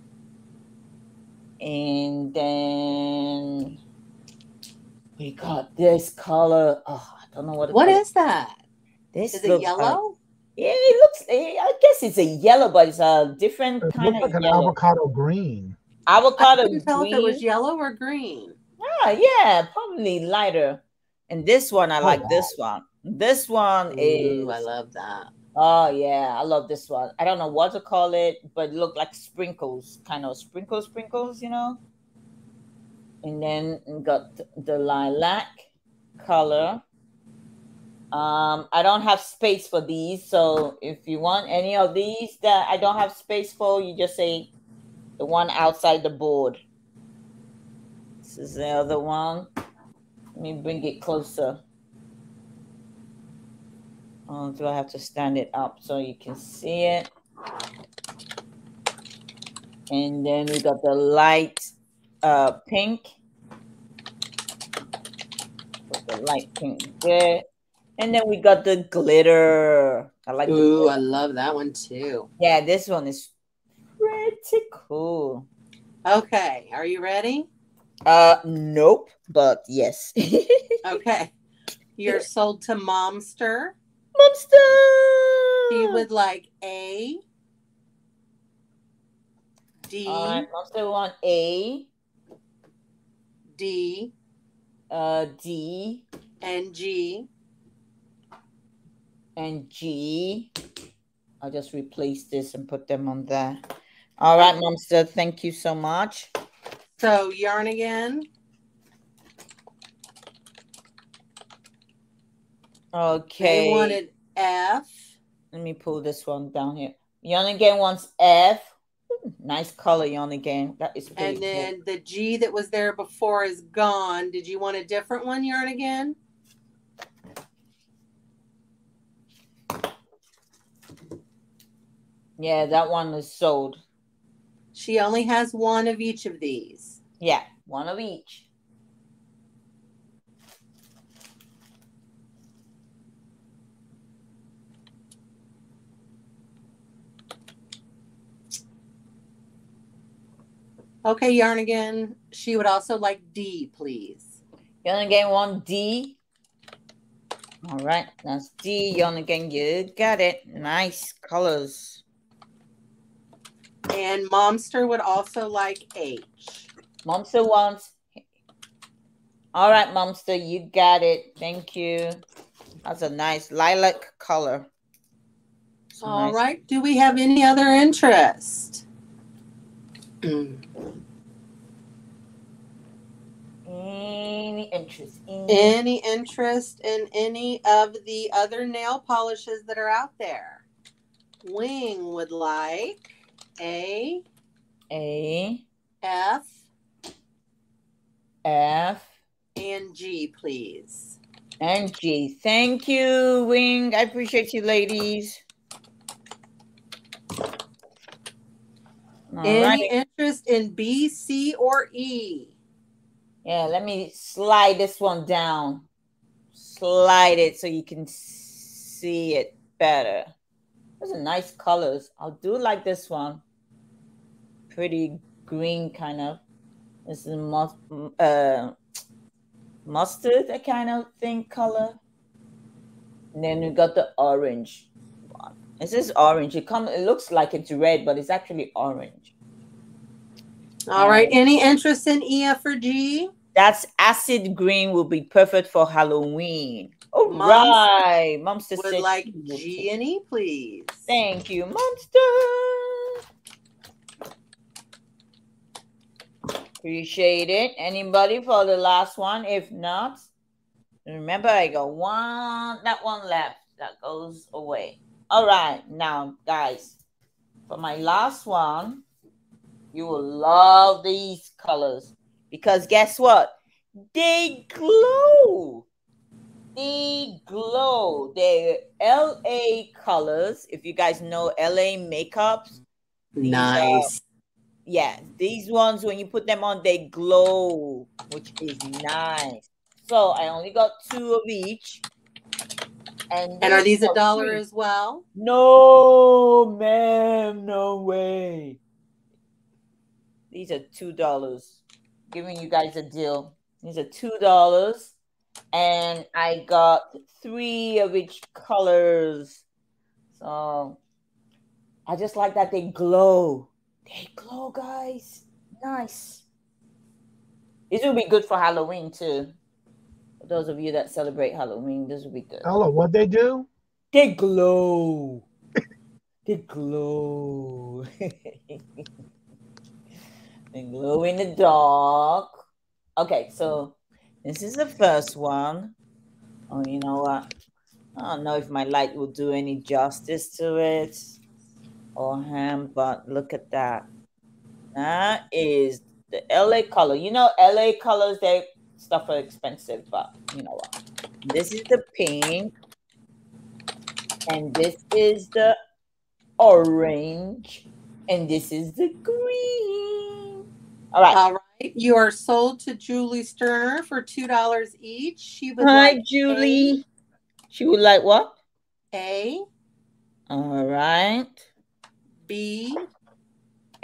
And then we got this color. Oh, I don't know what. What is that? This is it yellow? Yeah, it looks. I guess it's a yellow, but it's a different kind of like an yellow. avocado green. Avocado I couldn't tell green. if it was yellow or green. Ah, yeah, probably lighter. And this one, I like wow. this one. This one is. I love that. Oh yeah, I love this one. I don't know what to call it, but it looked like sprinkles, kind of sprinkles, you know. And then we got the lilac color. I don't have space for these, so if you want any of these that I don't have space for, you just say the one outside the board. This is the other one. Let me bring it closer. Oh, do I have to stand it up so you can see it? And then we got the light pink. Put the light pink there. And then we got the glitter. I like the glitter. I love that one too. Yeah, this one is pretty cool. Okay, are you ready? Nope, but yes. Okay. You're sold to Momster. Momster! She would like A, D. All right, Momster want A, D, D, and G. And G. I'll just replace this and put them on there. All right, Momster, thank you so much. So yarn again. Okay. They wanted F. Let me pull this one down here. Yarn again wants F. Nice color, yarn again. That is pretty And then the G that was there before is gone. Did you want a different one, yarn again? Yeah, that one is sold. She only has one of each of these. Yeah, one of each. Okay, yarn again. She would also like D, please. Yarn again want D. All right, that's D. Yarn again, you got it. Nice colors. And Momster would also like H. Momster wants. All right, Momster, you got it. Thank you. That's a nice lilac color. All right. Do we have any other interest? Any interest? Any interest in any of the other nail polishes that are out there? Wing would like A, F, and G, please. And G. Thank you, Wing. I appreciate you, ladies. Any interest in B, C, or E? Yeah, let me slide this one down. Slide it so you can see it better. Those are nice colors. I do like this one. Pretty green kind of. This is mustard, that kind of thing color. And then we got the orange one. This is orange. It looks like it's red, but it's actually orange. All right. Any interest in E, F, or G? That's acid green will be perfect for Halloween. All right. Momster would like G and E, please. Thank you, Momster. Appreciate it. Anybody for the last one? If not, remember I got that one left. That goes away. All right. Now, guys, For my last one, you will love these colors because guess what? They glow. They glow. They're LA colors. If you guys know LA makeups, Nice. Yeah, these ones, when you put them on, they glow, which is nice. So I only got 2 of each. And are these $1 as well? No, ma'am, no way. These are $2. Giving you guys a deal. These are $2. And I got 3 of each colors. So I just like that they glow. They glow, guys. Nice. This will be good for Halloween, too. For those of you that celebrate Halloween, this will be good. Hello, what they do? They glow. They glow. They glow in the dark. Okay, so this is the first one. Oh, you know what? I don't know if my light will do any justice to it or him, but look at that. That is the LA color. You know, LA colors, they stuff are expensive, but you know what? This is the pink, and this is the orange, and this is the green. All right. All right. You are sold to Julie Sterner for $2 each. She would Hi, like Julie. She would like what? A. All right. B.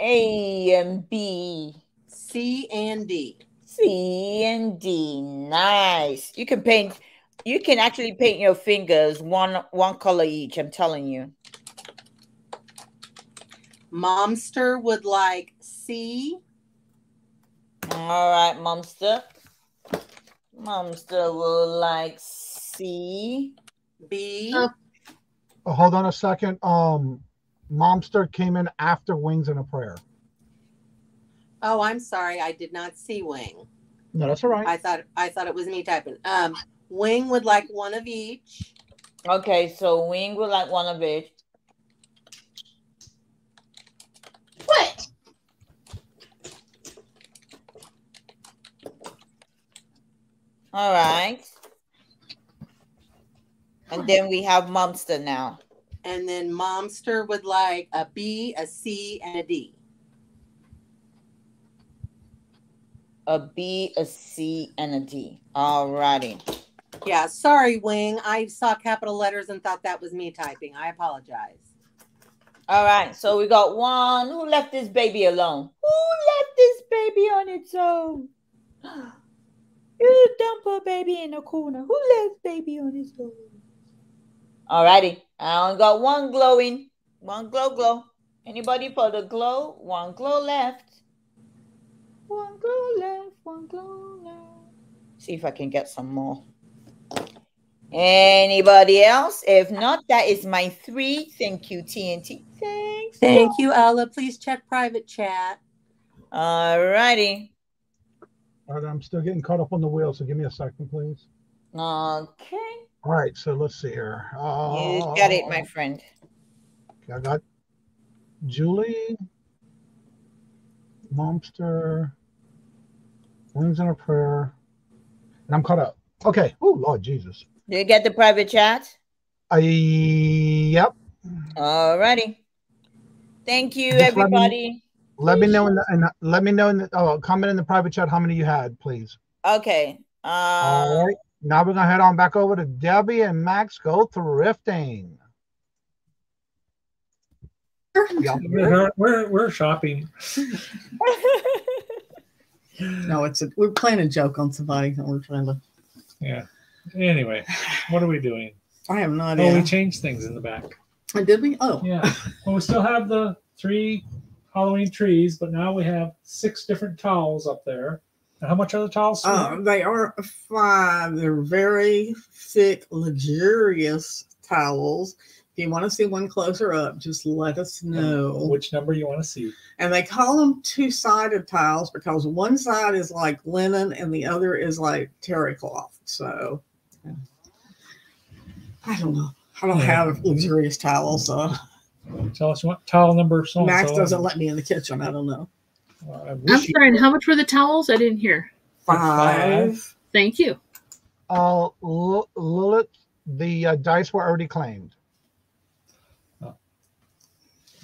A and B. C and D. C and D. Nice. You can paint. You can actually paint your fingers one color each. I'm telling you. Momster would like C. All right, Momster. Momster will like C. B. Oh, hold on a second. Momster came in after Wings and a Prayer. Oh, I'm sorry. I did not see Wing. No, that's all right. I thought it was me typing. Wing would like 1 of each. Okay, so Wing would like 1 of each. What? All right. And then we have Momster now. And then Momster would like a B, a C, and a D. A B, a C, and a D. All righty. Yeah, sorry, Wing. I saw capital letters and thought that was me typing. I apologize. All right, so we got one. Who left this baby alone? Who left this baby on its own? You dump a baby in a corner. Who left baby on its own? All righty. I only got one glowing. One glow. Anybody for the glow? One glow left. One glow left. One glow left. See if I can get some more. Anybody else? If not, that is my 3. Thank you, TNT. Thanks. Thank you, Ella. Please check private chat. All righty. All right, I'm still getting caught up on the wheel, so give me a second, please. Okay. All right, so let's see here. You got it, my friend. Okay, I got Julie, Momster, Wings and a Prayer, and I'm caught up. Okay. Oh, Lord Jesus. Did you get the private chat? Yep. All righty. Thank you, everybody. Let me know in the comment in the private chat how many you had, please. Okay. All right. Now we're gonna head on back over to Debbie and Max Go Thrifting. We're shopping. No, we're playing a joke on somebody and we're trying to. Yeah. Anyway, what are we doing? I have no idea. Oh, we changed things in the back. Did we? Oh. Yeah. Well, we still have the 3 Halloween trees, but now we have 6 different towels up there. And how much are the towels? They are 5. They're very thick, luxurious towels. If you want to see one closer up, just let us know. Which number you want to see. And they call them 2-sided towels because one side is like linen and the other is like terry cloth. So I don't know. I don't have luxurious towels. So. Tell us you want towel number. So Max doesn't let me in the kitchen. I don't know. I'm sorry. And how much were the towels? I didn't hear. 5. Thank you. Lilith, the dice were already claimed. Oh.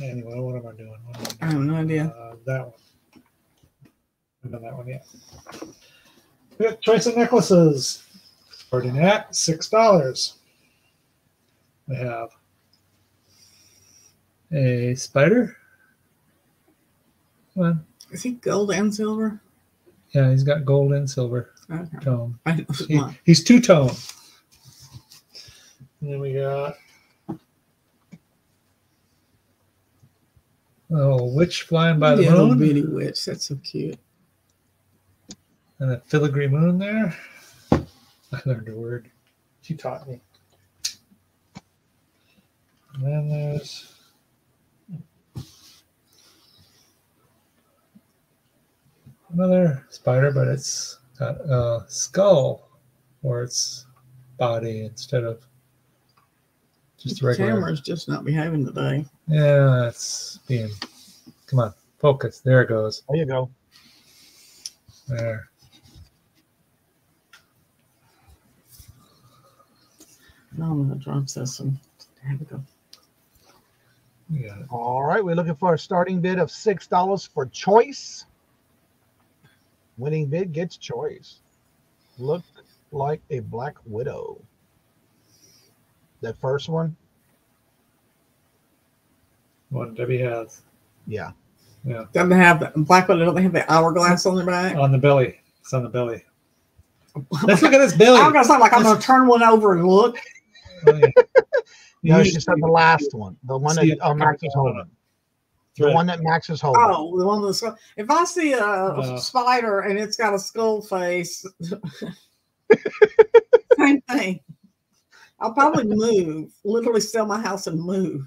Anyway, what am I doing? I have no idea. That one. I've done that one yet. We have choice of necklaces. Starting at $6. We have a spider. Come on. Is he gold and silver? Yeah, he's got gold and silver Okay. tone. He, he's two-tone. And then we got witch flying by the little moon. bitty witch. That's so cute. And a filigree moon there. I learned a word. She taught me. And then there's another spider, but it's got a skull or its body instead of just The regular. camera's just not behaving today. Yeah, it's being. Come on, focus. There it goes. There you go. There. No, I'm going to drop this and there we go. Yeah. All right, we're looking for a starting bid of $6 for choice. Winning bid gets choice. Look like a black widow. That first one? What Debbie has. Yeah. Yeah. Doesn't have the black one. Don't they have the hourglass on their back? On the belly. It's on the belly. Let's look at this belly. I'm gonna sound like I'm gonna turn one over and look. No, she said the last one. The one that Max is holding. The one that Max is holding. Oh, the one with the skull. If I see a spider and it's got a skull face, same thing. I'll probably move. Literally sell my house and move.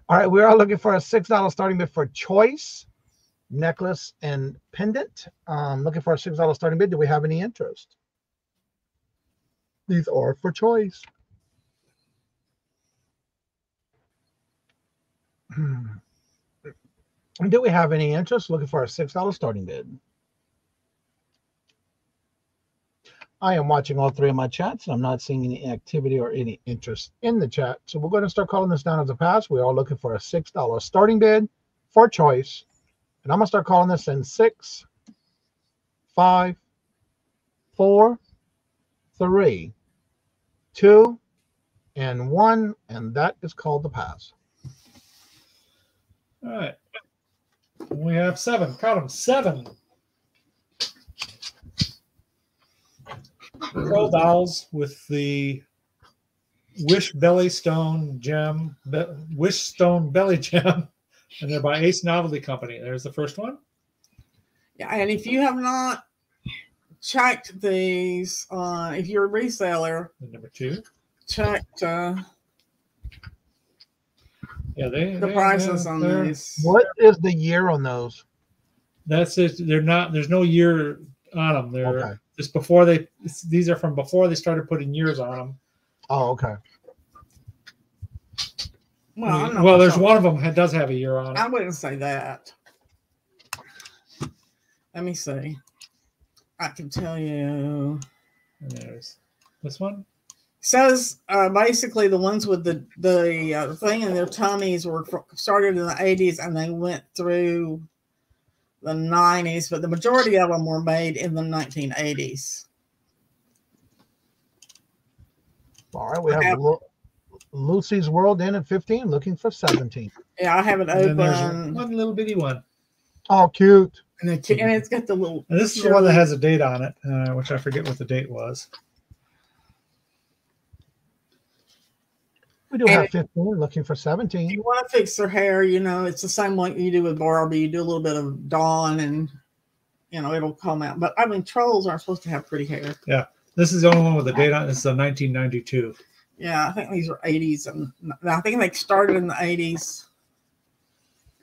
All right, we are looking for a $6 starting bid for choice, necklace, and pendant. Looking for a $6 starting bid. Do we have any interest? These are for choice. Do we have any interest? Looking for a $6 starting bid. I am watching all three of my chats, and I'm not seeing any activity or any interest in the chat. So we're going to start calling this down as a pass. We are looking for a $6 starting bid for choice. And I'm going to start calling this in 6, 5, 4, 3, 2, and 1. And that is called the pass. All right. We have 7. Count them. 7. Pearl dolls with the Wish Belly Stone Gem, Wish Stone Belly Gem, and they're by Ace Novelty Company. There's the first one. Yeah, and if you have not checked these, if you're a reseller, And number 2. checked Yeah, the prices on these. What is the year on those? That's it. They're not. There's no year on them. They're Okay. just before they. These are from before they started putting years on them. Oh, okay. Well, there's one of them that does have a year on it. I wouldn't say that. Let me see. I can tell you. And there's this one. Says basically the ones with the thing in their tummies were started in the 80s and they went through the 90s, but the majority of them were made in the 1980s. All right, we have Lucy's World in at 15, looking for 17. Yeah, I have it And then there's open. one little bitty one. Oh, cute. And it's got the little. And this is the one that has a date on it, which I forget what the date was. We do have 15, looking for 17. If you want to fix their hair, it's the same like you do with Barbie. You do a little bit of Dawn and, it'll come out. But, trolls aren't supposed to have pretty hair. Yeah. This is the only one with the date on it. This is a 1992. Yeah, I think these are 80s. And I think they started in the 80s.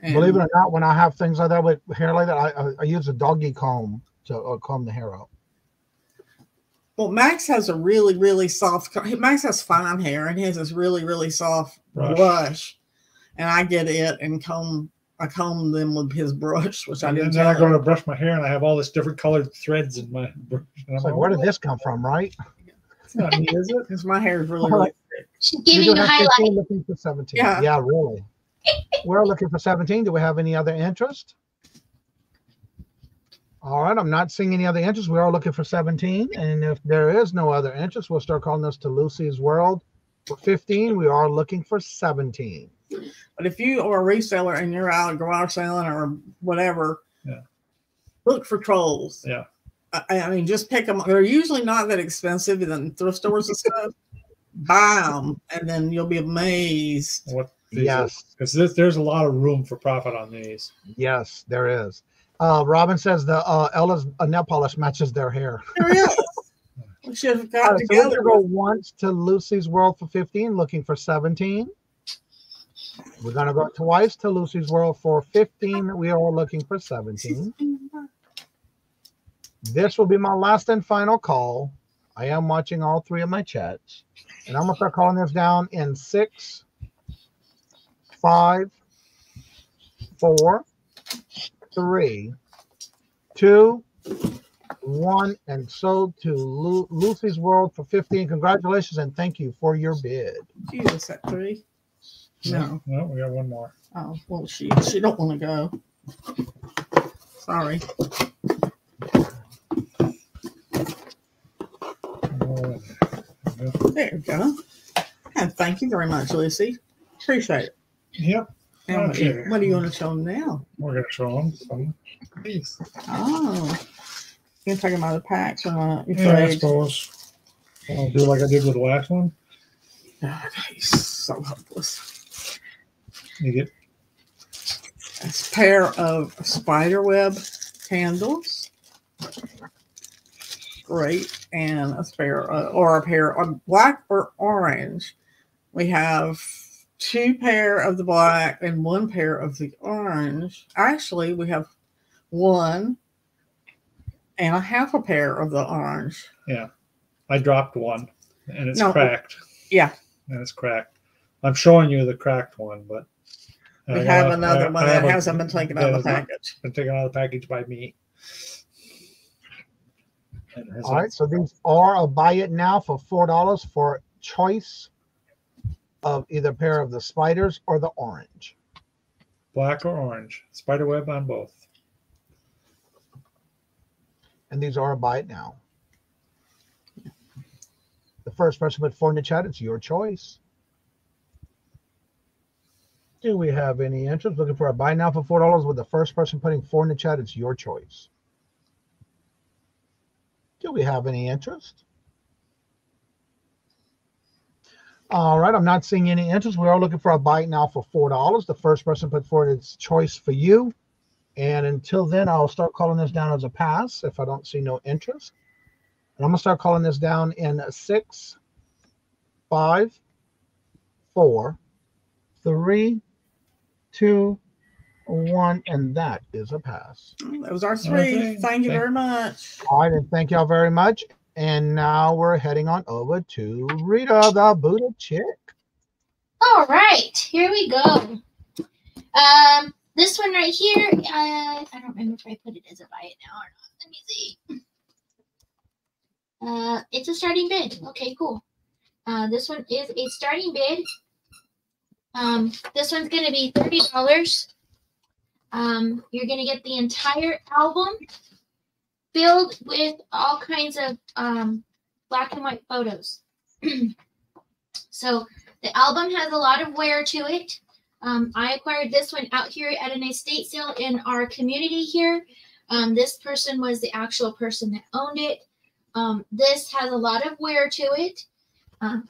And Believe it or not, when I have things like that with hair like that, I use a doggy comb to comb the hair out. Well, Max has a really, really soft. Max has fine hair, and he has this really, really soft brush. and I get it and I comb them with his brush, which I didn't. And then I go to brush my hair, and I have all this different colored threads in my brush. It's like, where did this come from, right? It's not neat, is it? Because my hair is really thick. She's giving you a highlight. Looking for 17. Yeah. Yeah, really. We're looking for 17. Do we have any other interest? All right, I'm not seeing any other interest. We are looking for 17. And if there is no other interest, we'll start calling this to Lucy's World. For 15, we are looking for 17. But if you are a reseller and you're out garage selling or whatever, look for trolls. Yeah. I mean, just pick them. They're usually not that expensive in thrift stores and stuff. Buy them, and then you'll be amazed. What? Yes. Because there's a lot of room for profit on these. Yes, there is. Robin says the Ella's nail polish matches their hair. There is. We should have got together. So we're going to go once to Lucy's World for 15, looking for 17. We're going to go twice to Lucy's World for 15. We are looking for 17. This will be my last and final call. I am watching all three of my chats. And I'm going to start calling this down in 6, 5, 4, 3, 2, 1, and so to Lucy's World for 15. Congratulations and thank you for your bid. Jesus, at 3. No, we got one more. Oh, well, she don't want to go. Sorry. There you go. And thank you very much, Lucy. Appreciate it. Yep. And what are you going to show them now? We're going to show them some of these. Oh. You can take them out of the packs or not? I suppose. I'll do like I did with the last one. God, he's so hopeless. You get a pair of spider web candles. Great. And a pair of black or orange. We have 2 pair of the black and 1 pair of the orange. Actually, we have 1 and a half a pair of the orange. Yeah. I dropped one and it's cracked. Yeah. And it's cracked. I'm showing you the cracked one, but we have another one that hasn't been taken out of the package. Been taken out of the package by me. All right, so these are a buy it now for $4 for choice of either pair of the spiders or the orange. Black or orange. Spider web on both. And these are a buy it now. The first person put 4 in the chat, it's your choice. Do we have any interest? Looking for a buy now for $4 with the first person putting 4 in the chat, it's your choice. Do we have any interest? All right, I'm not seeing any interest. We are looking for a buy now for $4. The first person put forward its choice for you. And until then, I'll start calling this down as a pass if I don't see no interest. And I'm going to start calling this down in 6, 5, 4, 3, 2, 1, and that is a pass. That was our 3. Okay. Thank you very much. All right, and thank y'all very much. And now we're heading on over to Rita the Buddha chick. All right, here we go. This one right here, I don't remember if I put it as a buy it now or not. Let me see. It's a starting bid. Okay, cool. This one is a starting bid. This one's going to be $30. You're going to get the entire album filled with all kinds of black and white photos. So the album has a lot of wear to it. I acquired this one out here at an estate sale in our community here. This person was the actual person that owned it. This has a lot of wear to it. And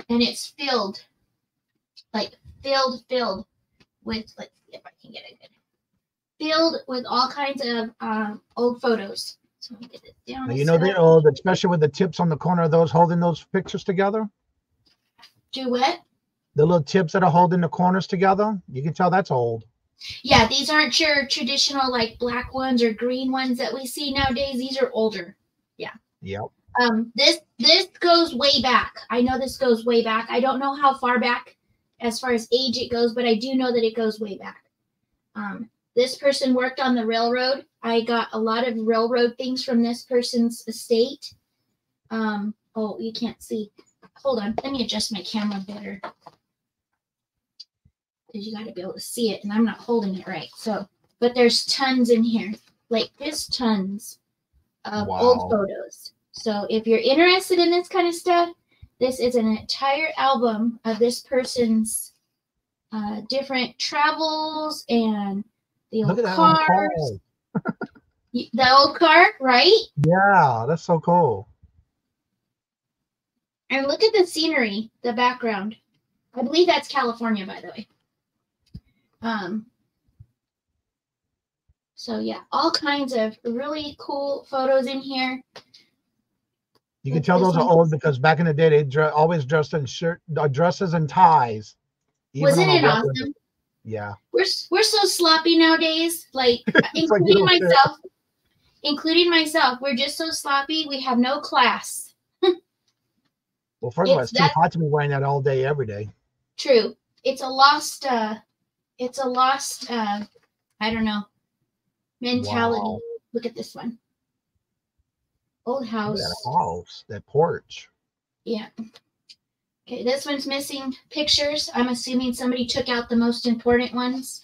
it's filled with, let's see if I can get it good. Filled with all kinds of old photos. So let me get it down. Now, you know they're old, especially with the tips on the corner of those holding those pictures together. Do what? The little tips that are holding the corners together. You can tell that's old. Yeah, these aren't your traditional like black ones or green ones that we see nowadays. These are older. Yeah. Yep. This goes way back. I know this goes way back. I don't know how far back as far as age it goes, but I do know that it goes way back. This person worked on the railroad. I got a lot of railroad things from this person's estate. Oh, you can't see. Hold on. Let me adjust my camera better. Because you got to be able to see it, and I'm not holding it right. So, but there's tons in here. Like, there's tons of old photos. So if you're interested in this kind of stuff, this is an entire album of this person's different travels and the old cars. The old car, right? Yeah, that's so cool. And look at the scenery, the background. I believe that's California, by the way. So yeah, all kinds of really cool photos in here. You can tell those are old because back in the day they always dressed in dresses and ties. Wasn't it awesome? Yeah. We're so sloppy nowadays. Like including myself. Including myself, we're just so sloppy. We have no class. Well, first of all, it's too hot to be wearing that all day, every day. True. It's a lost. I don't know, mentality. Wow. Look at this one. Old house. That house, that porch. Yeah. Okay, this one's missing pictures. I'm assuming somebody took out the most important ones.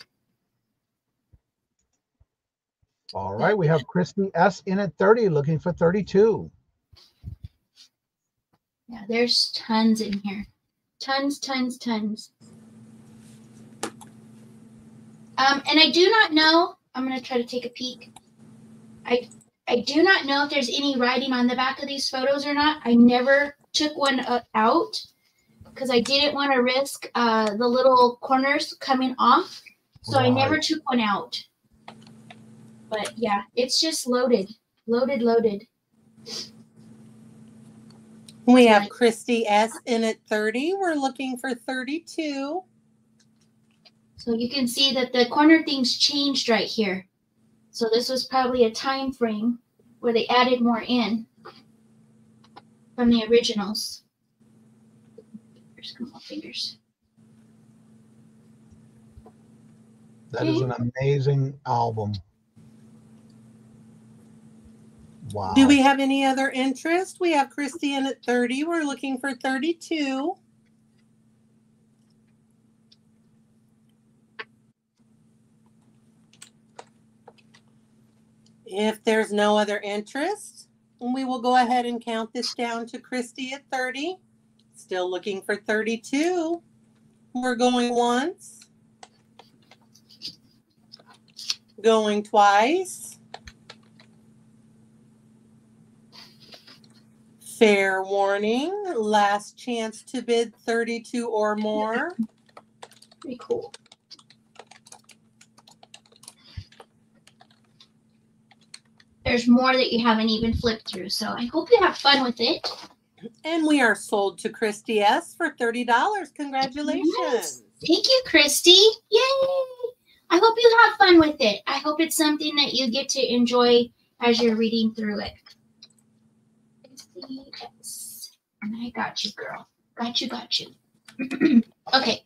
All right, we have Christy S in at 30, looking for 32. Yeah, there's tons in here. Tons. And I do not know, I'm going to try to take a peek. I do not know if there's any writing on the back of these photos or not. I never took one out because I didn't want to risk the little corners coming off. So I never took one out. But yeah, it's just loaded. We have Christy S in at 30. We're looking for 32. So you can see that the corner things changed right here. So this was probably a time frame where they added more in from the originals. There's some more fingers. That is an amazing album. Wow. Do we have any other interest? We have Christy in at 30. We're looking for 32. If there's no other interest, we will go ahead and count this down to Christy at 30. Still looking for 32. We're going once. Going twice. Fair warning, last chance to bid 32 or more. Pretty cool. There's more that you haven't even flipped through, so I hope you have fun with it. And we are sold to Christy S for $30. Congratulations. Yes. Thank you, Christy. Yay! I hope you have fun with it. I hope it's something that you get to enjoy as you're reading through it. Yes. And I got you, girl. Got you. Okay.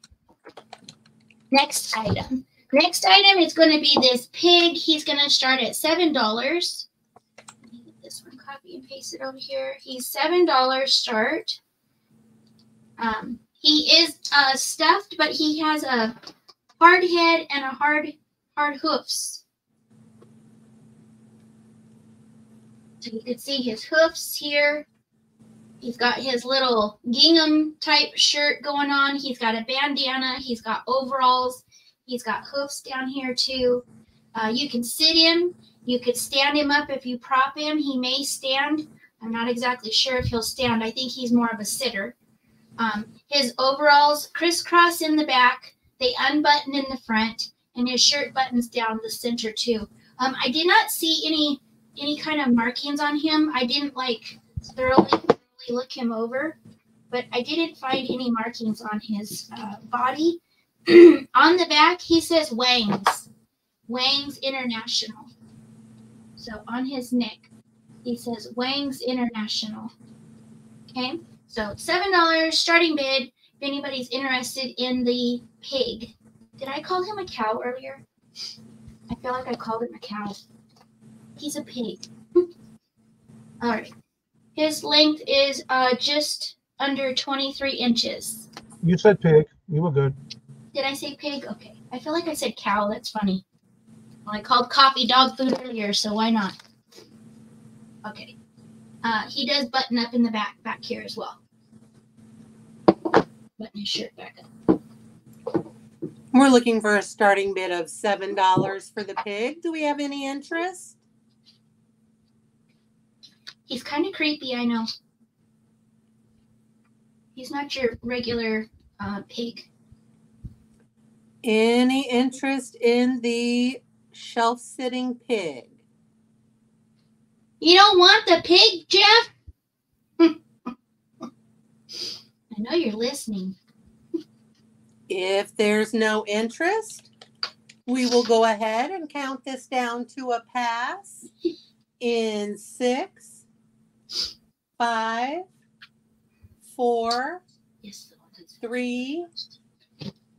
Next item. Next item is going to be this pig. He's going to start at $7. Let me get this one, copy and paste it over here. He's $7 start. He is stuffed, but he has a hard head and a hard hoofs. So you can see his hoofs here. He's got his little gingham type shirt going on. He's got a bandana. He's got overalls. He's got hoofs down here too. You can sit him. You could stand him up if you prop him. He may stand. I'm not exactly sure if he'll stand. I think he's more of a sitter. His overalls crisscross in the back. They unbutton in the front. And his shirt buttons down the center too. I did not see any kind of markings on him. I didn't like thoroughly look him over. But I didn't find any markings on his body. On the back, he says Wangs. Wangs International. So on his neck, he says Wangs International. Okay, so $7 starting bid anybody's interested in the pig. Did I call him a cow earlier? I feel like I called him a cow. He's a pig. All right. His length is just under 23 inches. You said pig. You were good. Did I say pig? Okay. I feel like I said cow. That's funny. Well, I called coffee dog food earlier, so why not? Okay. He does button up in the back here as well. Button his shirt back up. We're looking for a starting bid of $7 for the pig. Do we have any interest? He's kind of creepy, I know. He's not your regular pig. Any interest in the shelf-sitting pig? You don't want the pig, Jeff? I know you're listening. If there's no interest, we will go ahead and count this down to a pass in 6, 5, 4, 3,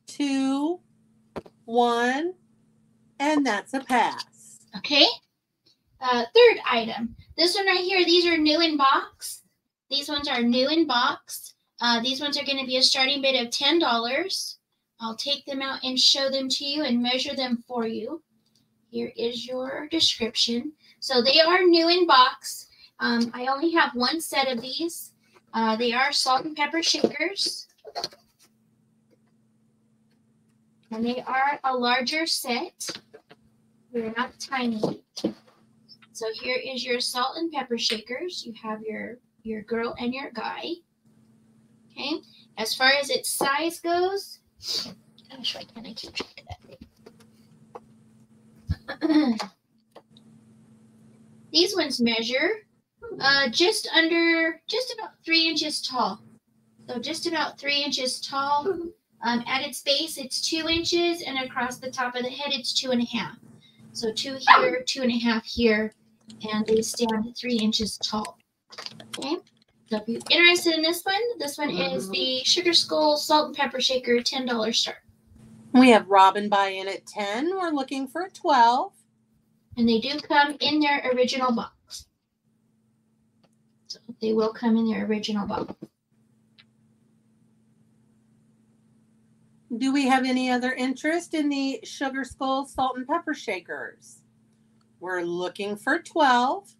2, 1, and that's a pass. Okay. Third item. This one right here, these are new in box. These ones are new in box. These ones are going to be a starting bid of $10. I'll take them out and show them to you and measure them for you. Here is your description. So they are new in box. I only have one set of these. They are salt and pepper shakers. And they are a larger set. They're not tiny. So here is your salt and pepper shakers. You have your girl and your guy. Okay. As far as its size goes, gosh, why can't I keep track of that? These ones measure just about 3 inches tall. So just about 3 inches tall. At its base, it's 2 inches, and across the top of the head, it's 2.5. So 2 here, 2.5 here, and they stand 3 inches tall. Okay. So if you're interested in this one is the Sugar Skull Salt and Pepper Shaker, $10 start. We have Robin buy-in at 10. We're looking for 12. And they do come in their original box. So they will come in their original box. Do we have any other interest in the Sugar Skull Salt and Pepper Shakers? We're looking for 12.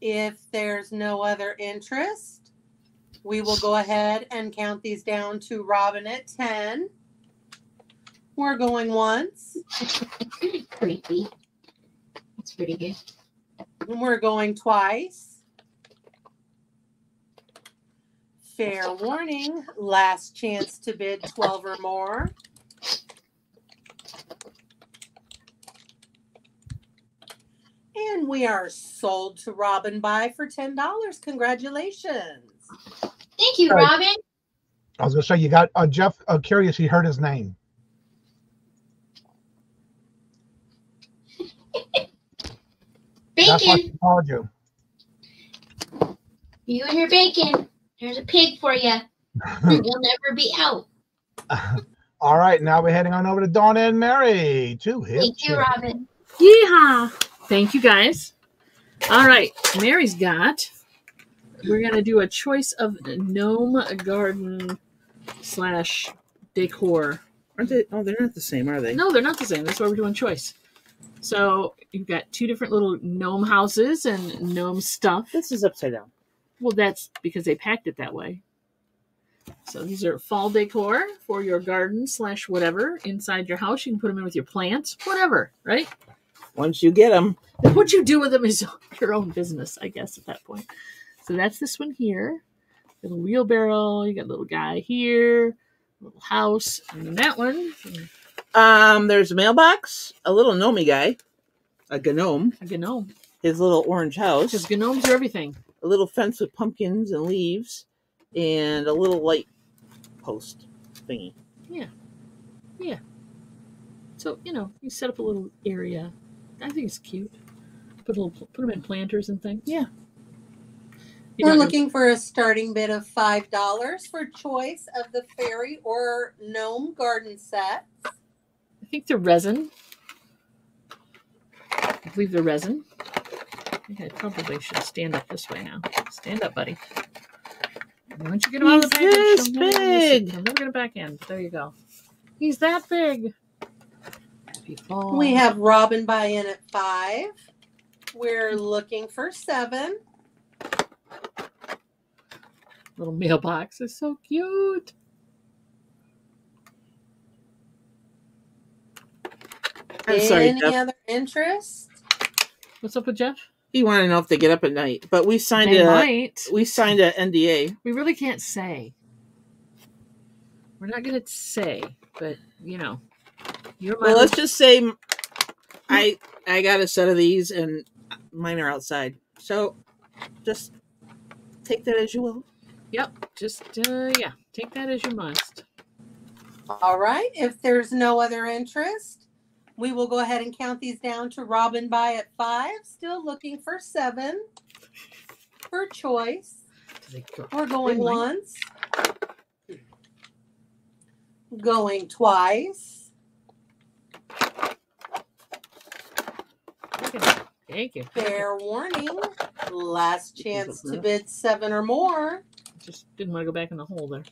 If there's no other interest, we will go ahead and count these down to Robin at 10. We're going once. Creepy. That's pretty good. And we're going twice. Fair warning, last chance to bid 12 or more. And we are sold to Robin Buy for $10. Congratulations. Thank you, Robin. I was going to say, you got Jeff curious. He heard his name. Bacon. That's why he called you. You and your bacon. There's a pig for you. You'll never be out. All right, now we're heading on over to Donna and Mary. Thank you, Robin. Yeehaw! Thank you, guys. All right, Mary's got. We're gonna do a choice of gnome garden / decor. Aren't they? Oh, they're not the same, are they? No, they're not the same. That's why we're doing choice. So you've got 2 different little gnome houses and gnome stuff. This is upside down. Well, that's because they packed it that way. So these are fall decor for your garden / whatever inside your house. You can put them in with your plants, whatever, right? Once you get them. What you do with them is your own business, I guess, at that point. So that's this one here. Little wheelbarrow. You got a little guy here. Little house. And then that one. There's a mailbox. A little gnomey guy. A gnome. A gnome. His little orange house. Because gnomes are everything. A little fence with pumpkins and leaves. And a little light post thingy. Yeah. Yeah. So, you set up a little area. I think it's cute. Put them in planters and things. Yeah. We're looking for a starting bid of $5 for choice of the fairy or gnome garden sets. I think they're resin. I believe they're resin. I think I probably should stand up this way now. Stand up, buddy. Once you get him out of the package, this big. I'm never going to back in. There you go. He's that big. We have Robin buy-in at 5. We're looking for 7. Little mailbox is so cute. I'm sorry, Any Jeff. other interest? What's up with Jeff? He wanted to know if they get up at night, but we signed They a might. NDA. We really can't say. We're not going to say, but you know, Well, let's just say I got a set of these and mine are outside. So just take that as you will. Yep. Just yeah, take that as you must. All right. If there's no other interest, we will go ahead and count these down to Robin buy at 5. Still looking for 7 for choice. We're going once. Going twice. Thank you. Fair warning. Last chance to bid 7 or more. Just didn't want to go back in the hole there.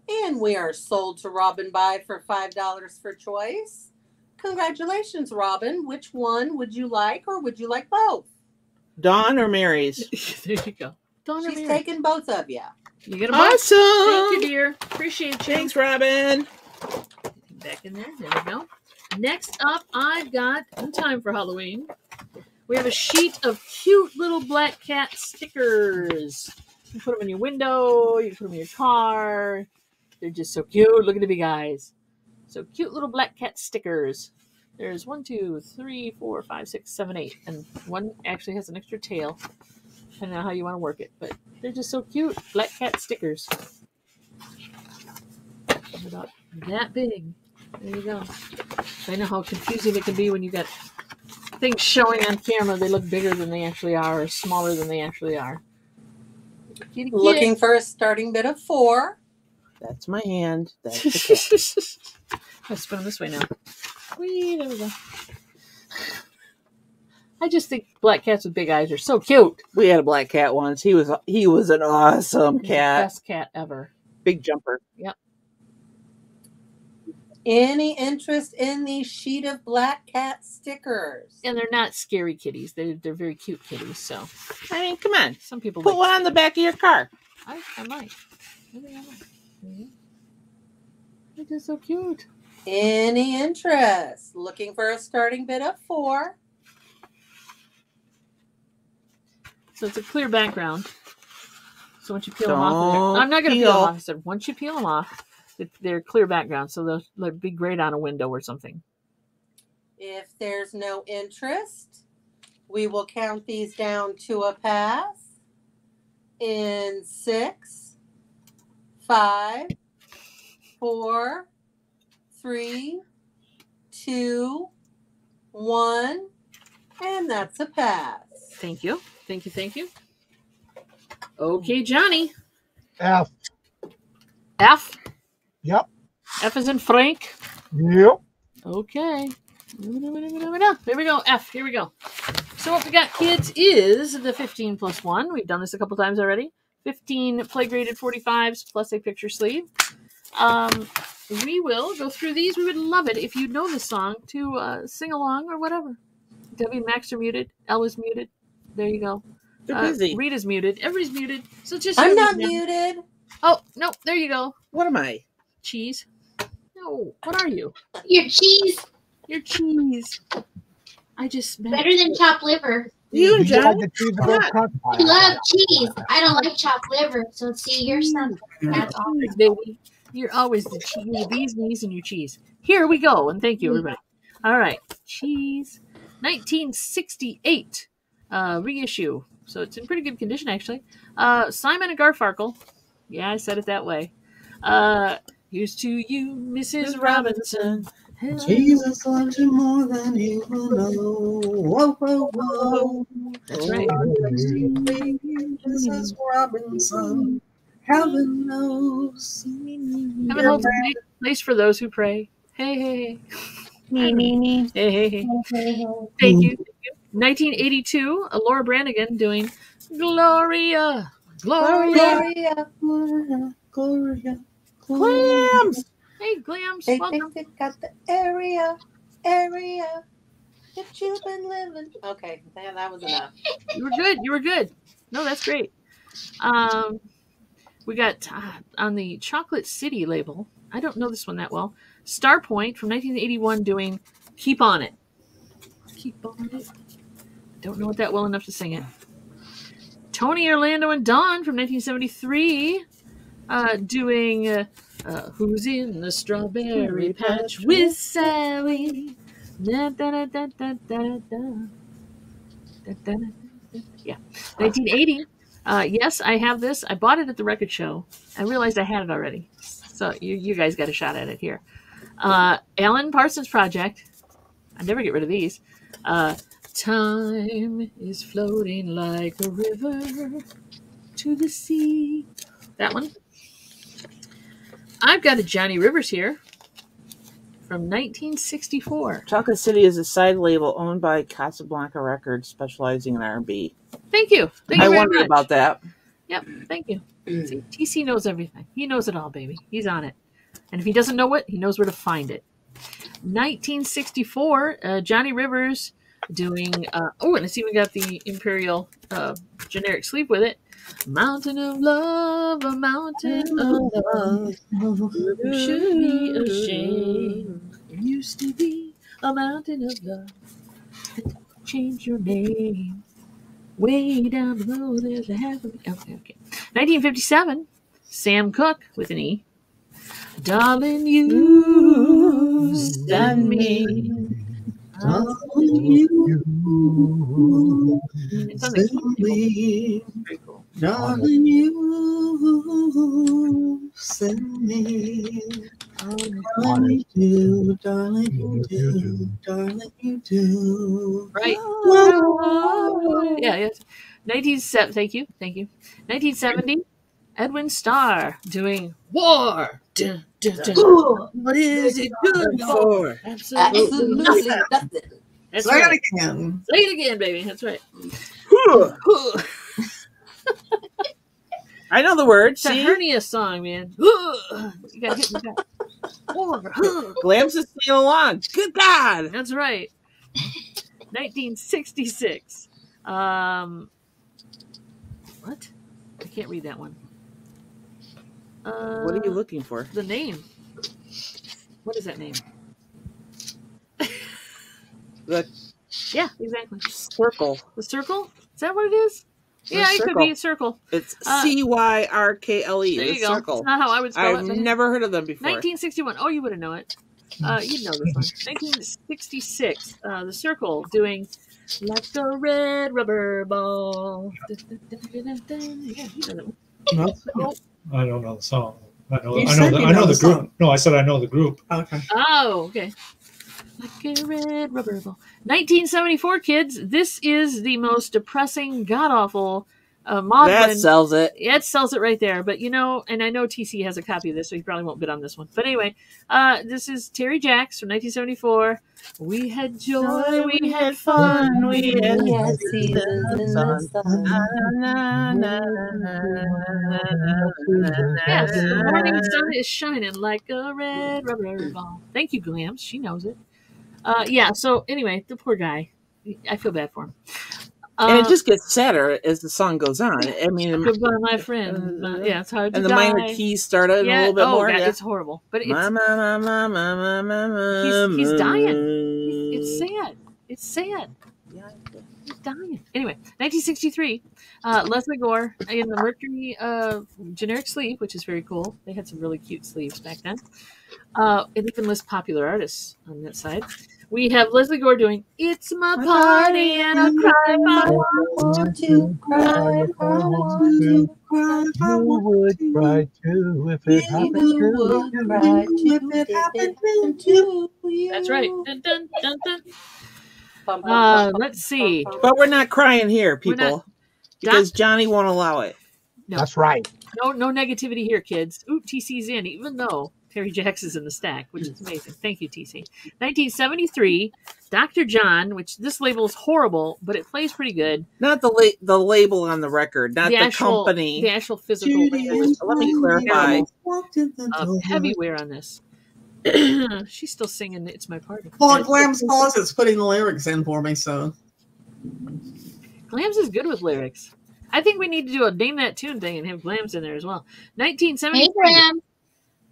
And we are sold to Robin buy for $5 for choice. Congratulations, Robin. Which one would you like, or would you like both? Dawn or Mary's? There you go. Dawn or She's Mary? taking both of you. You get a Awesome. Thank you, dear. Appreciate you. Thanks, Robin. Back in there. There we go. Next up, I've got, in time for Halloween, we have a sheet of cute little black cat stickers. You can put them in your window. You can put them in your car. They're just so cute. Look at the big eyes. So cute little black cat stickers. There's 1, 2, 3, 4, 5, 6, 7, 8. And one actually has an extra tail. Depending on how you want to work it. But they're just so cute. Black cat stickers. About that big. There you go. I know how confusing it can be when you got things showing on camera. They look bigger than they actually are, or smaller than they actually are. Kitty, Looking for a starting bid of 4. That's my hand. That's the cat. Let's spin them this way now. Whee, there we go. I just think black cats with big eyes are so cute. We had a black cat once. He was an awesome He's cat. the best cat ever. Big jumper. Yep. Any interest in the sheet of black cat stickers? And they're not scary kitties. They're very cute kitties. So I mean, come on. Some people put like one on the back of your car. I might. Maybe I might. They're just so cute. Any interest? Looking for a starting bid of 4. So it's a clear background. So once you peel them off, I'm not going to peel them off. I said once you peel them off, they're clear background, so they'll be great on a window or something. If there's no interest, we will count these down to a pass in 6, 5, 4, 3, 2, 1, and that's a pass. Thank you. Thank you. Thank you. Okay, Johnny. F. F? Yep. F is in Frank? Yep. Okay. Here we go. F. Here we go. So what we got, kids, is the 15 plus 1. We've done this a couple times already. 15 play graded 45s plus a picture sleeve. We will go through these. We would love it if you know this song to sing along or whatever. Debbie and Max are muted. Ella's muted. There you go. They're busy. Rita's muted. Everybody's muted. So just I'm not muted. Oh, no. There you go. What am I? Cheese. No. What are you? Your cheese. Your cheese. I just Better than chopped liver. You and John. I love cheese. I don't like chopped liver. So see, you're something. That's all. Baby. You're always the cheese, bees, knees, and your cheese. Here we go. And thank you, everybody. All right. Cheese. 1968 reissue. So it's in pretty good condition, actually. Simon and Garfunkel. Yeah, I said it that way. Here's to you, Mrs. Robinson. Jesus loves you more than you will know. Whoa, whoa, whoa. That's right. Jesus Robinson. Heaven knows. Heaven holds a place for those who pray. Hey, hey, hey. Me. Hey, hey, hey. Thank you. 1982, Laura Branigan doing Gloria. Gloria. Clams. Hey, Glams. They Welcome. think they've got the area that you've been living. Okay, that was enough. You were good. No, that's great. We got on the Chocolate City label. I don't know this one that well. Starpoint from 1981 doing Keep On It. Keep On It. Don't know it that well enough to sing it. Tony, Orlando, and Dawn from 1973 doing Who's in the Strawberry Patch with Sally? Da, da, da, da, da, da, da. Da, da, da, da. Yeah. 1980. Yes, I have this. I bought it at the record show. I realized I had it already. So you guys got a shot at it here. Alan Parsons Project. I never get rid of these. Time is floating like a river to the sea. That one. I've got a Johnny Rivers here from 1964. Chocolate City is a side label owned by Casablanca Records, specializing in R&B. Thank you. Thank you I very wondered much. about that. Yep, thank you. See, TC knows everything. He knows it all, baby. He's on it. And if he doesn't know it, he knows where to find it. 1964, Johnny Rivers doing, and it's even got the Imperial generic sleeve with it. Mountain of love, a mountain of love. You should be ashamed. It used to be a mountain of love. Change your name. Way down below, there's a half of okay. 1957, Sam Cooke with an E. Darling, you stand me. Darling, you stand me. Very cool. Darling, you send me. Darling, you do. Darling, you do. Darling, you do. Right. Yeah, yes. 1970. Thank you. 1970, Edwin Starr doing War. Dun, dun, dun. What is it good for? Absolutely nothing. That's Say right. it again. Say it again, baby. That's right. I know the word. It's a See? hernia song, man. You got hit in the back. War. Glams is singing along. Good God. That's right. 1966. What? I can't read that one. What are you looking for? The name. What is that name? The Yeah, exactly. circle. The circle? Is that what it is? Yeah, it could be a circle. It's CYRKLE. There you The go. circle. It's not how I would spell I've it. never heard of them before. 1961. Oh, you would have known it. You'd know this one. 1966. The circle doing like a red rubber ball. Yeah, you know that one. No, Oh. I don't know the song. I know You the said you know the group. song. No, I said I know the group. Okay. Oh, okay. Like a red rubber ball. 1974, kids. This is the most depressing, god-awful Maudlin. That sells it. Yeah, it sells it right there. But, and I know TC has a copy of this, so he probably won't bid on this one. But anyway, this is Terry Jacks from 1974. We had joy, we had fun, we had seasons in the sun. Yes, the morning sun is shining like a red rubber ball. Thank you, Glams. She knows it. So anyway, the poor guy. I feel bad for him. And it just gets sadder as the song goes on. I mean, goodbye, my friend. It's hard to and the die. minor keys start out a little bit more. God, Yeah. it's horrible. But it's, he's he's dying. It's sad. It's sad. He's dying. Anyway, 1963, Leslie Gore in the Mercury generic sleeve, which is very cool. They had some really cute sleeves back then. It even lists popular artists on that side. We have Leslie Gore doing "It's My Party and I'll cry if I want to cry. If I want to cry, you would cry too if it happened to you. That's right. Dun, dun, dun, dun. Let's see. But we're not crying here, people, not. because Johnny won't allow it. No. That's right. No negativity here, kids. Ooh, TC's in, even though Terry Jacks is in the stack, which is amazing. Thank you, TC. 1973, Dr. John, which this label is horrible, but it plays pretty good. Not the label on the record, not the company. The actual physical label. Let me clarify. Heavy wear on this. She's still singing "It's My Party." Well, Glam's Closet's putting the lyrics in for me, so. Glams is good with lyrics. I think we need to do a Name That Tune thing and have Glams in there as well. 1973.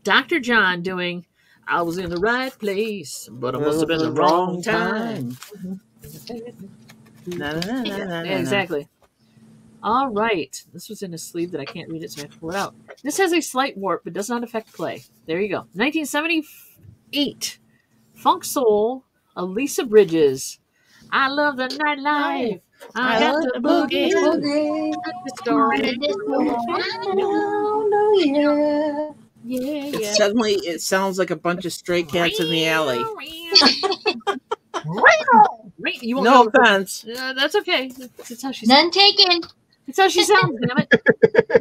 Dr. John doing "I was in the right place, but I must have been the wrong time." Exactly. All right. This was in a sleeve that I can't read it, so I have to pull it out. This has a slight warp, but does not affect play. There you go. 1978. Funk Soul, Elisa Bridges. I love the nightlife. I got the boogie. The story. Yeah. Suddenly, it sounds like a bunch of stray cats in the alley. No offense. That's okay. That's how she None taken. That's how she sounds, damn it.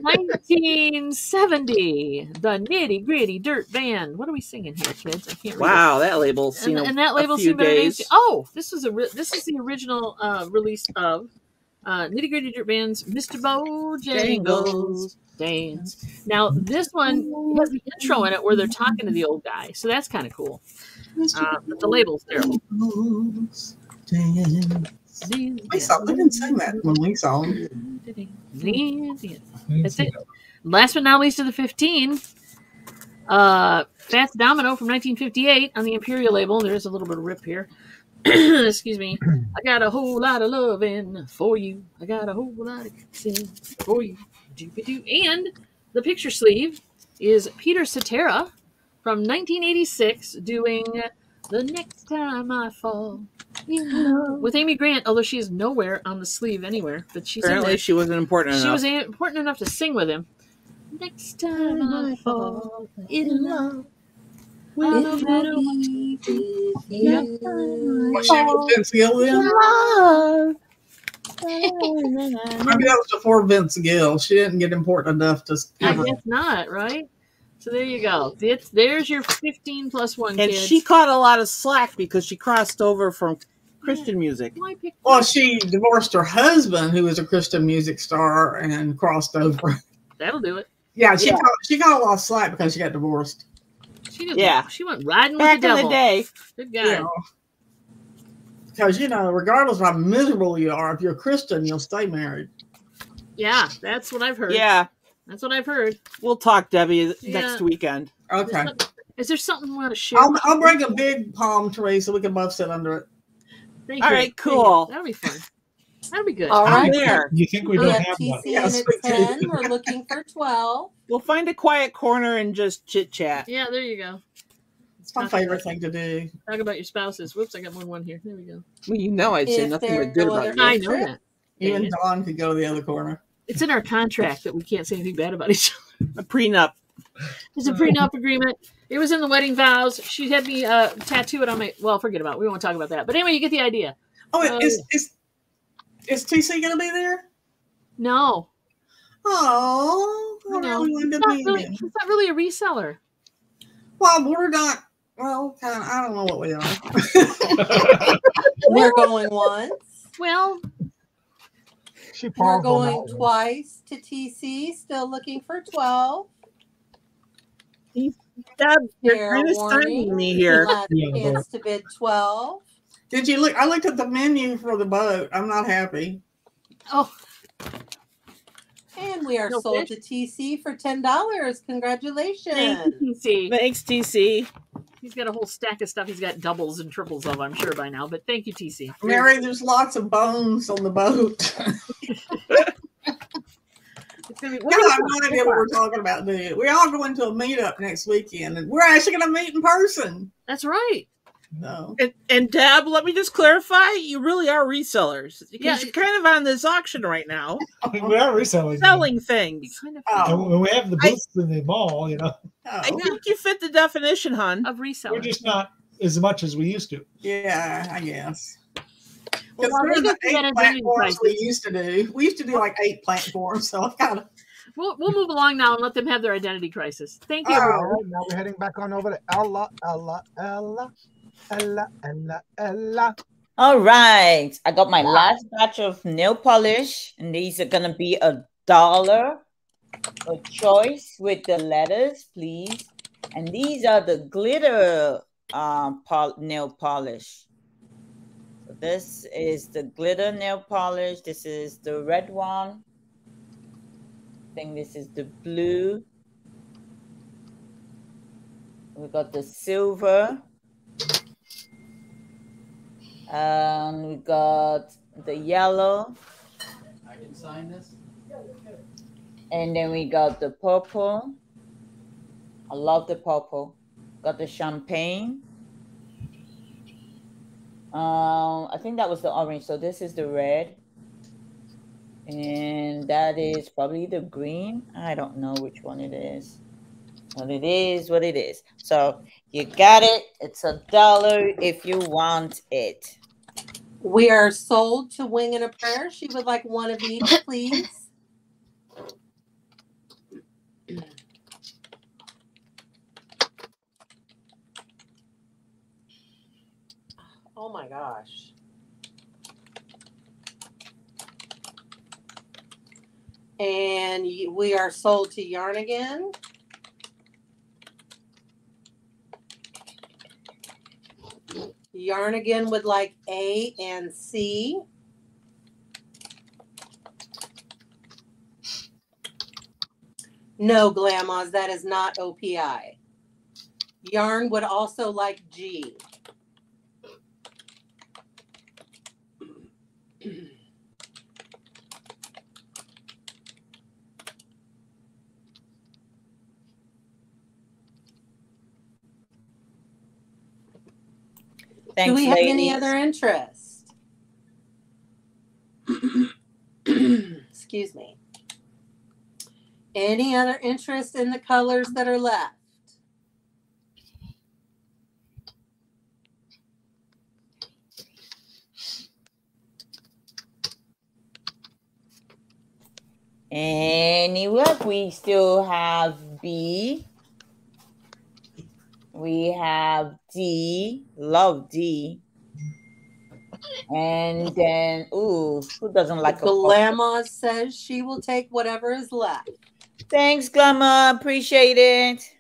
1970. The Nitty Gritty Dirt Band. What are we singing here, kids? I can't read Wow, that label's seen and that label's few seen better days. days. Oh, this is the original release of Nitty Gritty Dirt Band's Mr. Bojangles Dance. Now, this one has the intro in it where they're talking to the old guy, so that's kind of cool. But the label's terrible. We didn't sing that when we saw him. That's it. Last but not least of the 15, Fats Domino from 1958 on the Imperial label. There's a little bit of rip here. Excuse me. I got a whole lot of loving for you. I got a whole lot of kissing for you. And the picture sleeve is Peter Cetera from 1986 doing "The Next Time I Fall in Love" with Amy Grant, although she is nowhere on the sleeve anywhere. But she's Apparently she wasn't important enough. She was important enough to sing with him. Next time I fall in love with you. Was she with Vince Gill then? Maybe that was before Vince Gill. She didn't get important enough to. I guess not, right? So there you go. There's your 15 plus 1, and kids. she caught a lot of slack because she crossed over from Christian music. Well, she divorced her husband, who was a Christian music star, and crossed over. That'll do it. Yeah, she got a lot of slack because she got divorced. She went riding back with the devil. in the day. Good guy. Because regardless of how miserable you are, if you're a Christian, you'll stay married. Yeah, that's what I've heard. Yeah, that's what I've heard. We'll talk, Debbie, next weekend. Okay. Is there something we want to share? I'll bring a big palm tree so we can both sit under it. Thank All you. right, cool. That'll be fun. That'll be good. All right. There. You think we don't have one? TC and it's 10. We're looking for 12. We'll find a quiet corner and just chit chat. Yeah, there you go. It's my favorite thing to do. Talk about your spouses. Whoops, I got more than one here. There we go. Well, you know I'd say If nothing there but good are no about other you. I know that. You and Dawn could go to the other corner. It's in our contract that we can't say anything bad about each other. A prenup. It's a prenup agreement. It was in the wedding vows. She had me tattoo it on my. Well, forget about it. We won't talk about that. But anyway, you get the idea. Oh, is TC going to be there? No. Oh, I really wanted to be there. It's not really a reseller. Well, we're not. Well, kind of, I don't know what we are. We're going once. Well, we're going twice to TC. Still looking for 12. Deb, you're Fair kind of warning. stunning me here. Last chance to bid 12. Did you look? I looked at the menu for the boat. I'm not happy. Oh. And we are sold to TC for $10. Congratulations. Thank you, TC. Thanks, TC. He's got a whole stack of stuff. He's got doubles and triples of, I'm sure, by now. But thank you, TC. Mary, there's lots of bones on the boat. It's gonna be, I have no idea what we're talking about, do you? We all going to a meetup next weekend, and we're actually going to meet in person. That's right. No. And Deb, let me just clarify: you really are resellers because you're kind of on this auction right now. We are reselling, selling things. And when we have the booths in the mall, I think you fit the definition, hon, of reseller. we're just not as much as we used to. Yeah, I guess. Well, Because they there's get to 8 that platforms prices. we used to do. We used to do like 8 platforms, so I've kind of. We'll move along now and let them have their identity crisis. Thank you. All right, now we're heading back on over to Ella. All right. I got my last batch of nail polish, and these are going to be $1 a choice with the letters, please. And these are the glitter nail polish. So this is the glitter nail polish. This is the red one. I think this is the blue. We got the silver. And we got the yellow. I can sign this. And then we got the purple. I love the purple. Got the champagne. I think that was the orange. So this is the red. And that is probably the green. I don't know which one it is. But it is what it is. So you got it. It's $1 if you want it. We are sold to Wing and a Prayer. She would like one of each, please. Oh my gosh. And we are sold to Yarn Again. Yarn Again would like A and C. No, Glamas, that is not OPI. Yarn would also like G. Thanks, do we have ladies. any other interest? Excuse me. Any other interest in the colors that are left? Anyway, we still have B. We have D. Love D. And then, ooh, who doesn't like a Glamour says she will take whatever is left. Thanks, Glamour. Appreciate it.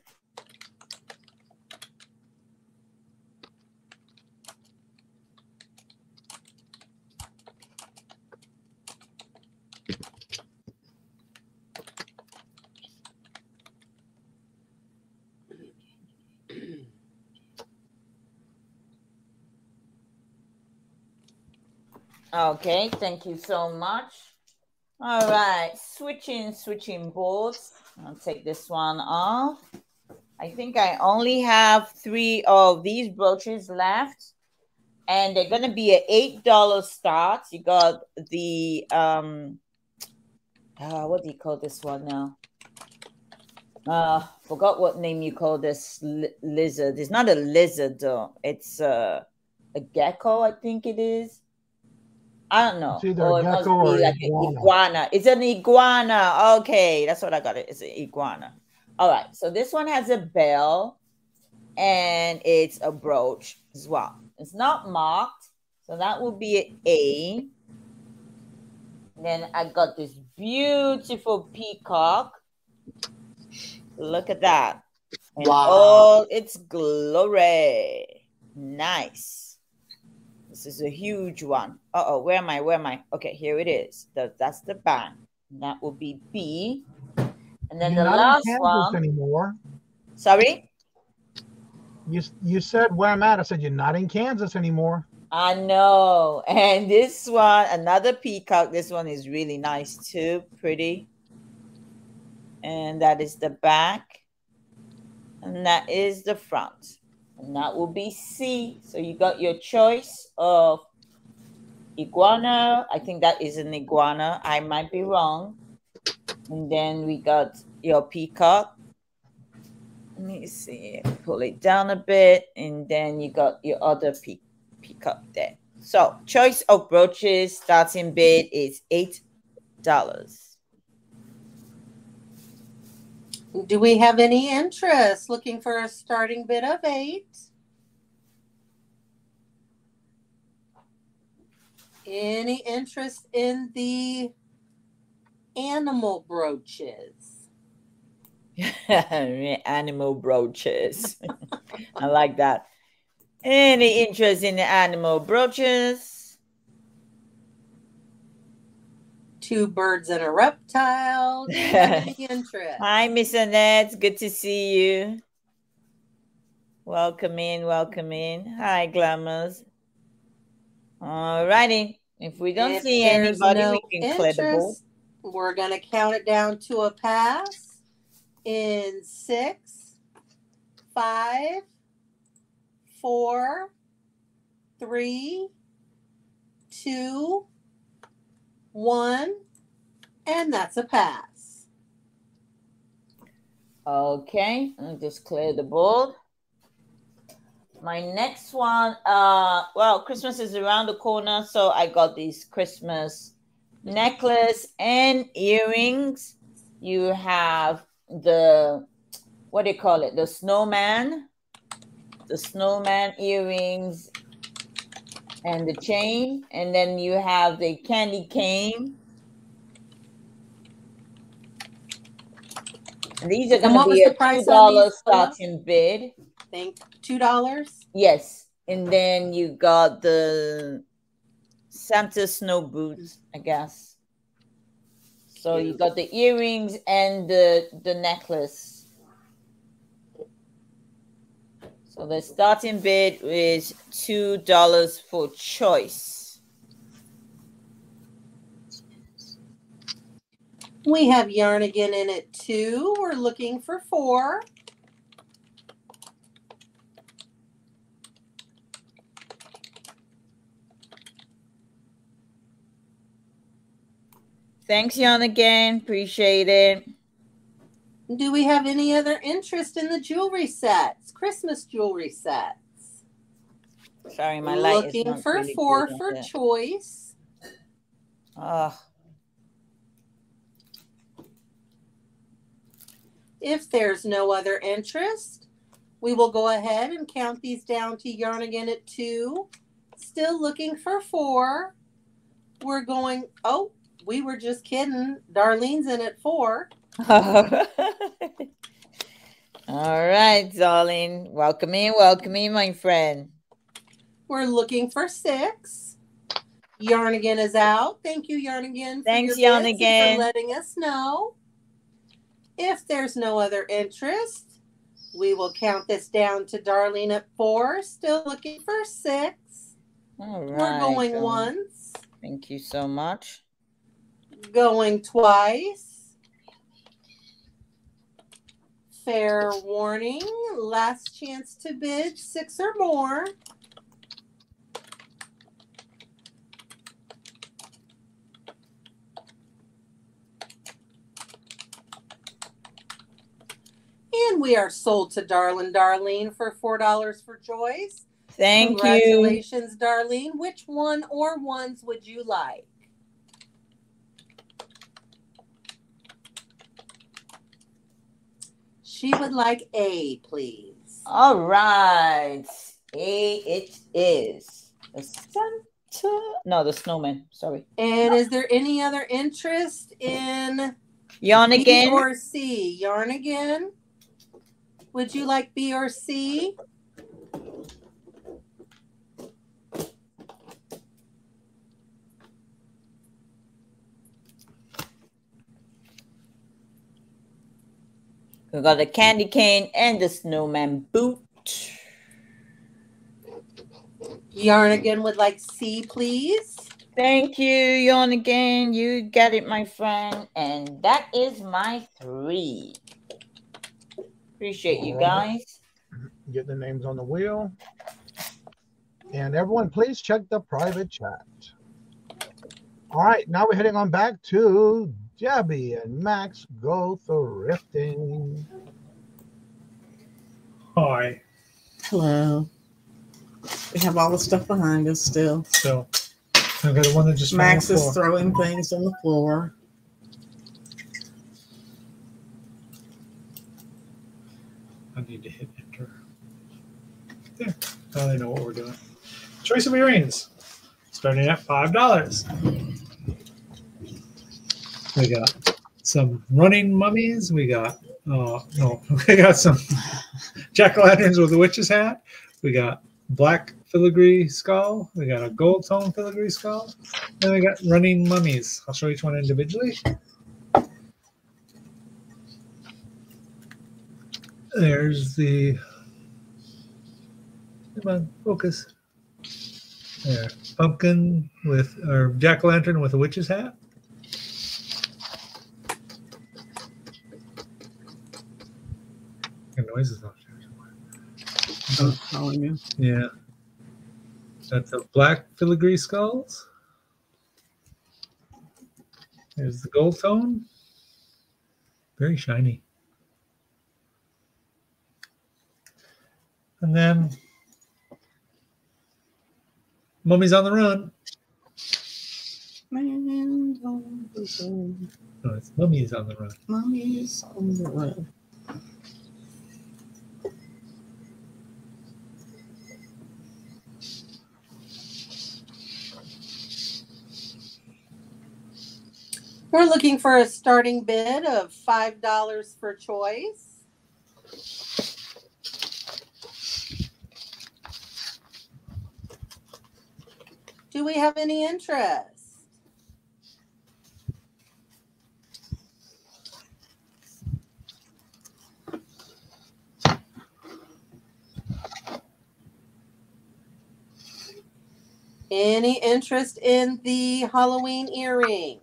Okay, thank you so much. All right, switching boards. I'll take this one off. I think I only have 3 of these brooches left, and they're gonna be at $8 start. You got the what do you call this one now? Forgot what name you call this lizard. It's not a lizard though. It's a gecko, I think it is. I don't know. It's either a gecko or like an iguana. It's an iguana. Okay, that's what I got. It's an iguana. All right. So this one has a bell, and it's a brooch as well. It's not marked, so that would be an A. Then I got this beautiful peacock. Look at that. And all its glory. Nice. This is a huge one. Uh-oh, where am I? Where am I? Okay, here it is. That's the band. That will be B. And then You're the not last in Kansas one. anymore. Sorry? You said where I'm at. I said you're not in Kansas anymore. I know. And this one, another peacock. This one is really nice too. Pretty. And that is the back. And that is the front. And that will be C. So you got your choice of iguana. I think that is an iguana. I might be wrong. And then we got your peacock. Let me see. Pull it down a bit. And then you got your other peacock there. So choice of brooches, starting bid is $8. Do we have any interest? Looking for a starting bid of 8. Any interest in the animal brooches? Animal brooches. I like that. Any interest in the animal brooches? 2 birds and a reptile. Do you have any interest? Hi, Miss Annette. Good to see you. Welcome in. Welcome in. Hi, Glamours. All righty. If we don't see anybody, we can clear the board. We're going to count it down to a pass in 6, 5, 4, 3, 2, 1, and that's a pass. Okay, I'll just clear the board. My next one, well, Christmas is around the corner, so I got these Christmas necklace and earrings. You have the, what do you call it? The snowman earrings and the chain. And then you have the candy cane. And these are going to be a $2 starting bid. Think $2? Yes. And then you got the Santa snow boots, I guess. So you got the earrings and the necklace. So the starting bid is $2 for choice. We have yarn again in at 2. We're looking for 4. Thanks, Jan, again. Appreciate it. Do we have any other interest in the jewelry sets? Christmas jewelry sets. Sorry, my light is looking not for really 4 good for on choice. If there's no other interest, we will go ahead and count these down to yarn again at 2. Still looking for 4. We're going, oh, we were just kidding. Darlene's in at 4. All right, darling. Welcome in, my friend. We're looking for 6. Yarn again is out. Thank you, Yarn again. Thanks, Yarn for again. letting us know. If there's no other interest, we will count this down to Darlene at 4. Still looking for 6. All right, we're going once. Thank you so much. Going twice. Fair warning. Last chance to bid 6 or more. And we are sold to Darlene for $4 for choice. Thank you. Congratulations, Darlene. Which one or ones would you like? She would like A, please. All right. A it is. The Santa? No, the snowman. Sorry. And is there any other interest in Yarn again? B or C? Yarn again? Would you like B or C? We got the candy cane and the snowman boot. Yarn again would like C, please. Thank you, Yarn again. You got it, my friend. And that is my 3. Appreciate you guys. Get the names on the wheel. And everyone, please check the private chat. All right, now we're heading on back to Debbie and Max Go Thrifting. Hi. Hello. We have all the stuff behind us still. So, I've got the one that just Max is throwing things on the floor. I need to hit enter. There. Now they know what we're doing. Choice of earrings. Starting at $5. We got some running mummies. We got we got some jack-o'-lanterns with a witch's hat. We got black filigree skull. We got a gold tone filigree skull. Then we got running mummies. I'll show each one individually. There's the, come on, focus. There, pumpkin with, or jack-o'-lantern with a witch's hat. The noises out there. Calling you. Yeah. That's the black filigree skulls. There's the gold tone. Very shiny. And then Mummies on the Run. No, it's Mummies on the Run. Mummies on the Run. We're looking for a starting bid of $5 for choice. Do we have any interest? Any interest in the Halloween earrings?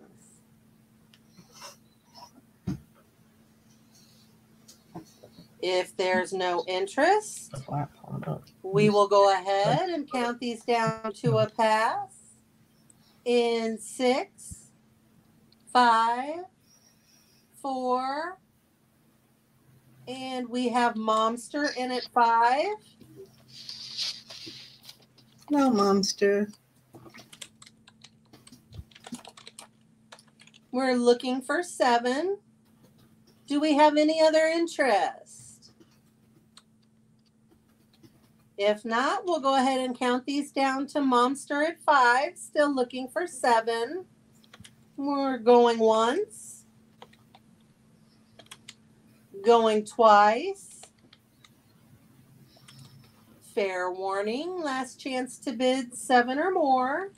If there's no interest, we will go ahead and count these down to a pass. In 6, 5, 4, and we have Momster in at 5. No, Momster. We're looking for 7. Do we have any other interest? If not, we'll go ahead and count these down to Momster at 5. Still looking for 7. We're going once. Going twice. Fair warning. Last chance to bid 7 or more.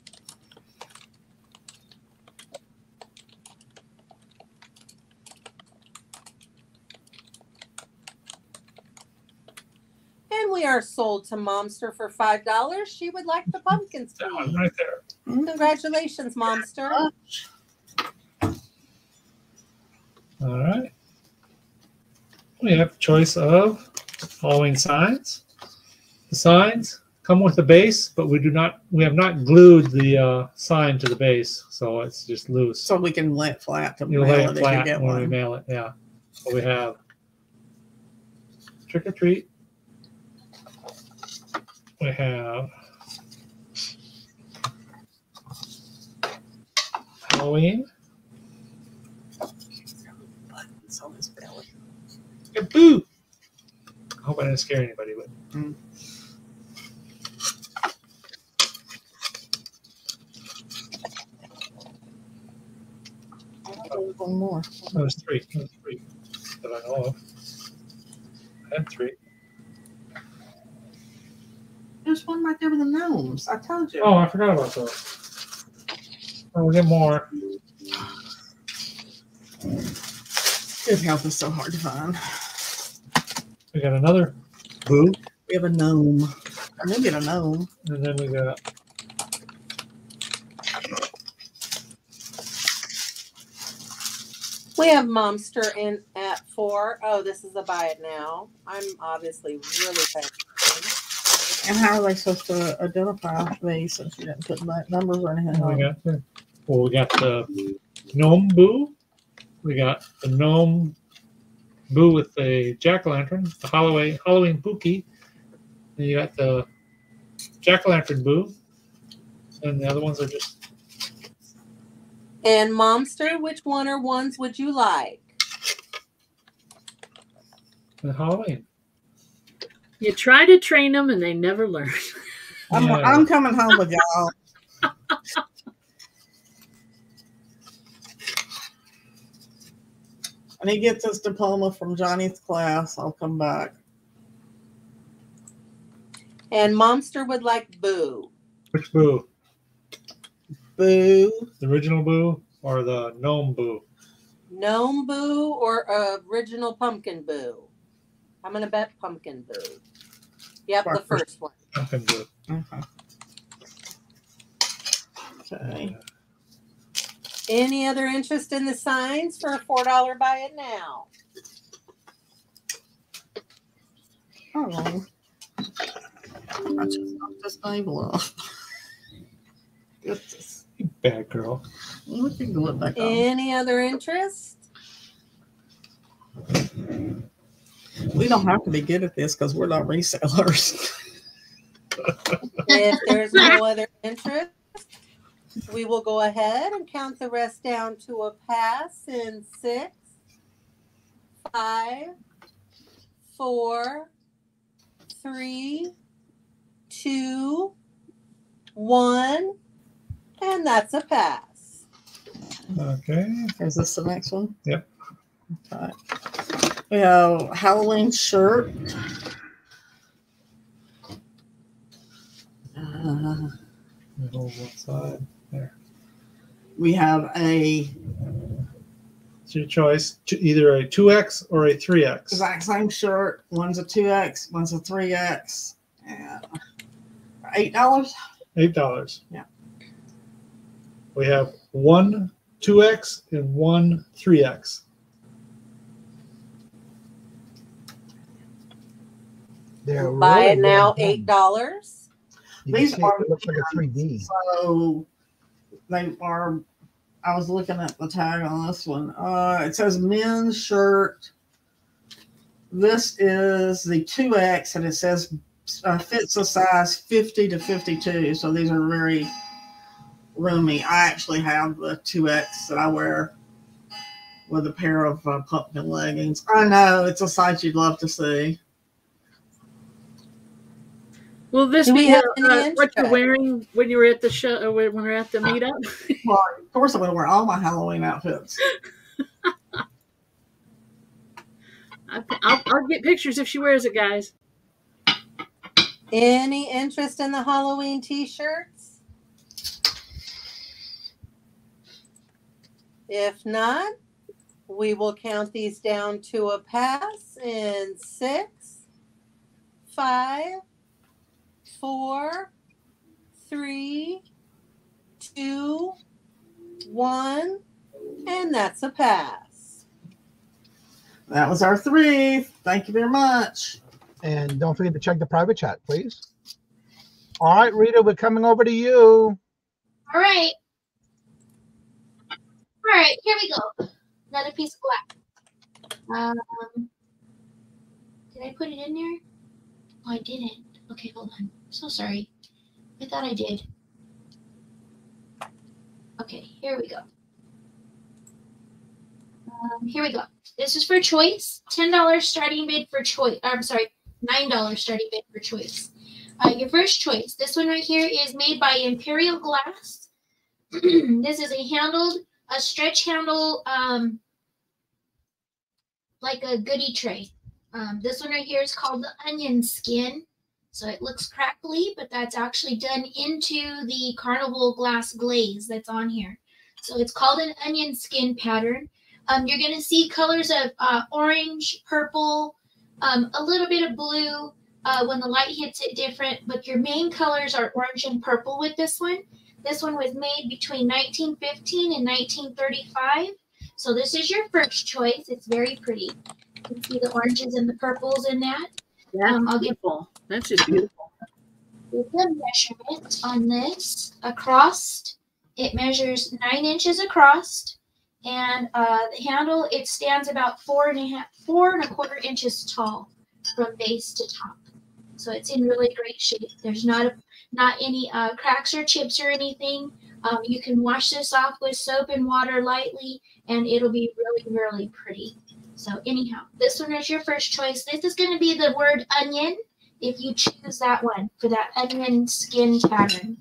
And we are sold to Momster for $5. She would like the pumpkin spice. That one right there. Congratulations, Momster. All right. We have choice of Halloween signs. The signs come with a base, but we have not glued the sign to the base, so it's just loose. So we can lay it flat to You mail lay it it if flat you get when we one. mail it, yeah. So we have Trick or Treat. We have Halloween. Buttons on his belly. And boo! I hope I didn't scare anybody with it. One more. There's 3. There's 3 that I know of. I had 3. There's one right there with the gnomes. I told you. Oh, I forgot about those. Oh, we'll get more. Good health is so hard to find. We got another boo. We have a gnome. Or maybe a gnome. And then we got We have Momster in at 4. Oh, this is a buy it now. I'm obviously really fast. And how are they supposed to identify these since you didn't put numbers or anything on? We got the gnome boo. We got the gnome boo with the jack-o'-lantern, the Halloween Pookie. Then you got the jack-o'-lantern boo. And the other ones are just... And Momster, which one or ones would you like? the Halloween. You try to train them and they never learn. I'm coming home with y'all. When he gets his diploma from Johnny's class, I'll come back. And Momster would like Boo. Which Boo? Boo. The original Boo or the Gnome Boo? Gnome Boo or original Pumpkin Boo? I'm going to bet Pumpkin Boo. Yep, the first one. Pumpkin Boo. Okay. Any other interest in the signs for a $4 buy it now? Oh. I just knocked this table off. Goodness. You bad girl. We can go back on. Any other interest? We don't have to be good at this because we're not resellers. If there's no other interest, we will go ahead and count the rest down to a pass in 6, 5, 4, 3, 2, 1, and that's a pass. Okay. Is this the next one? Yep. Okay. We have Halloween shirt. Middle one side. There. We have a. It's your choice. Either a 2X or a 3X. Exact same shirt. One's a 2X, one's a 3X. And $8? $8. Yeah. We have one 2X and one 3X. They're Buy really it now, well done. $8. These are it looks like a 3D. So they are. I was looking at the tag on this one. It says men's shirt. This is the 2X, and it says fits a size 50 to 52. So these are very roomy. I actually have the 2X that I wear with a pair of pumpkin leggings. I know it's a sight you'd love to see. Will this Do we be have any what you're interest? wearing when you were at the show, or when we're at the meetup? Well, of course, I'm going to wear all my Halloween outfits. I'll get pictures if she wears it, guys. Any interest in the Halloween t-shirts? If not, we will count these down to a pass in 6, 5, 4, 3, 2, 1, and that's a pass. That was our 3. Thank you very much. And don't forget to check the private chat, please. All right, Rita, we're coming over to you. All right. All right, here we go. Another piece of black. Did I put it in there? Oh, I didn't. Okay, hold on. So sorry. I thought I did. Okay, here we go. Here we go. This is for choice. $10 starting bid for choice. I'm sorry, $9 starting bid for choice. Your first choice. This one right here is made by Imperial Glass. This is a stretch handle, like a goodie tray. This one right here is called the onion skin. So it looks crackly, but that's actually done into the carnival glass glaze that's on here. So it's called an onion skin pattern. You're going to see colors of orange, purple, a little bit of blue. When the light hits it, different. But your main colors are orange and purple with this one. This one was made between 1915 and 1935. So this is your first choice. It's very pretty. You can see the oranges and the purples in that. That's I'll beautiful. That's just beautiful. Give the measurement on this across. It measures 9 inches across, and the handle, it stands about 4.25 inches tall from base to top. So it's in really great shape. There's not any cracks or chips or anything. You can wash this off with soap and water lightly, and it'll be really, really pretty. So anyhow, this one is your first choice. This is going to be the word onion, if you choose that one for that onion skin pattern.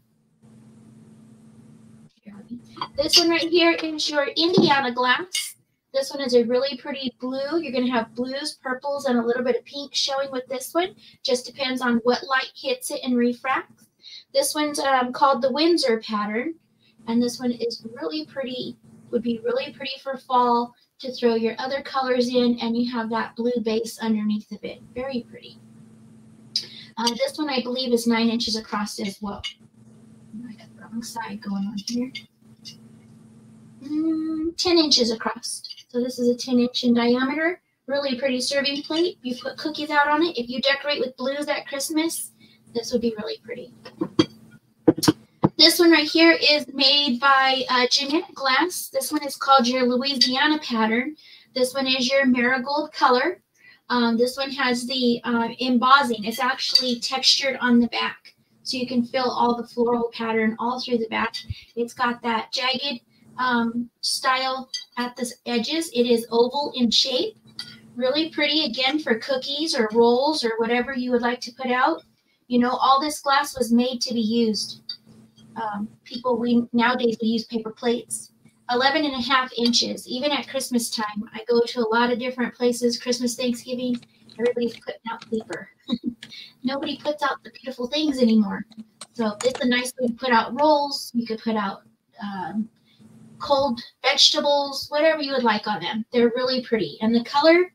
This one right here is your Indiana glass. This one is a really pretty blue. You're going to have blues, purples, and a little bit of pink showing with this one. Just depends on what light hits it and refracts. This one's called the Windsor pattern. And this one is really pretty, would be really pretty for fall to throw your other colors in, and you have that blue base underneath of it. Very pretty. This one I believe is 9 inches across as well. I got the wrong side going on here. 10 inches across. So this is a 10-inch in diameter. Really pretty serving plate. You put cookies out on it. If you decorate with blues at Christmas, this would be really pretty. This one right here is made by Jeanette Glass. This one is called your Louisiana pattern. This one is your marigold color. This one has the embossing. It's actually textured on the back. So you can feel all the floral pattern all through the back. It's got that jagged style at the edges. It is oval in shape. Really pretty, again, for cookies or rolls or whatever you would like to put out. You know, all this glass was made to be used. Nowadays we use paper plates. 11.5 inches, even at Christmas time. I go to a lot of different places, Christmas, Thanksgiving, everybody's putting out paper. Nobody puts out the beautiful things anymore. So it's a nice way to put out rolls. You could put out cold vegetables, whatever you would like on them. They're really pretty. And the color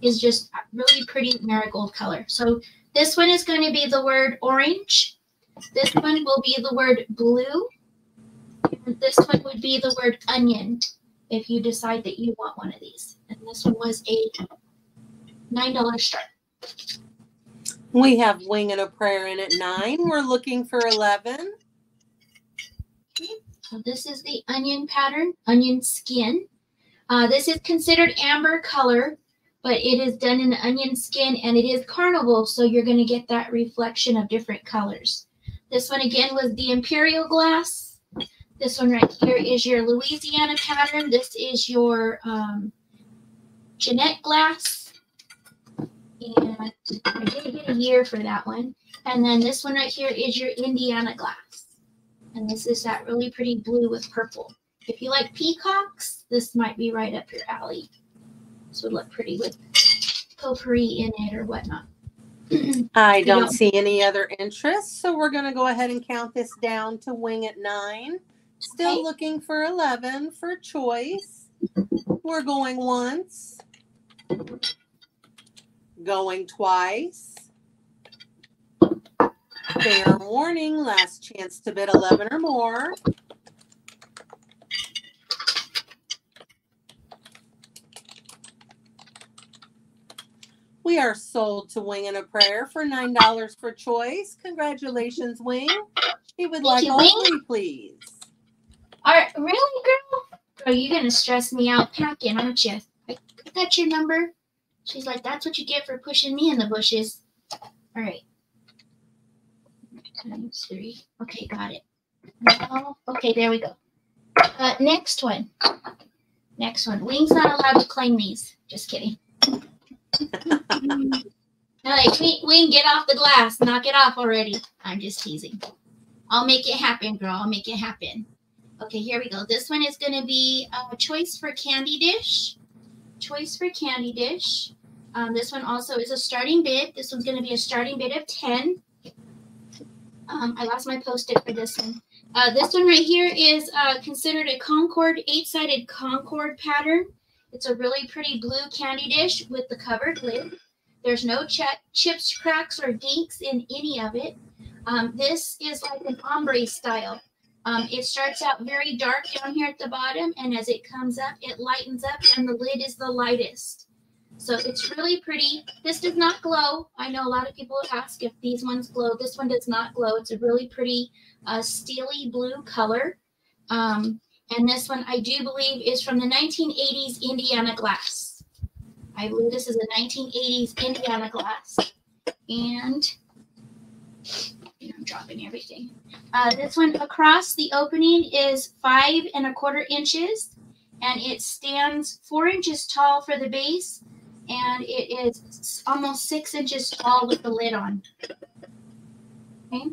is just really pretty marigold color. So this one is going to be the word orange. This one will be the word blue. And this one would be the word onion if you decide that you want one of these. And this one was a $9 start. We have Wing and a Prayer in at 9. We're looking for 11. Okay. So this is the onion pattern, onion skin. This is considered amber color, but it is done in the onion skin, and it is carnival, so you're going to get that reflection of different colors. This one again was the imperial glass. This one right here is your Louisiana pattern. This is your Jeanette glass. And I did get a year for that one. And then this one right here is your Indiana glass. And this is that really pretty blue with purple. If you like peacocks, this might be right up your alley. This would look pretty with potpourri in it or whatnot. I don't see any other interest, so we're going to go ahead and count this down to Wing at 9. Still looking for 11 for choice. We're going once. Going twice. Fair warning, last chance to bid 11 or more. We are sold to Wing and a Prayer for $9 for choice. Congratulations, Wing. He would like all three, please. Really, girl? Girl, you're going to stress me out packing, aren't you? I got your number. She's like, that's what you get for pushing me in the bushes. All right. Times 3. Okay, got it. Now, okay, there we go. Next one. Next one. Wing's not allowed to claim these. Just kidding. Like, Wing, get off the glass. Knock it off already. I'm just teasing. I'll make it happen, girl. I'll make it happen. Okay, here we go. This one is going to be a choice for candy dish. Choice for candy dish. This one also is a starting bid. This one's going to be a starting bid of 10. I lost my Post-it for this one. This one right here is considered a Concord, 8-sided Concord pattern. It's a really pretty blue candy dish with the covered lid. There's no chips, cracks, or dinks in any of it. This is like an ombre style. It starts out very dark down here at the bottom, and as it comes up, it lightens up, and the lid is the lightest. So it's really pretty. This does not glow. I know a lot of people ask if these ones glow. This one does not glow. It's a really pretty steely blue color. And this one, I do believe, is from the 1980s Indiana glass. I believe this is a 1980s Indiana glass. And I'm dropping everything. This one across the opening is 5 1/4 inches, and it stands 4 inches tall for the base, and it is almost 6 inches tall with the lid on. Okay,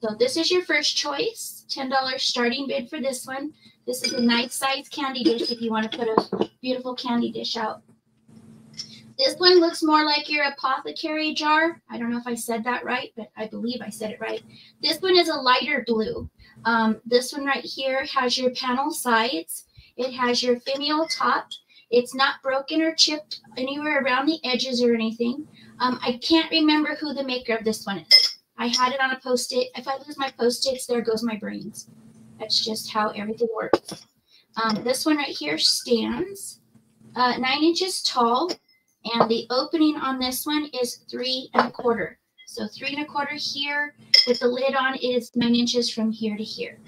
so this is your first choice. $10 starting bid for this one. This is a nice size candy dish if you want to put a beautiful candy dish out. This one looks more like your apothecary jar. I don't know if I said that right, but I believe I said it right. This one is a lighter blue. This one right here has your panel sides. It has your finial top. It's not broken or chipped anywhere around the edges or anything. I can't remember who the maker of this one is. I had it on a Post-it. If I lose my Post-its, there goes my brains. That's just how everything works. This one right here stands 9 inches tall. And the opening on this one is 3 1/4. So 3 1/4 here with the lid on is 9 inches from here to here.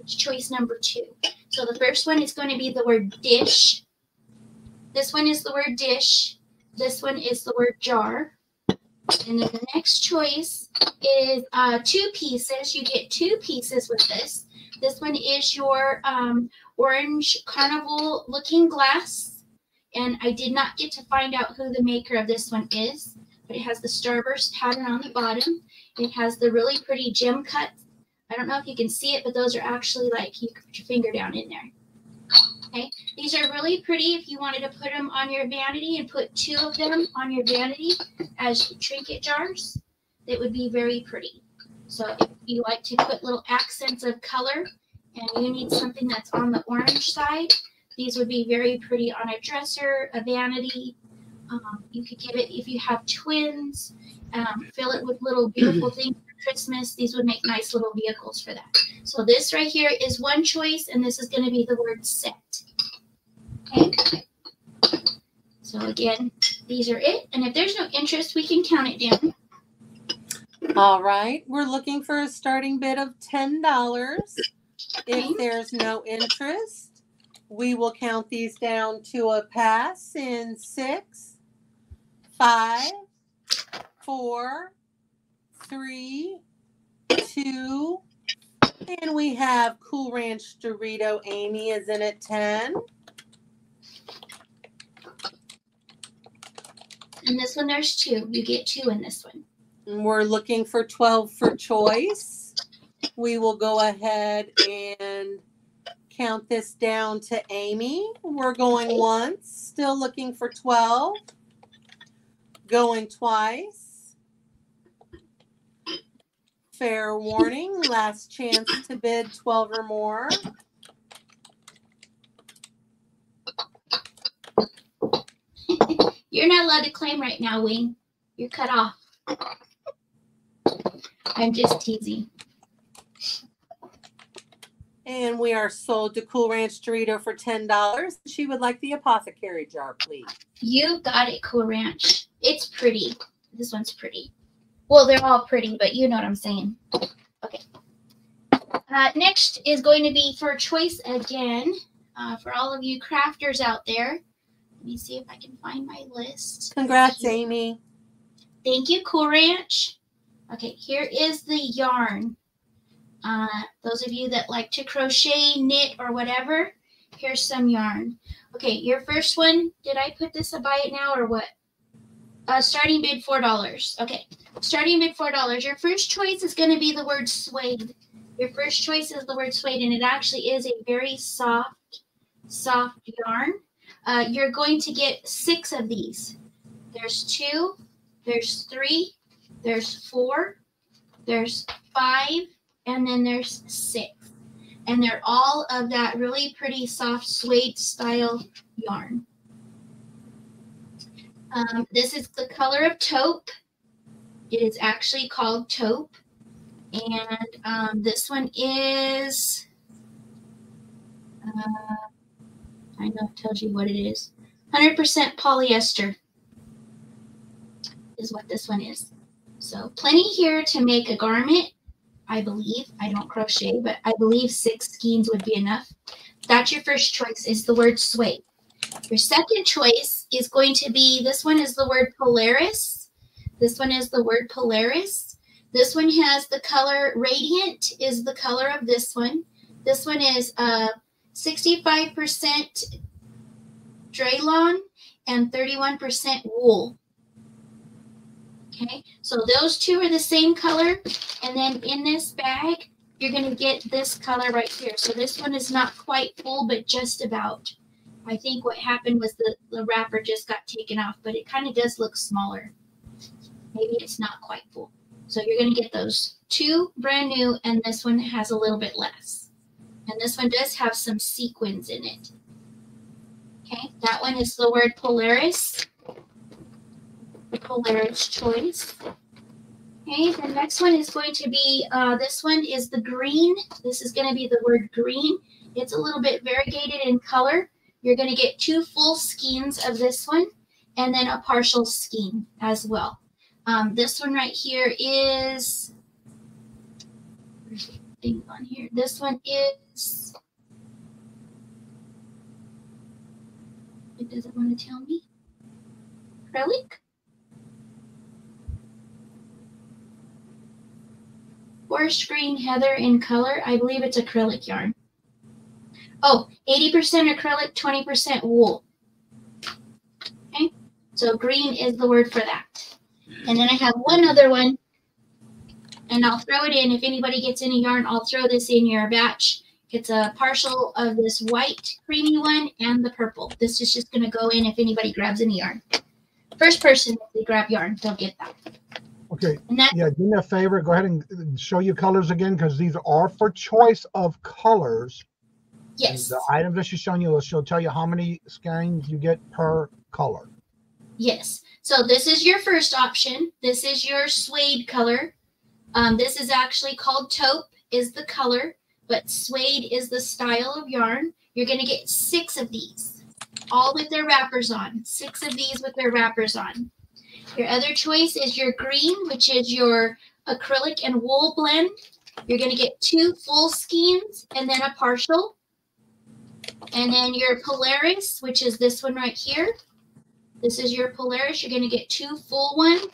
It's choice number 2. So the first one is going to be the word dish. This one is the word dish. This one is the word jar. And then the next choice is 2 pieces. You get 2 pieces with this. This one is your orange carnival looking glass. And I did not get to find out who the maker of this one is, but it has the starburst pattern on the bottom. It has the really pretty gem cuts. I don't know if you can see it, but those are actually like, you can put your finger down in there. Okay, these are really pretty if you wanted to put them on your vanity and put 2 of them on your vanity as trinket jars. It would be very pretty. So if you like to put little accents of color and you need something that's on the orange side, these would be very pretty on a dresser, a vanity. You could give it, if you have twins, fill it with little beautiful things for Christmas. These would make nice little vehicles for that. So this right here is one choice, and this is going to be the word Sept. Okay. So again, these are it. And if there's no interest, we can count it down. All right. We're looking for a starting bid of $10. If there's no interest, we will count these down to a pass in 6, 5, 4, 3, 2, and we have Cool Ranch Dorito Amy is in at 10. And this one, there's 2. You get 2 in this one. And we're looking for 12 for choice. We will go ahead and count this down to Amy. We're going once, still looking for 12. Going twice. Fair warning, last chance to bid 12 or more. You're not allowed to claim right now, Wing. You're cut off. I'm just teasing. And we are sold to Cool Ranch Dorito for $10. She would like the apothecary jar, please. You got it, Cool Ranch. It's pretty. This one's pretty. Well, they're all pretty, but you know what I'm saying. Okay. Next is going to be for choice again. For all of you crafters out there. Let me see if I can find my list. Congrats, Amy. Thank you, Cool Ranch. Okay, here is the yarn. Those of you that like to crochet, knit, or whatever, here's some yarn. Okay, your first one, did I put this a buy it now or what? Starting bid $4. Okay, starting bid $4. Your first choice is going to be the word suede. Your first choice is the word suede, and it actually is a very soft yarn. You're going to get 6 of these. There's 2, there's 3, there's 4, there's 5, and then there's 6. And they're all of that really pretty soft suede style yarn. This is the color of taupe. It is actually called taupe. And this one is, I know it tells you what it is. 100% polyester is what this one is. So plenty here to make a garment, I believe. I don't crochet, but I believe 6 skeins would be enough. That's your first choice, is the word suede. Your second choice is going to be, this one is the word Polaris. This one is the word Polaris. This one has the color Radiant is the color of this one. This one is 65% Draylon and 31% wool. Okay, so those two are the same color. And then in this bag, you're going to get this color right here. So this one is not quite full, but just about. I think what happened was the wrapper just got taken off, but it kind of does look smaller. Maybe it's not quite full. So you're going to get those 2 brand new, and this one has a little bit less. And this one does have some sequins in it. Okay, that one is the word Polaris. The Polaris choice. Okay, the next one is going to be, this one is the green. This is going to be the word green. It's a little bit variegated in color. You're going to get 2 full skeins of this one, and then a partial skein as well. This one right here is, there's a thing on here. This one is, it doesn't want to tell me. Acrylic? Forest green heather in color. I believe it's acrylic yarn. Oh, 80% acrylic, 20% wool. Okay, so green is the word for that. And then I have one other one, and I'll throw it in. If anybody gets any yarn, I'll throw this in your batch. It's a partial of this white creamy one and the purple. This is just going to go in if anybody grabs any yarn. First person, if they grab yarn, they'll get that. Okay, yeah, do me a favor. Go ahead and show you colors again, because these are for choice of colors. Yes. And the items that she's showing you, she'll tell you how many skeins you get per color. Yes. So this is your first option. This is your suede color. This is actually called taupe is the color, but suede is the style of yarn. You're going to get 6 of these, all with their wrappers on. 6 of these with their wrappers on. Your other choice is your green, which is your acrylic and wool blend. You're going to get 2 full skeins and then a partial. And then your Polaris, which is this one right here. This is your Polaris. You're going to get 2 full ones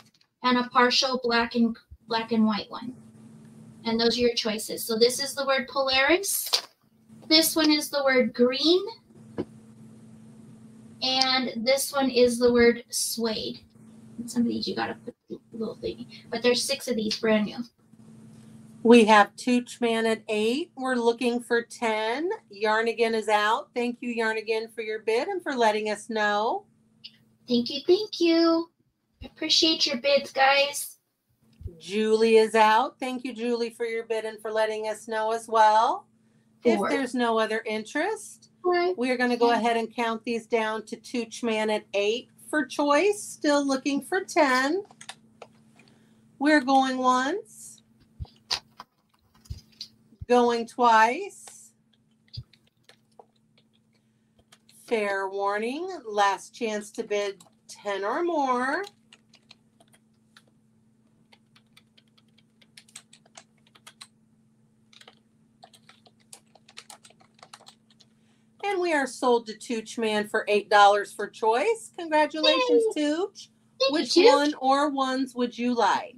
and a partial black and white one. And those are your choices. So this is the word Polaris. This one is the word green. And this one is the word suede. And some of these you got to put a little thingy. But there's 6 of these brand new. We have Toochman at 8. We're looking for 10. Yarnigan is out. Thank you, Yarnigan, for your bid and for letting us know. Thank you, thank you. I appreciate your bids, guys. Julie is out. Thank you, Julie, for your bid and for letting us know as well. 4. If there's no other interest, we are going to go ahead and count these down to Toochman at 8 for choice. Still looking for 10. We're going once. Going twice. Fair warning. Last chance to bid 10 or more. And we are sold to Toochman for $8 for choice. Congratulations, Tooch. Which one or ones would you like?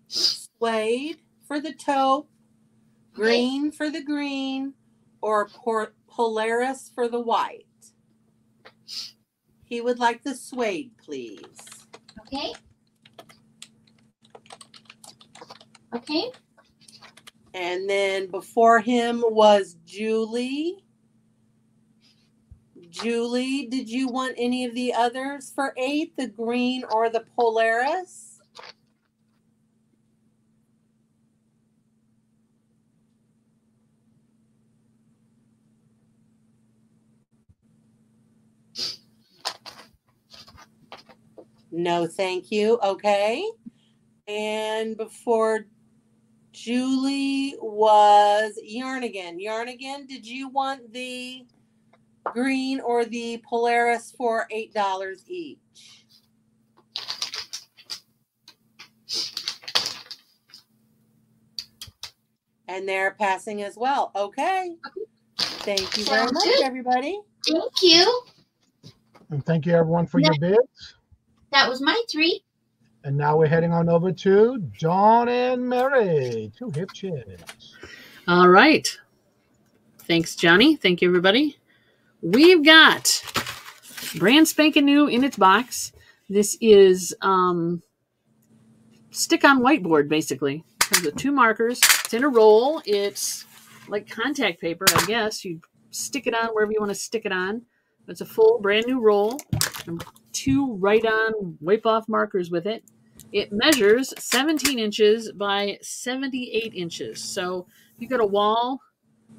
Suede for the taupe, green for the green, or Polaris for the white? He would like the suede, please. Okay. Okay. And then before him was Julie. Julie, did you want any of the others for 8, the green or the Polaris? No, thank you. Okay. And before Julie was Yarnigan. Yarnigan, did you want the green or the Polaris for $8 each? And they're passing as well. Okay. Thank you very much, everybody. Thank you. And thank you, everyone, for your bids. That was my 3. And now we're heading on over to Dawn and Mary, 2 hip chicks. All right. Thanks, Johnny. Thank you, everybody. We've got brand spanking new in its box. This is stick-on whiteboard, basically. It comes with 2 markers. It's in a roll. It's like contact paper, I guess. You stick it on wherever you want to stick it on. It's a full brand new roll. 2 write-on wipe-off markers with it. It measures 17 inches by 78 inches. So if you got a wall,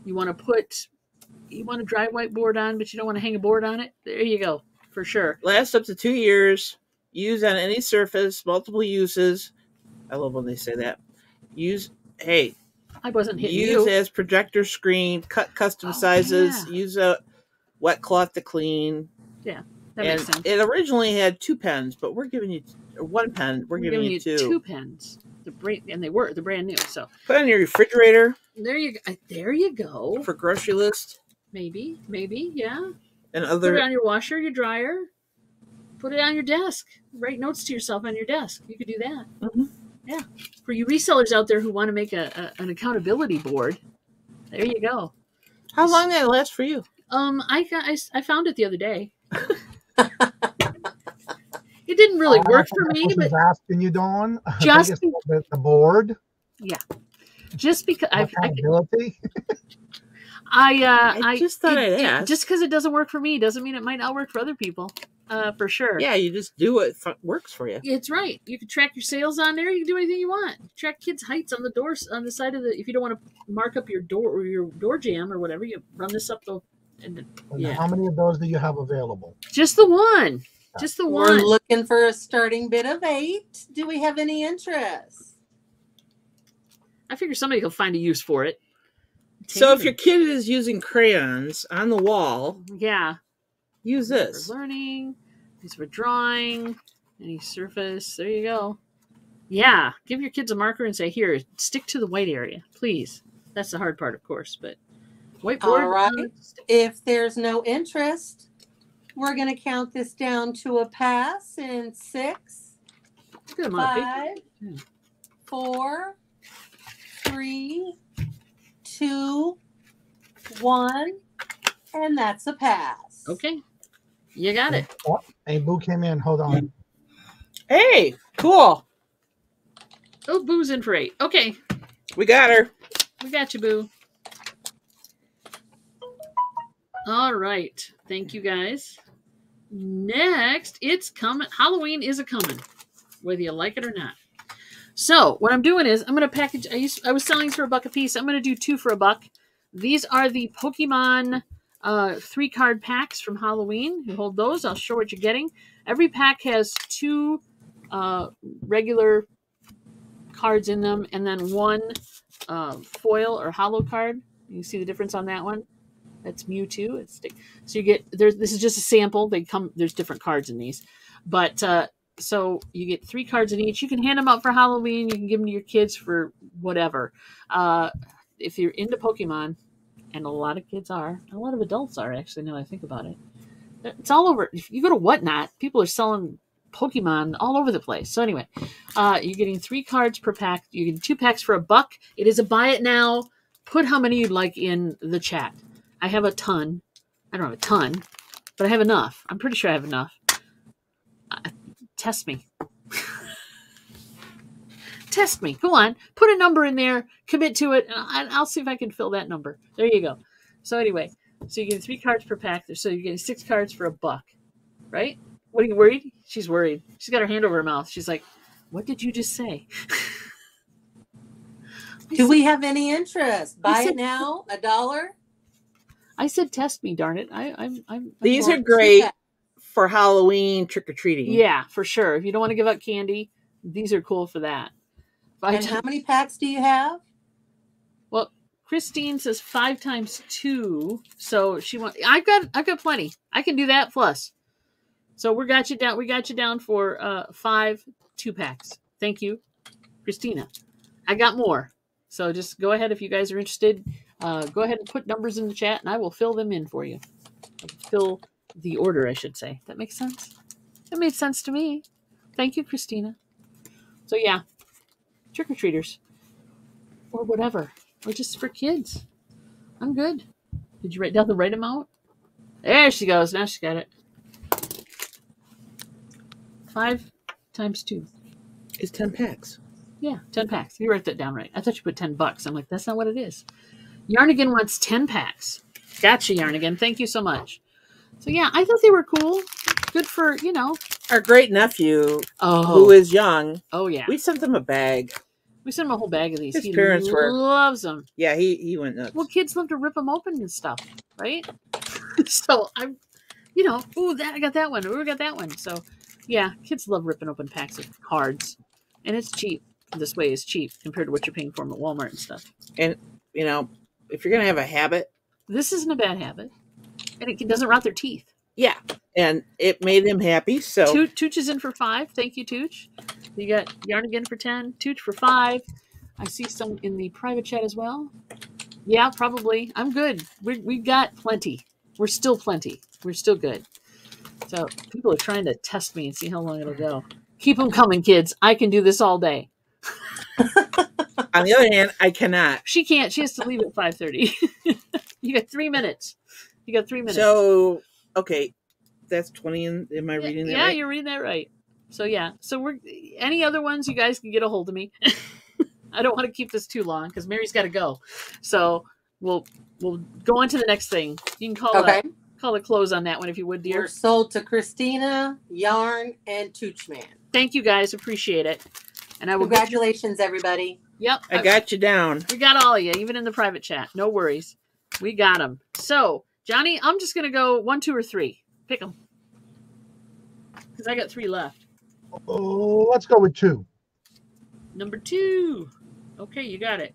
you want to dry whiteboard on, but you don't want to hang a board on it. There you go, for sure. Lasts up to 2 years. Use on any surface, multiple uses. I love when they say that. I wasn't hitting use you. as projector screen, cut custom sizes, use a wet cloth to clean. Yeah, that makes sense. It originally had 2 pens, but we're giving you 1 pen. We're giving you 2. 2 pens. They're brand new. So put on your refrigerator. There you go. For grocery list. Maybe, yeah. And Put it on your washer, your dryer. Put it on your desk. Write notes to yourself on your desk. You could do that. Mm-hmm. Yeah. For you resellers out there who want to make an accountability board, there you go. How long did it last for you? I found it the other day. It didn't really work for me, but asking you, Dawn, just the board. Yeah, just because accountability. I just thought I'd ask. Just because it doesn't work for me doesn't mean it might not work for other people. For sure. Yeah, you just do what works for you. It's right. You can track your sales on there. You can do anything you want. Track kids' heights on the doors on the side of the. If you don't want to mark up your door or your door jamb or whatever, you run this up the. And How many of those do you have available? Just the one. Just the one. We're looking for a starting bid of 8. Do we have any interest? I figure somebody will find a use for it. So if your kid is using crayons on the wall, use this. For learning, these for drawing, any surface. There you go. Yeah, give your kids a marker and say, "Here, stick to the white area, please." That's the hard part, of course, but whiteboard. All right. If there's no interest, we're going to count this down to a pass in 6, 5, 4, 3, 2, 1, and that's a pass. Okay. You got it. Oh, hey, Boo came in. Hold on. Hey, cool. Oh, Boo's in for 8. Okay. We got her. We got you, Boo. All right. Thank you, guys. Next, it's coming. Halloween is a coming, whether you like it or not. So what I'm doing is I'm going to package. I was selling these for $1 a piece. I'm going to do 2 for $1. These are the Pokemon 3-card packs from Halloween. You hold those. I'll show what you're getting. Every pack has 2 regular cards in them, and then 1 foil or hollow card. You see the difference on that one? That's Mewtwo. So you get there. This is just a sample. There's different cards in these, but so you get 3 cards in each. You can hand them out for Halloween. You can give them to your kids for whatever. If you're into Pokemon, and a lot of kids are, a lot of adults are actually. Now that I think about it, it's all over. If you go to Whatnot, people are selling Pokemon all over the place. So anyway, you're getting 3 cards per pack. You get 2 packs for $1. It is a buy it now. Put how many you'd like in the chat. I have a ton. I don't have a ton, but I have enough. I'm pretty sure I have enough. Test me. Test me. Go on. Put a number in there. Commit to it. And I'll see if I can fill that number. There you go. So anyway, so you get 3 cards per pack. So you're getting 6 cards for $1. Right? What, are you worried? She's worried. She's got her hand over her mouth. She's like, what did you just say? Do we have any interest? Buy it now, $1. I said, test me, darn it. These are great for Halloween trick-or-treating. Yeah, for sure. If you don't want to give out candy, these are cool for that. And how many packs do you have? Well, Christine says 5 times 2. So she wants. I've got plenty. I can do that plus. So we got you down for 5 2-packs. Thank you, Christina. I got more. So just go ahead if you guys are interested. Go ahead and put numbers in the chat, and I will fill them in for you. Fill the order, I should say. That makes sense. That made sense to me. Thank you, Christina. So yeah, trick or treaters, or whatever, or just for kids. I'm good. Did you write down the right amount? There she goes. Now she got it. 5 times 2 is 10 packs. Yeah, 10 packs. You wrote that down right. I thought you put $10. I'm like, that's not what it is. Yarnigan wants 10 packs. Gotcha, Yarnigan. Thank you so much. So yeah, I thought they were cool. Good for, Our great nephew, who is young. Oh yeah. We sent them a bag. We sent him a whole bag of these. His parents loves them. Yeah, he went nuts. Well, kids love to rip them open and stuff, right? So I'm, I got that one. We got that one. So yeah, kids love ripping open packs of cards, and it's cheap. This way is cheap compared to what you're paying for them at Walmart and stuff. And if you're gonna have a habit, this isn't a bad habit, and it doesn't rot their teeth. Yeah, and it made him happy. So Tooch is in for 5. Thank you, Tooch. You got Yarnigan for 10. Tooch for 5. I see some in the private chat as well. Yeah, probably. I'm good. We've got plenty. We're still plenty. We're still good. So people are trying to test me and see how long it'll go. Keep them coming, kids. I can do this all day. On the other hand, I cannot. She can't. She has to leave at 5:30. You got 3 minutes. So, okay, that's 20. Am I reading that right? Yeah, you're reading that right. So yeah. So we're any other ones you guys can get a hold of me. I don't want to keep this too long because Mary's got to go. So we'll go on to the next thing. You can call it close on that one if you would, dear. We're sold to Christina, Yarn, and Toochman. Thank you guys. Appreciate it. And I will. Congratulations, everybody. Yep. I got you down. We got all of you, even in the private chat. No worries. We got them. So, Johnny, I'm just going to go 1, 2, or 3. Pick them. Because I got 3 left. Oh, let's go with 2. Number 2. Okay, you got it.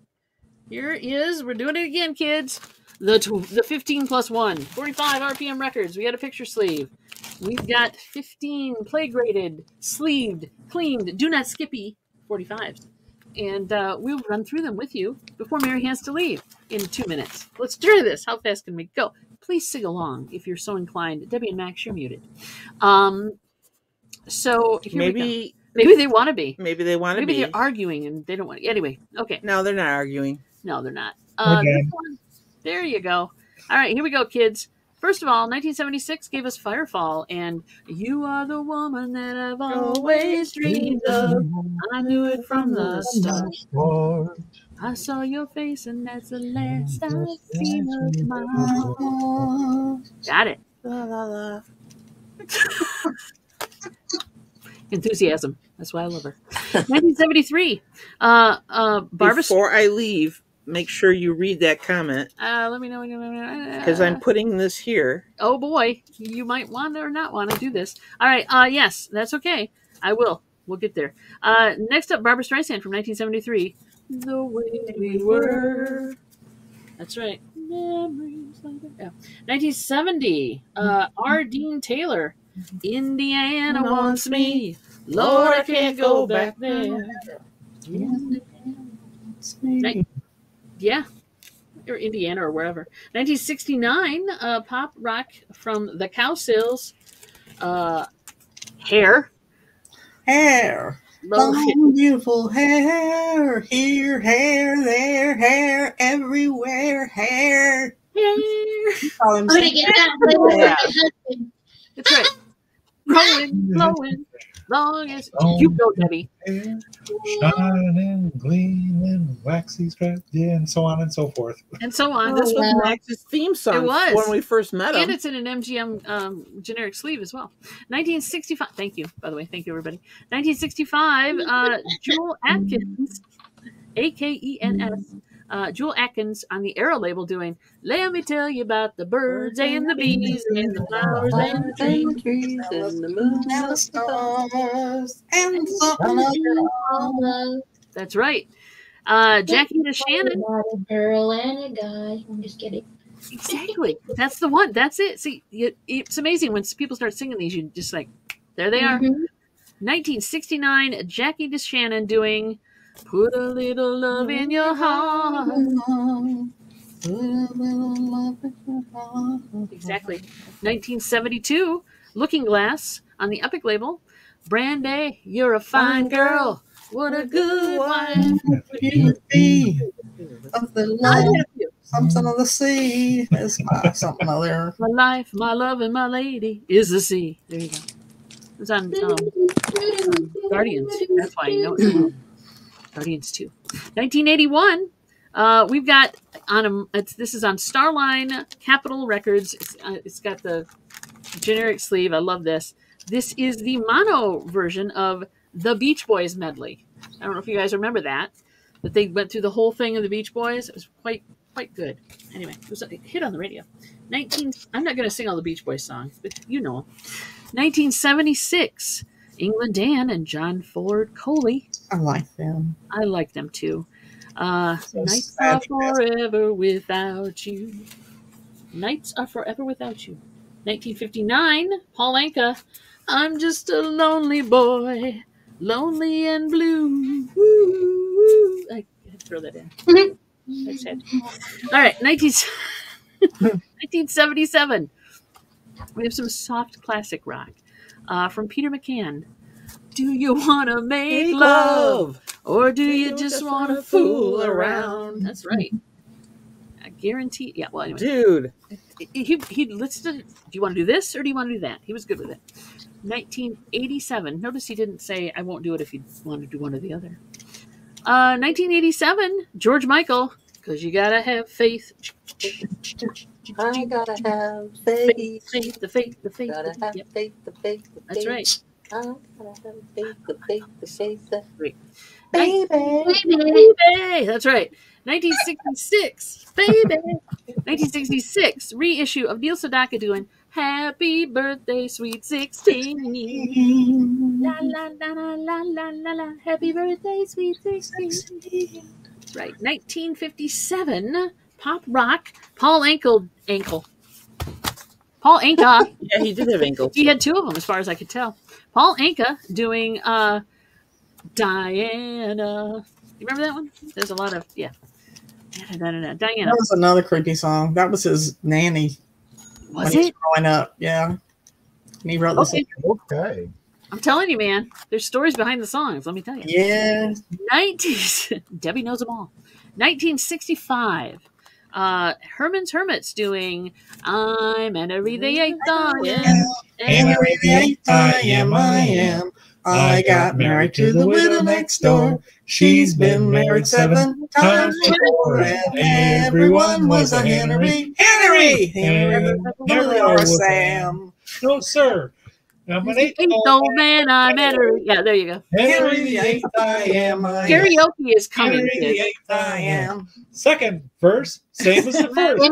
Here is, we're doing it again, kids. The 15 plus 1. 45 RPM records. We got a picture sleeve. We've got 15 play graded, sleeved, cleaned, do not skippy 45s. And we'll run through them with you before Mary has to leave in 2 minutes. Let's do this. How fast can we go? Please sing along if you're so inclined. Debbie and Max, you're muted. So maybe they want to be. Maybe they want to be. Maybe they're arguing and they don't want to. Anyway, okay. No, they're not arguing. No, they're not. This one, there you go. All right, here we go, kids. First of all, 1976 gave us Firefall and You Are the Woman That I've Always Dreamed Of. I knew it from the start. I saw your face and that's the last I've seen of mine. Got it. La, la, la. Enthusiasm. That's why I love her. 1973. Barbara. Before I leave, make sure you read that comment. Let me know. Because I'm putting this here. Oh boy, you might want or not want to do this. All right. Yes, that's okay. I will. We'll get there. Next up, Barbara Streisand from 1973. The way we were. That's right. Memories like that. Yeah. 1970. R. Dean Taylor. Indiana wants me. Lord, I can't go back there. Yeah. Or Indiana or wherever. 1969, pop rock from the Cowsills. Hair. Long, beautiful hair. Here, hair, there, hair, everywhere, hair. I'm going to get that flavor for my husband. That's right. Blowing, long as you go, Debbie. Shining, gleaming, waxy strap, yeah, and so on and so forth. And so on. This was Max's theme song. It was when we first met him. And it's in an MGM generic sleeve as well. 1965. Thank you, by the way. Thank you, everybody. 1965. Joel Atkins, Akens, Jewel Atkins on the Arrow label doing "Let Me Tell You About the Birds and the Bees and the Flowers and the Trees and the moon and the stars and something. That's right. Jackie to Shannon. A girl and a guy. I'm just kidding. Exactly. That's the one. That's it. See, it's amazing when people start singing these. You just like, there they are. 1969, Jackie DeShannon doing "Put a Little Love in Your Heart." Exactly. 1972, Looking Glass on the Epic label. "Brandy, you're a fine girl. What a good wife you would be of the love, something of the sea. It's my something other. My life, my love, and my lady is the sea." There you go. It was on Guardians. That's why you know it's well. Guardians 2. 1981. We've got this is on Starline Capitol Records. It's got the generic sleeve. I love this. This is the mono version of the Beach Boys medley. I don't know if you guys remember that, but they went through the whole thing of the Beach Boys. It was quite good. Anyway, it was a hit on the radio. I'm not going to sing all the Beach Boys songs, but you know them. 1976, England Dan and John Ford Coley. I like them. I like them too. Nights are forever without you. Nights are forever without you. 1959, Paul Anka. I'm just a lonely boy, lonely and blue. Woo. I had to throw that in. That's it. All right, 1977. We have some soft classic rock from Peter McCann. Do you want to make love, or do you just want to fool around? That's right. I guarantee. Yeah. Well, anyway, dude, he listed. Do you want to do this or do you want to do that? He was good with it. 1987. Notice he didn't say I won't do it if you want to do one or the other. 1987. George Michael. Because you gotta have faith. I gotta have faith. The faith. Gotta have faith, the faith. That's right. I gotta have faith, the faith. Great. Baby. That's right. 1966. Baby. 1966. Reissue of Neil Sedaka doing "Happy Birthday, Sweet 16. La la la la la la la la. Happy birthday, Sweet 16. Right. 1957. Pop rock. Paul Anka. Paul Anka. Yeah, he did have ankles. He had two of them, as far as I could tell. Paul Anka doing Diana. You remember that one? There's a lot of Diana. That was another creepy song. That was his nanny. Was it? Growing up, yeah. And he wrote this. Okay. I'm telling you, man. There's stories behind the songs. Let me tell you. Yeah. Debbie knows them all. 1965. Herman's Hermits doing "I'm Henry the Eighth I Am." Henry the Eighth I am. I got married to the widow next door. She's been married 7 times before, and everyone was a Henry. Henry or Sam. No, sir. I'm an eighth old man. I met her. Yeah, there you go. Henry the Eighth I am. Karaoke is coming. Henry the Eighth I am. Second verse, same as the first.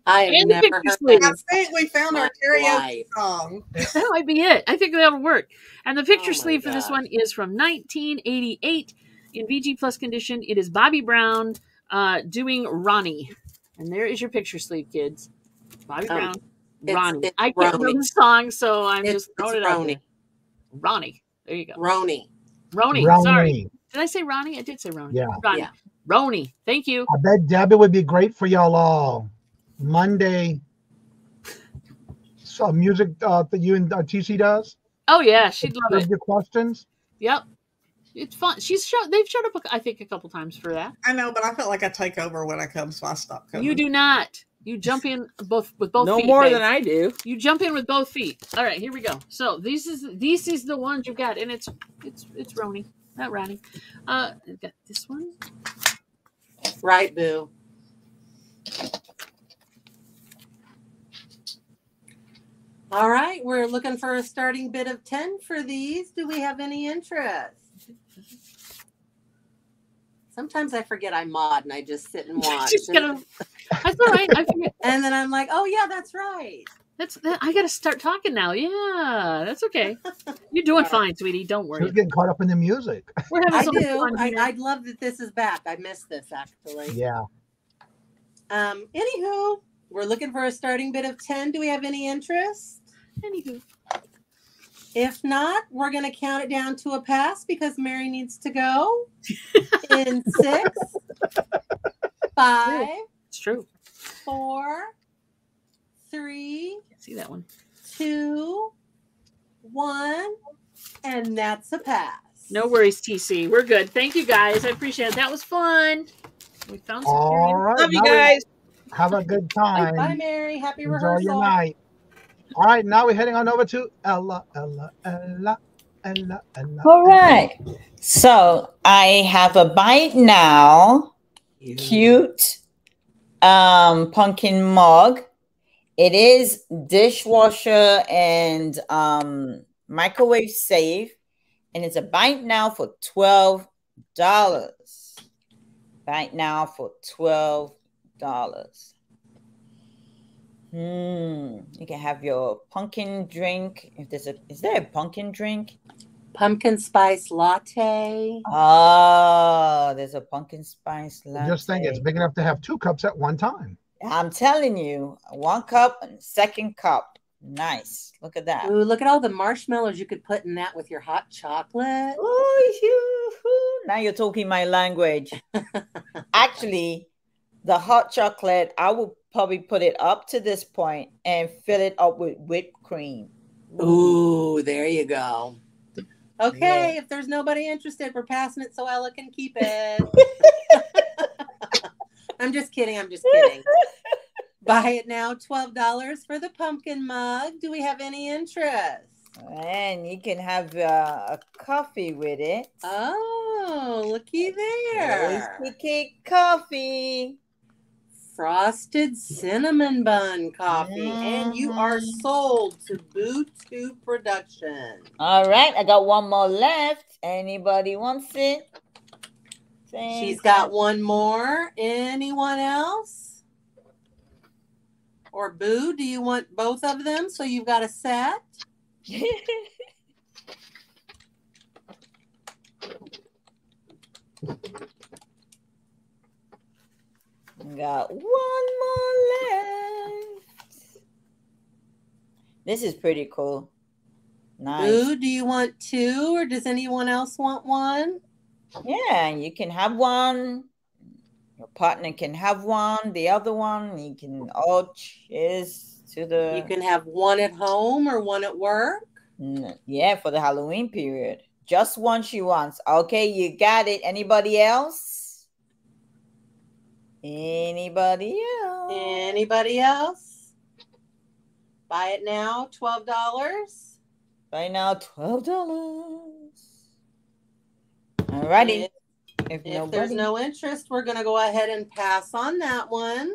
I have never heard that. I think we found our karaoke song. That might be it. I think that'll work. And the picture sleeve for this one is from 1988 in VG Plus condition. It is Bobby Brown doing "Ronnie," and there is your picture sleeve, kids. Bobby Brown. Ronnie. I can't remember the song, so I'm just throwing it out there. Ronnie. There you go. Ronnie. Sorry. Did I say Ronnie? I did say Ronnie. Yeah. Ronnie. Yeah. Ronnie. Thank you. I bet Debbie would be great for y'all all. Monday. So music that you and TC does. Oh yeah, she'd love it. Your questions. Yep. It's fun. They've showed up, I think, a couple times for that. I know, but I felt like I take over when I come, so I stop coming. You do not. You jump in with both feet. No more than I do. You jump in with both feet. All right, here we go. So this is the ones you've got, and it's Ronnie, not Ronnie. I've got this one. Right, boo. All right, we're looking for a starting bid of 10 for these. Do we have any interest? Sometimes I forget I mod and I just sit and watch. Just gonna, that's all right. I forget. And then I'm like, oh yeah, that's right. I got to start talking now. Yeah, that's okay. You're doing fine, sweetie. Don't worry. She's getting caught up in the music. We're having so much do. fun here. I'd love that this is back. I missed this actually. Yeah. Anywho, we're looking for a starting bid of 10. Do we have any interest? Anywho. If not, we're going to count it down to a pass because Mary needs to go. In 6, 5. It's true. 4, 3. Can't see that one. 2, 1, and that's a pass. No worries, TC. We're good. Thank you, guys. I appreciate it. That was fun. We found some. All right. Love you guys. Have a good time. Bye, Mary. Happy Enjoy rehearsal. your night. All right, now we're heading on over to Ella. All right. So I have a buy now. Cute pumpkin mug. It is dishwasher and microwave safe. And it's a buy now for $12. Buy now for $12. You can have your pumpkin drink. If there's is there a pumpkin drink? Pumpkin spice latte. Oh, there's a pumpkin spice latte. Just think it's big enough to have 2 cups at one time. I'm telling you, 1 cup and 2nd cup. Nice. Look at that. Ooh, look at all the marshmallows you could put in that with your hot chocolate. Ooh, now you're talking my language. Actually, the hot chocolate, I will probably put it up to this point and fill it up with whipped cream. Ooh, there you go. Okay, if there's nobody interested, we're passing it so Ella can keep it. I'm just kidding. Buy it now, $12 for the pumpkin mug. Do we have any interest? And you can have a coffee with it. Oh, looky there. Cake coffee. Frosted cinnamon bun coffee. And you are sold to Boo2 Production. All right, I got one more left. Anybody wants it? She's got one more. Anyone else? Or Boo, do you want both of them? So you've got a set? Got one more left. This is pretty cool. Nice. Boo, do you want 2 or does anyone else want one? Yeah, you can have one. Your partner can have one. The other one, you can all choose to the... You can have one at home or one at work? Yeah, for the Halloween period. Just one she wants. Okay, you got it. Anybody else? Anybody else? Anybody else? Buy it now, $12. Buy now, $12. Alrighty. If there's no interest, we're going to go ahead and pass on that one.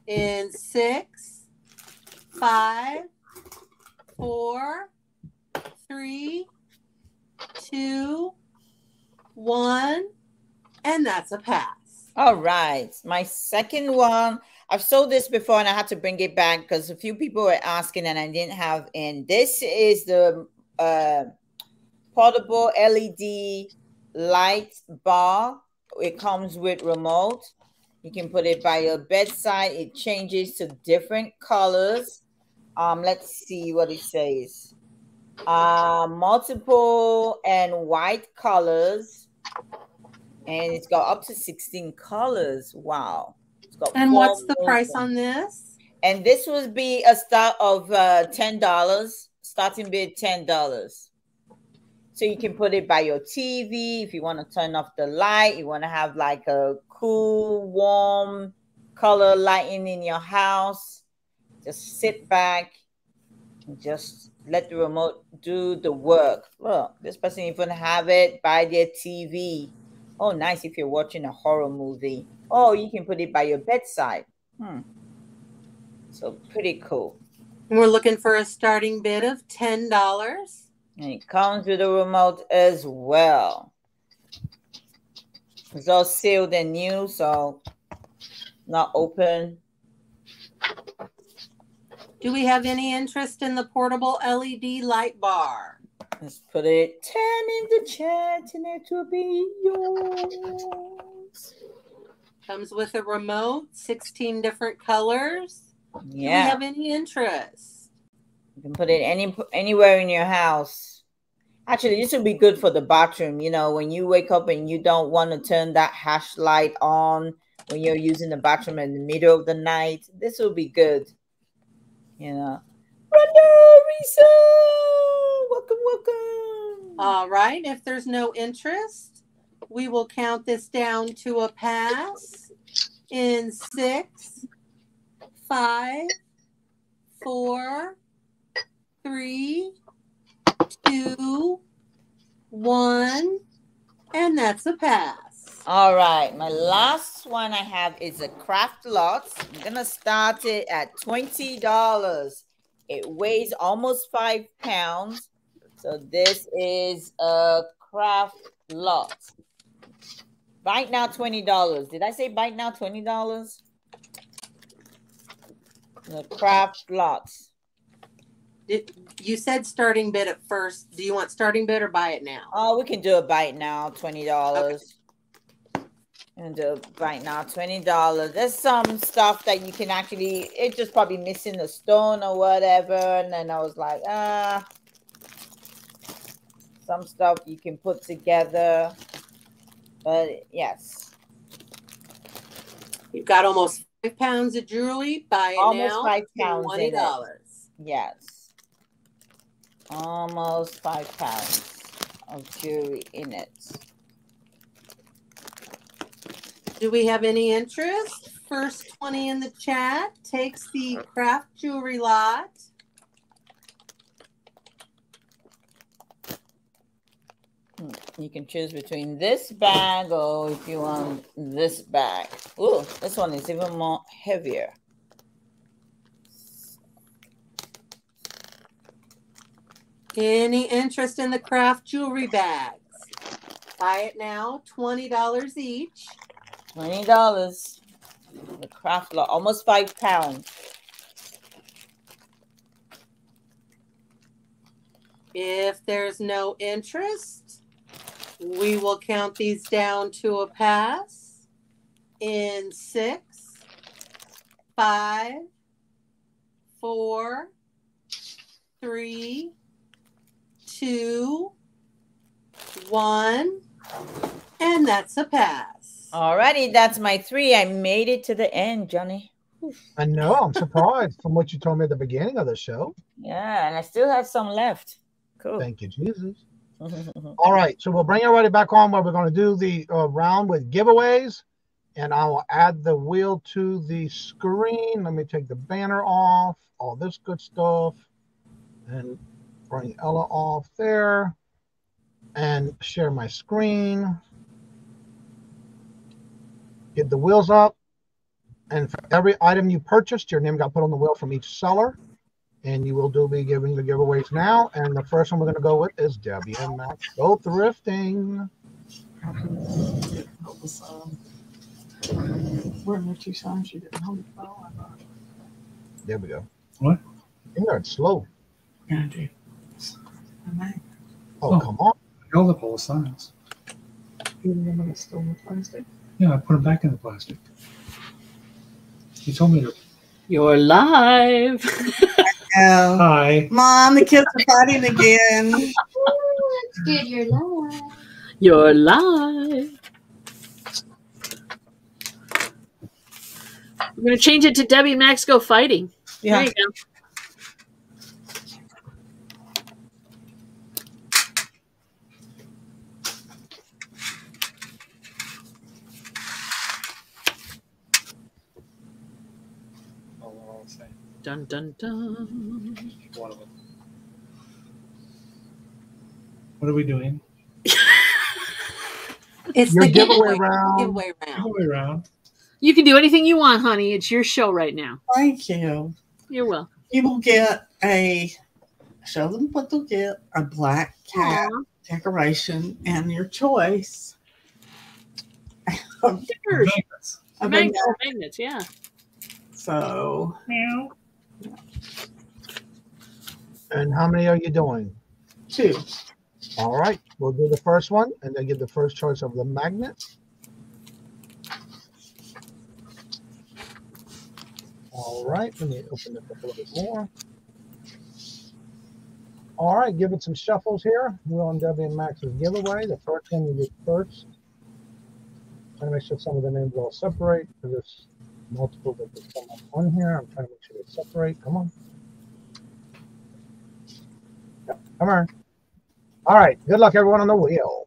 In 6, 5, 4, 3, 2, 1, and that's a pass. All right. My second one, I've sold this before and I had to bring it back because a few people were asking and I didn't have. And this is the portable LED light bar. It comes with remote. You can put it by your bedside. It changes to different colors. Let's see what it says. Multiple and white colors. And it's got up to 16 colors. Wow. It's got and what's the price on this? And this would be a start of $10. Starting bid $10. So you can put it by your TV if you want to turn off the light. You want to have like a cool, warm color lighting in your house. Just sit back and just let the remote do the work. Look, this person even have it by their TV. Oh, nice if you're watching a horror movie. Oh, you can put it by your bedside. So pretty cool. And we're looking for a starting bid of $10. And it comes with a remote as well. It's all sealed and new, so not open. Do we have any interest in the portable LED light bar? Let's put it 10 in the chat and it will be yours. Comes with a remote, 16 different colors. Yeah. Do we have any interest? You can put it anywhere in your house. Actually, this would be good for the bathroom. You know, when you wake up and you don't want to turn that hash light on when you're using the bathroom in the middle of the night, this will be good. You know. Risa! Welcome, welcome. All right. If there's no interest, we will count this down to a pass in 6, 5, 4, 3, 2, 1, and that's a pass. All right, my last one I have is a craft lot. I'm gonna start it at $20. It weighs almost 5 pounds. So this is a craft lot. Right now, $20. Did I say right now $20? The craft lots. You said starting bid at first. Do you want starting bid or buy it now? Oh, we can do a buy it now, $20. Okay. And do a buy it now, $20. There's some stuff that you can actually, it's just probably missing a stone or whatever. And then I was like, some stuff you can put together. But yes. You've got almost 5 pounds of jewelry. Buy it almost now. 5 pounds. $20. Yes. Almost 5 pounds of jewelry in it. Do we have any interest? First 20 in the chat takes the craft jewelry lot. You can choose between this bag or if you want this bag. Ooh, this one is even more heavier. Any interest in the craft jewelry bags? Buy it now, $20 each. $20. The craft lot, almost 5 pounds. If there's no interest, we will count these down to a pass in 6, 5, 4, 3, 2, 1, and that's a pass. Alrighty, that's my 3. I made it to the end, Johnny. I know. I'm surprised from what you told me at the beginning of the show. Yeah, and I still have some left. Cool. Thank you, Jesus. All right, so we'll bring everybody back on where we're going to do the round with giveaways, and I will add the wheel to the screen. Let me take the banner off, all this good stuff, and bring Ella off there, and share my screen. Get the wheels up, and for every item you purchased, your name got put on the wheel from each seller. And you will be giving the giveaways now. And the first one we're going to go with is Debbie and Max Go Thrifting. Where are the 2 songs you didn't hold the phone? There we go. What? You are slow. Yeah, I do. Oh, come on. I held up all the signs. Even them it's still in the plastic? Yeah, I put them back in the plastic. You told me to. You're live. Hi. Mom, the kids are fighting again. That's good. You're live. You're live. I'm going to change it to Debbie and Max Go Fighting. Yeah. There you go. Dun, dun, dun. One of them. What are we doing? It's your the giveaway round. Giveaway round. You can do anything you want, honey. It's your show right now. Thank you. You're welcome. You will get show them what they'll get, a black cat decoration and your choice. Stickers. Magnets. Magnets, yeah. So. Meow. And how many are you doing? 2. All right, we'll do the first one and then give the first choice of the magnet. All right, let me open this up a little bit more. All right, give it some shuffles here. We're on Debbie and Max's giveaway. The first one we do first. Trying to make sure some of the names all separate because there's multiple that can come up on here. I'm trying to make sure they separate. Come on. Yep, come on. All right, good luck everyone on the wheel.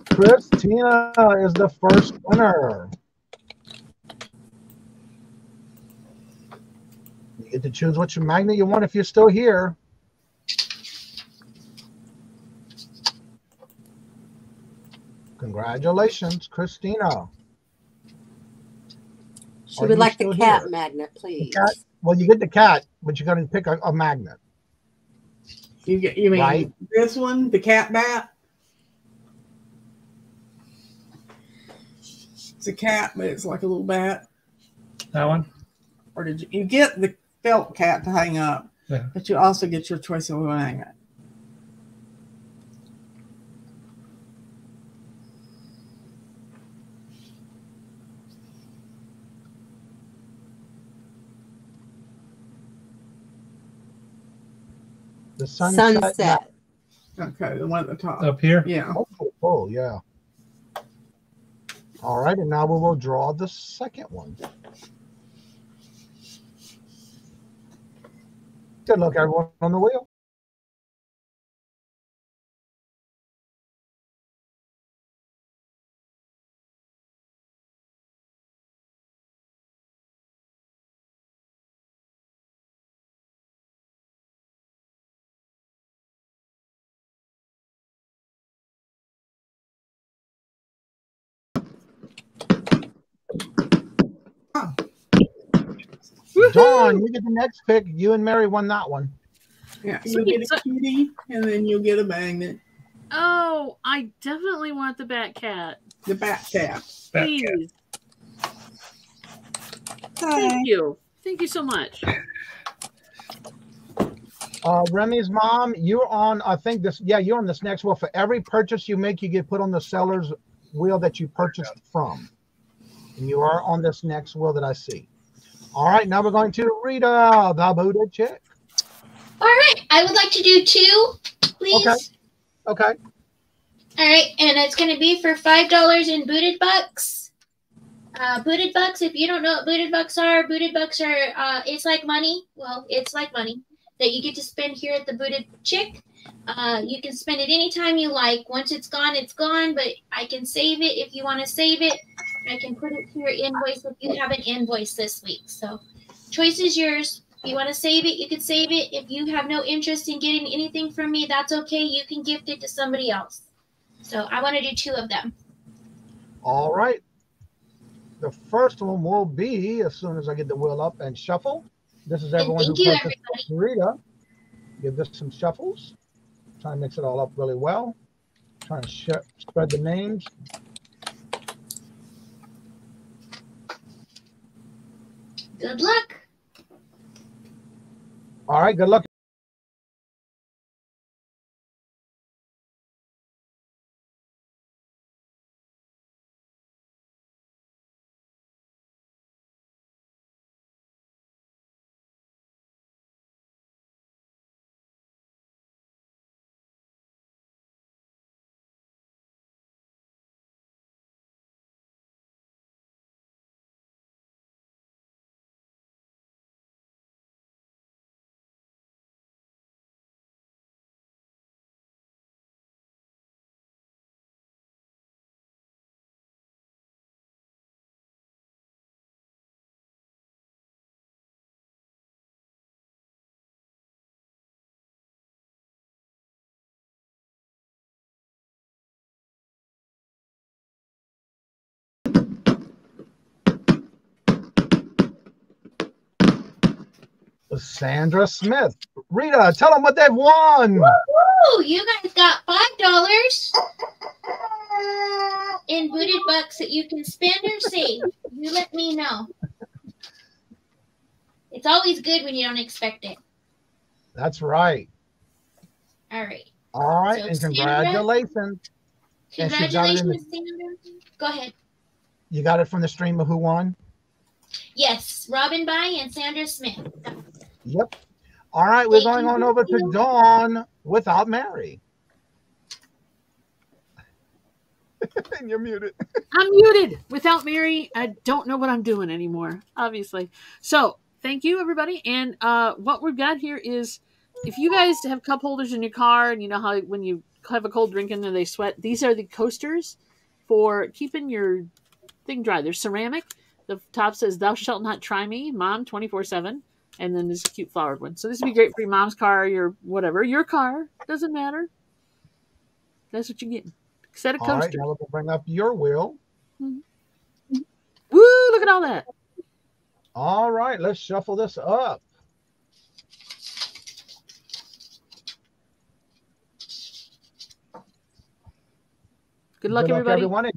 Christina is the first winner. You get to choose which magnet you want if you're still here. Congratulations, Christina. She would like the cat magnet, please. Cat? Well, you get the cat, but you got to pick a magnet. You mean right? This one, the cat bat? It's a cat, but it's like a little bat. That one? Or did you get the felt cat to hang up? Yeah. But you also get your choice of a magnet. The sunset. Okay, the one at the top. Up here? Yeah. Oh, yeah. All right, and now we will draw the second one. Good luck, everyone on the wheel. Dawn, you get the next pick. You and Mary won that one. Yeah, you'll get a kitty, and then you'll get a magnet. Oh, I definitely want the bat cat. The bat cat. Please. Thank you. Thank you so much. Remy's mom, you're on, I think this, yeah, you're on this next wheel. For every purchase you make, you get put on the seller's wheel that you purchased from. And you are on this next wheel that I see. All right, now we're going to Rita the Buddha chick. All right, I would like to do 2, please. Okay. All right, and it's going to be for $5 in booted bucks. Booted bucks, if you don't know what booted bucks are, it's like money. Well, it's like money that you get to spend here at the Booted Chick. You can spend it anytime you like. Once it's gone, but I can save it if you want to save it. I can put it to your invoice if you have an invoice this week. So choice is yours. If you want to save it, you can save it. If you have no interest in getting anything from me, that's okay. You can gift it to somebody else. So I want to do 2 of them. All right. The first one will be, as soon as I get the wheel up and shuffle. This is everyone who purchased Rita. Give this some shuffles. Try to mix it all up really well. Trying to spread the names. Good luck. All right, good luck. Sandra Smith. Rita, tell them what they've won. Woo-hoo! You guys got $5 in booted bucks that you can spend or save. You let me know. It's always good when you don't expect it. That's right. All right. All right, So and Sandra, congratulations. congratulations, Sandra. Go ahead. You got it from the stream of who won? Yes, Robin By and Sandra Smith. Yep. All right, we're going on over to Dawn without Mary. And you're muted. I'm muted. Without Mary, I don't know what I'm doing anymore, obviously. So thank you, everybody. And what we've got here is, if you guys have cup holders in your car, and you know how when you have a cold drink in there, they sweat. These are the coasters for keeping your thing dry. They're ceramic. The top says, "Thou shalt not try me, Mom, 24/7." And then this cute flowered one. So this would be great for your mom's car, your whatever. Your car. Doesn't matter. That's what you get. Set of coasters. All right, now we'll bring up your wheel. Mm-hmm. Woo, look at all that. All right, let's shuffle this up. Good luck, everybody. Everyone.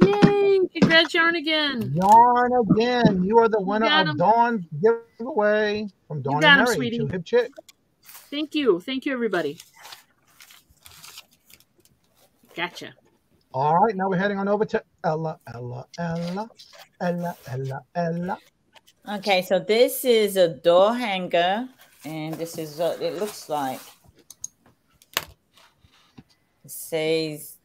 Yay! Congrats, Yarn again. Yarn again. You are the winner of Dawn's giveaway from Dawn and Mary. Sweetie. Two hip chick. Thank you. Thank you, everybody. Gotcha. All right, now we're heading on over to Ella. Okay, so this is a door hanger, and this is what it looks like. It says,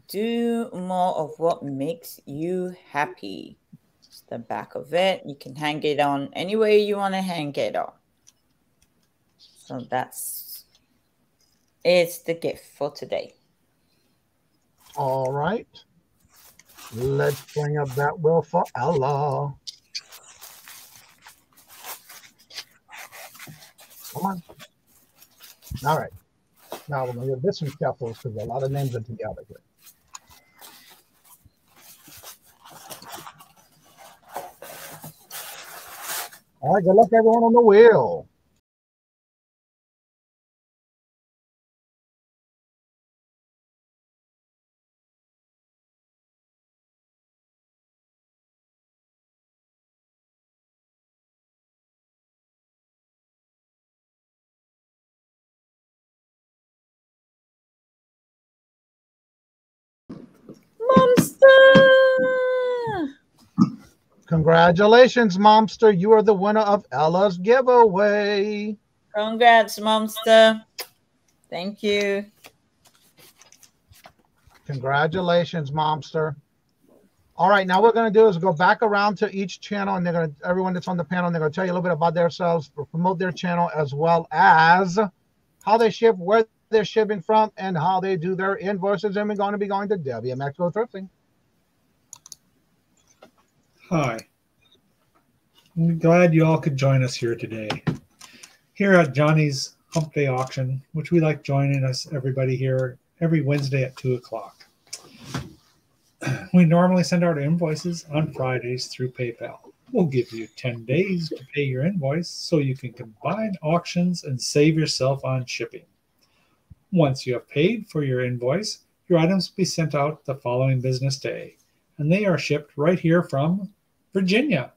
"Do more of what makes you happy." It's the back of it. You can hang it on any way you want to hang it on. So it's the gift for today. All right. Let's bring up that wheel for Ella. Come on. All right. Now we're going to give this some shuffles because a lot of names are together here. All right, good luck everyone on the wheel. Momster! Congratulations, Momster. You are the winner of Ella's giveaway. Congrats, Momster. Thank you. Congratulations, Momster. All right, now what we're going to do is go back around to each channel, and they're going to, everyone that's on the panel, they're going to tell you a little bit about themselves, promote their channel, as well as how they ship, where they're shipping from, and how they do their invoices. And we're going to be going to Debbie and Maxwell Thrifting. Hi. I'm glad you all could join us here today. Here at Johnny's Hump Day Auction, which we like joining us, everybody here, every Wednesday at 2 o'clock. We normally send out invoices on Fridays through PayPal. We'll give you 10 days to pay your invoice so you can combine auctions and save yourself on shipping. Once you have paid for your invoice, your items will be sent out the following business day, and they are shipped right here from Virginia.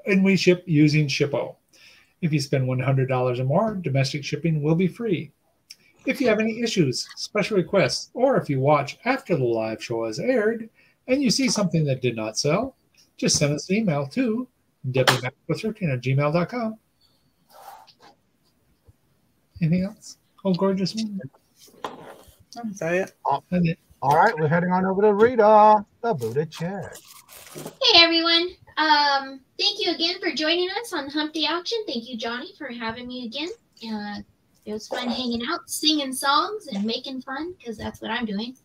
And we ship using Shippo. If you spend $100 or more, domestic shipping will be free. If you have any issues, special requests, or if you watch after the live show has aired and you see something that did not sell, just send us an email to debbie@thrifting@gmail.com. Anything else? Oh, gorgeous. Is that it? All right, we're heading on over to Rita the Buddha chair. Hey everyone, Thank you again for joining us on Hump Day Auction. Thank you, Johnny, for having me again. It was fun hanging out, singing songs, and making fun, because that's what I'm doing.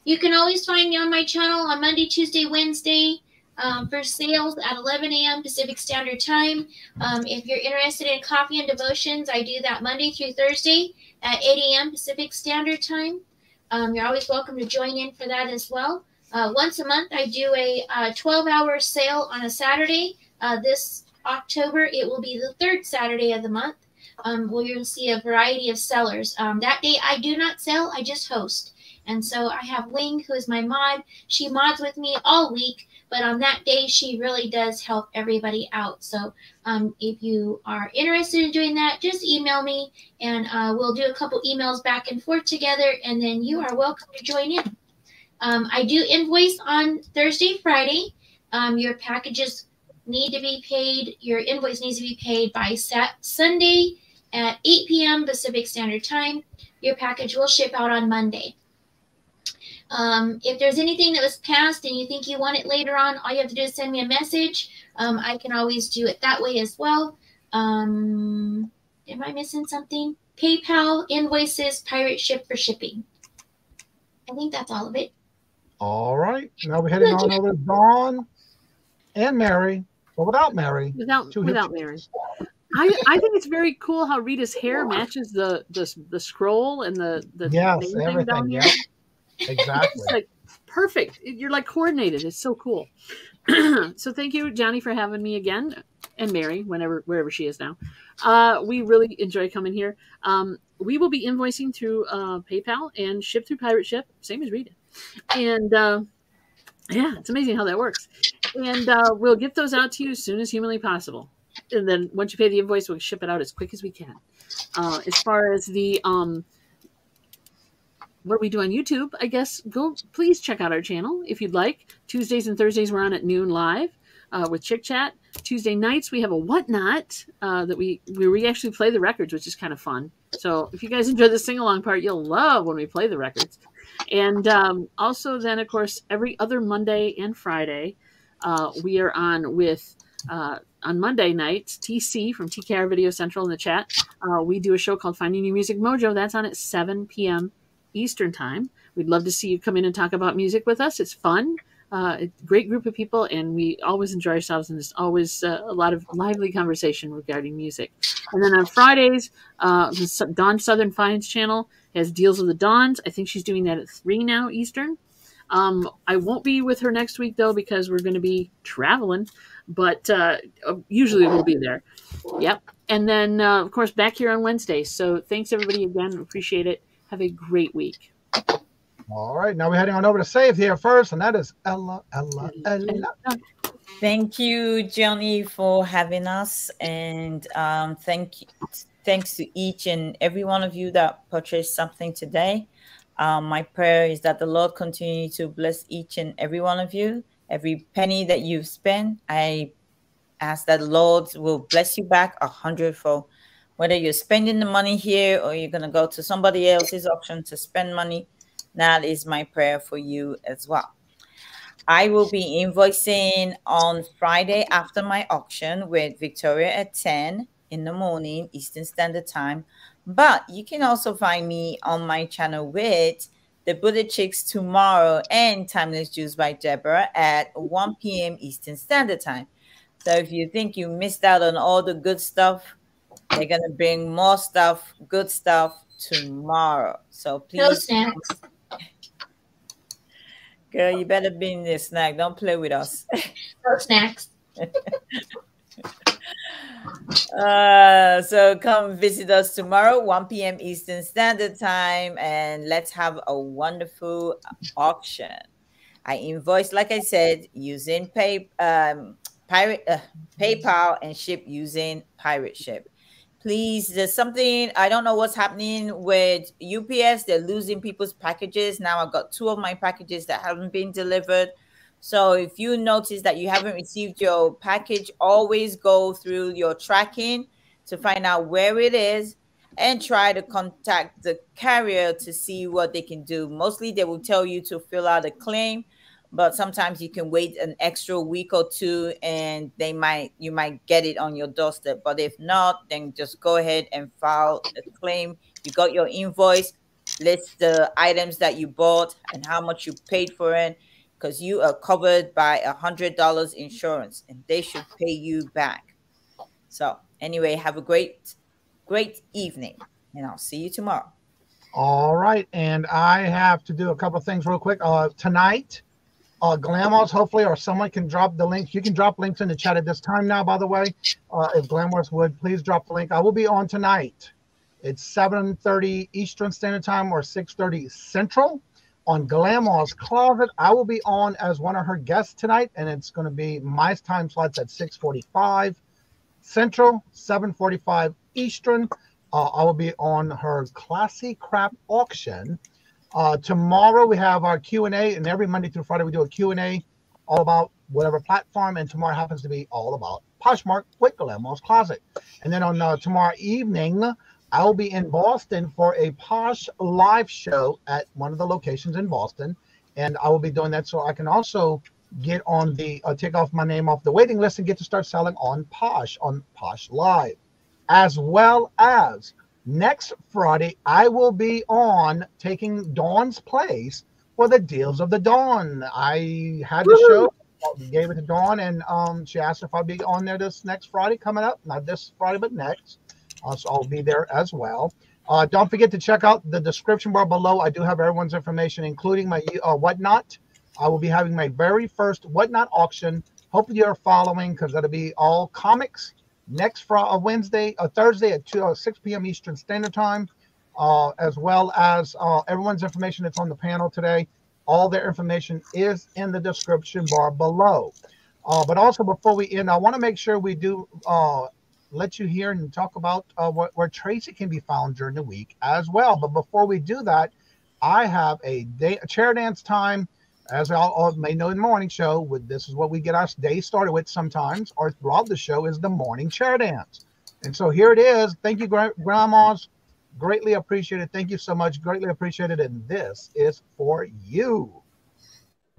You can always find me on my channel on Monday, Tuesday, Wednesday for sales at 11 a.m. Pacific Standard Time. If you're interested in coffee and devotions, I do that Monday through Thursday at 8 a.m. Pacific Standard Time. You're always welcome to join in for that as well. Once a month, I do a 12-hour sale on a Saturday. This October, it will be the third Saturday of the month, where you'll see a variety of sellers. That day, I do not sell, I just host. And so I have Ling, who is my mod. She mods with me all week, but on that day, she really does help everybody out. So if you are interested in doing that, just email me, and we'll do a couple emails back and forth together, and then you are welcome to join in. I do invoice on Thursday, Friday. Your packages need to be paid. Your invoice needs to be paid by Sunday at 8 p.m. Pacific Standard Time. Your package will ship out on Monday. If there's anything that was passed and you think you want it later on, all you have to do is send me a message. I can always do it that way as well. Am I missing something? PayPal, invoices, pirate ship for shipping. I think that's all of it. All right. Now we're heading on over to Dawn and Mary, but without Mary. Without Mary. I think it's very cool how Rita's hair matches the scroll and the yes, name thing down here. Yep. Exactly. It's like perfect. You're like coordinated. It's so cool. So thank you, Johnny, for having me again, and Mary, wherever she is now. We really enjoy coming here. We will be invoicing through PayPal and ship through Pirate Ship, same as Rita. And yeah, it's amazing how that works. And we'll get those out to you as soon as humanly possible. And then once you pay the invoice, we'll ship it out as quick as we can. As far as the what we do on YouTube, I guess please check out our channel if you'd like. Tuesdays and Thursdays we're on at noon live with Chick Chat. Tuesday nights we have a Whatnot that we actually play the records, which is kind of fun. So if you guys enjoy the sing-along part, you'll love when we play the records. And also then, of course, every other Monday and Friday, we are on with, on Monday nights, TC from TKR Video Central in the chat. We do a show called Finding Your Music Mojo. That's on at 7 p.m. Eastern Time. We'd love to see you come in and talk about music with us. It's fun. A great group of people, and we always enjoy ourselves, and there's always a lot of lively conversation regarding music. And then on Fridays, the Dawn Southern Finds channel has Deals with the Dawns. I think she's doing that at 3 now Eastern. I won't be with her next week, though, because we're going to be traveling, but usually we'll be there. Yep. And then, of course, back here on Wednesdays. So thanks, everybody, again. Appreciate it. Have a great week. All right, now we're heading on over to Save here first, and that is Ella. Thank you, Johnny, for having us, and thanks to each and every one of you that purchased something today. My prayer is that the Lord continue to bless each and every one of you. Every penny that you've spent, I ask that the Lord will bless you back 100-fold. Whether you're spending the money here or you're going to go to somebody else's auction to spend money, that is my prayer for you as well. I will be invoicing on Friday after my auction with Victoria at 10 in the morning, Eastern Standard Time. But you can also find me on my channel with the Buddha Chicks tomorrow and Timeless Juice by Deborah at 1 p.m. Eastern Standard Time. So if you think you missed out on all the good stuff, they're going to bring more stuff, good stuff tomorrow. So please. No snacks. Girl, you better be in the snack. Don't play with us. No snacks. So come visit us tomorrow, 1 p.m. Eastern Standard Time, and let's have a wonderful auction. I invoice, like I said, using PayPal and ship using Pirate Ship. Please, there's something, I don't know what's happening with UPS. They're losing people's packages. Now I've got 2 of my packages that haven't been delivered. So if you notice that you haven't received your package, always go through your tracking to find out where it is and try to contact the carrier to see what they can do. Mostly they will tell you to fill out a claim, but sometimes you can wait an extra week or two and you might get it on your doorstep. But if not, then just go ahead and file a claim. You got your invoice, list the items that you bought and how much you paid for it, because you are covered by $100 insurance and they should pay you back. So anyway, have a great evening, and I'll see you tomorrow. All right, and I have to do a couple of things real quick. Tonight, Glamorous, hopefully, or someone can drop the link. You can drop links in the chat at this time now, by the way. If Glamorous would, please drop the link. I will be on tonight. It's 7:30 Eastern Standard Time or 6:30 Central on Glamorous Closet. I will be on as one of her guests tonight, and it's going to be my time slots at 6:45 Central, 7:45 Eastern. I will be on her Classy Crap auction. Tomorrow we have our Q&A, and every Monday through Friday we do a Q&A all about whatever platform, and tomorrow happens to be all about Poshmark with Glamorous Closet. And then on tomorrow evening, I will be in Boston for a Posh live show at one of the locations in Boston, and I will be doing that so I can also get on the take off my name off the waiting list and get to start selling on Posh Live. As well as next Friday, I will be on taking Dawn's place for the Deals of the Dawn. I had the show, gave it to Dawn, and she asked if I'd be on there this next Friday coming up. Not this Friday, but next. So I'll be there as well. Don't forget to check out the description bar below. I do have everyone's information, including my Whatnot. I will be having my very first Whatnot auction. Hopefully you're following, because that'll be all comics next Thursday at 6 p.m. Eastern Standard Time, as well as everyone's information that's on the panel today. All their information is in the description bar below. But also, before we end, I want to make sure we do let you hear and talk about where Tracy can be found during the week as well. But before we do that, I have a chair dance time. As all may know in the morning show, this is what we get our day started with sometimes, or throughout the show, is the morning chair dance. And so here it is. Thank you, grandmas. Greatly appreciated. Thank you so much. Greatly appreciated. And this is for you.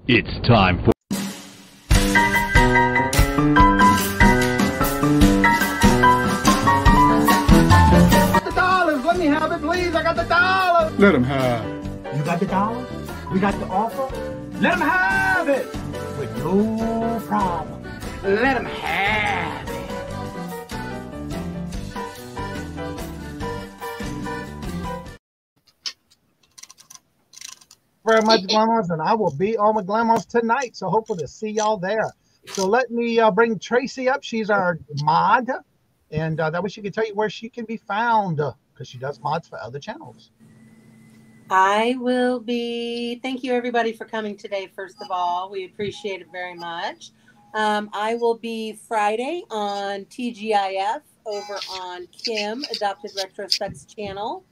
It's time for the dollars. Let me have it, please. I got the dollars. Let him have. You got the dollars? We got the offer? Let them have it with no problem. Let them have it. Very much, Glamours, and I will be on with Glamours tonight. So hopefully to see y'all there. So let me bring Tracy up. She's our mod, and that way she can tell you where she can be found, because she does mods for other channels. I will be. Thank you, everybody, for coming today. First of all, we appreciate it very much. I will be Friday on TGIF over on Kim, Adopted Retrospects channel.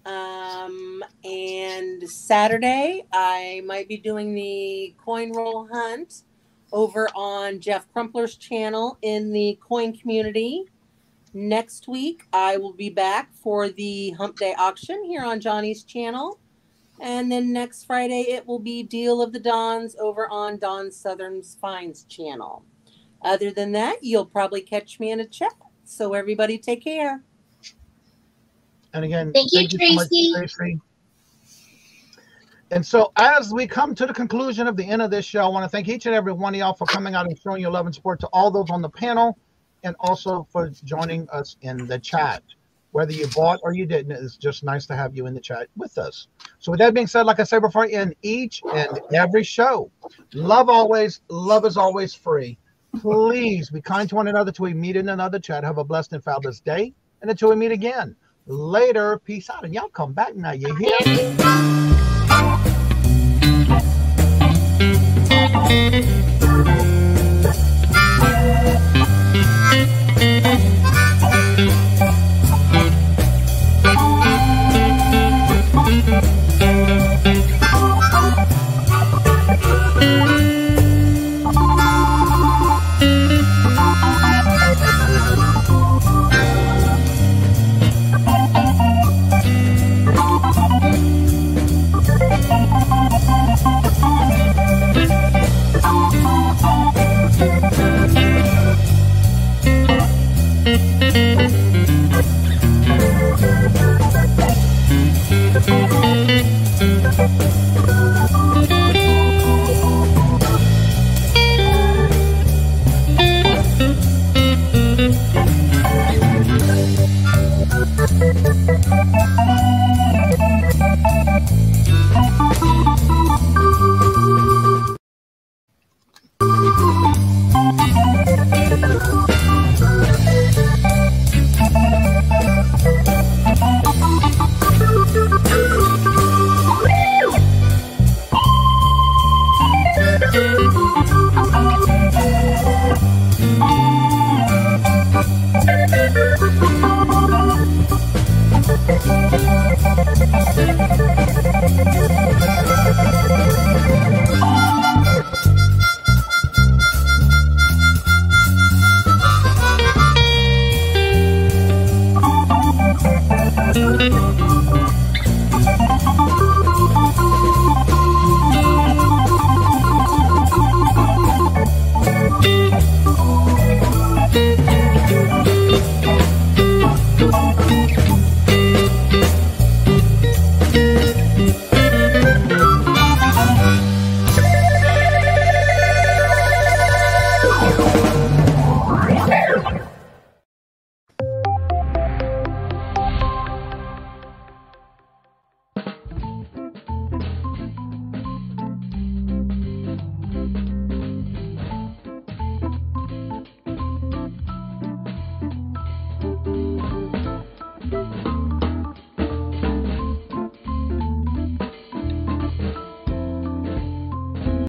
And Saturday, I might be doing the coin roll hunt over on Jeff Crumpler's channel in the coin community. Next week, I will be back for the Hump Day auction here on Johnny's channel. And then next Friday, it will be Deal of the Dons over on Don Southern's Finds channel. Other than that, you'll probably catch me in a chat. So everybody take care. And again, thank you so much, Tracy. And so as we come to the conclusion of the end of this show, I want to thank each and every one of y'all for coming out and showing your love and support, to all those on the panel, and also for joining us in the chat. Whether you bought or you didn't, it's just nice to have you in the chat with us. So with that being said, like I said before, in each and every show, love always, love is always free. Please be kind to one another till we meet in another chat. Have a blessed and fabulous day. And until we meet again, later. Peace out. And y'all come back now. You hear? Bye.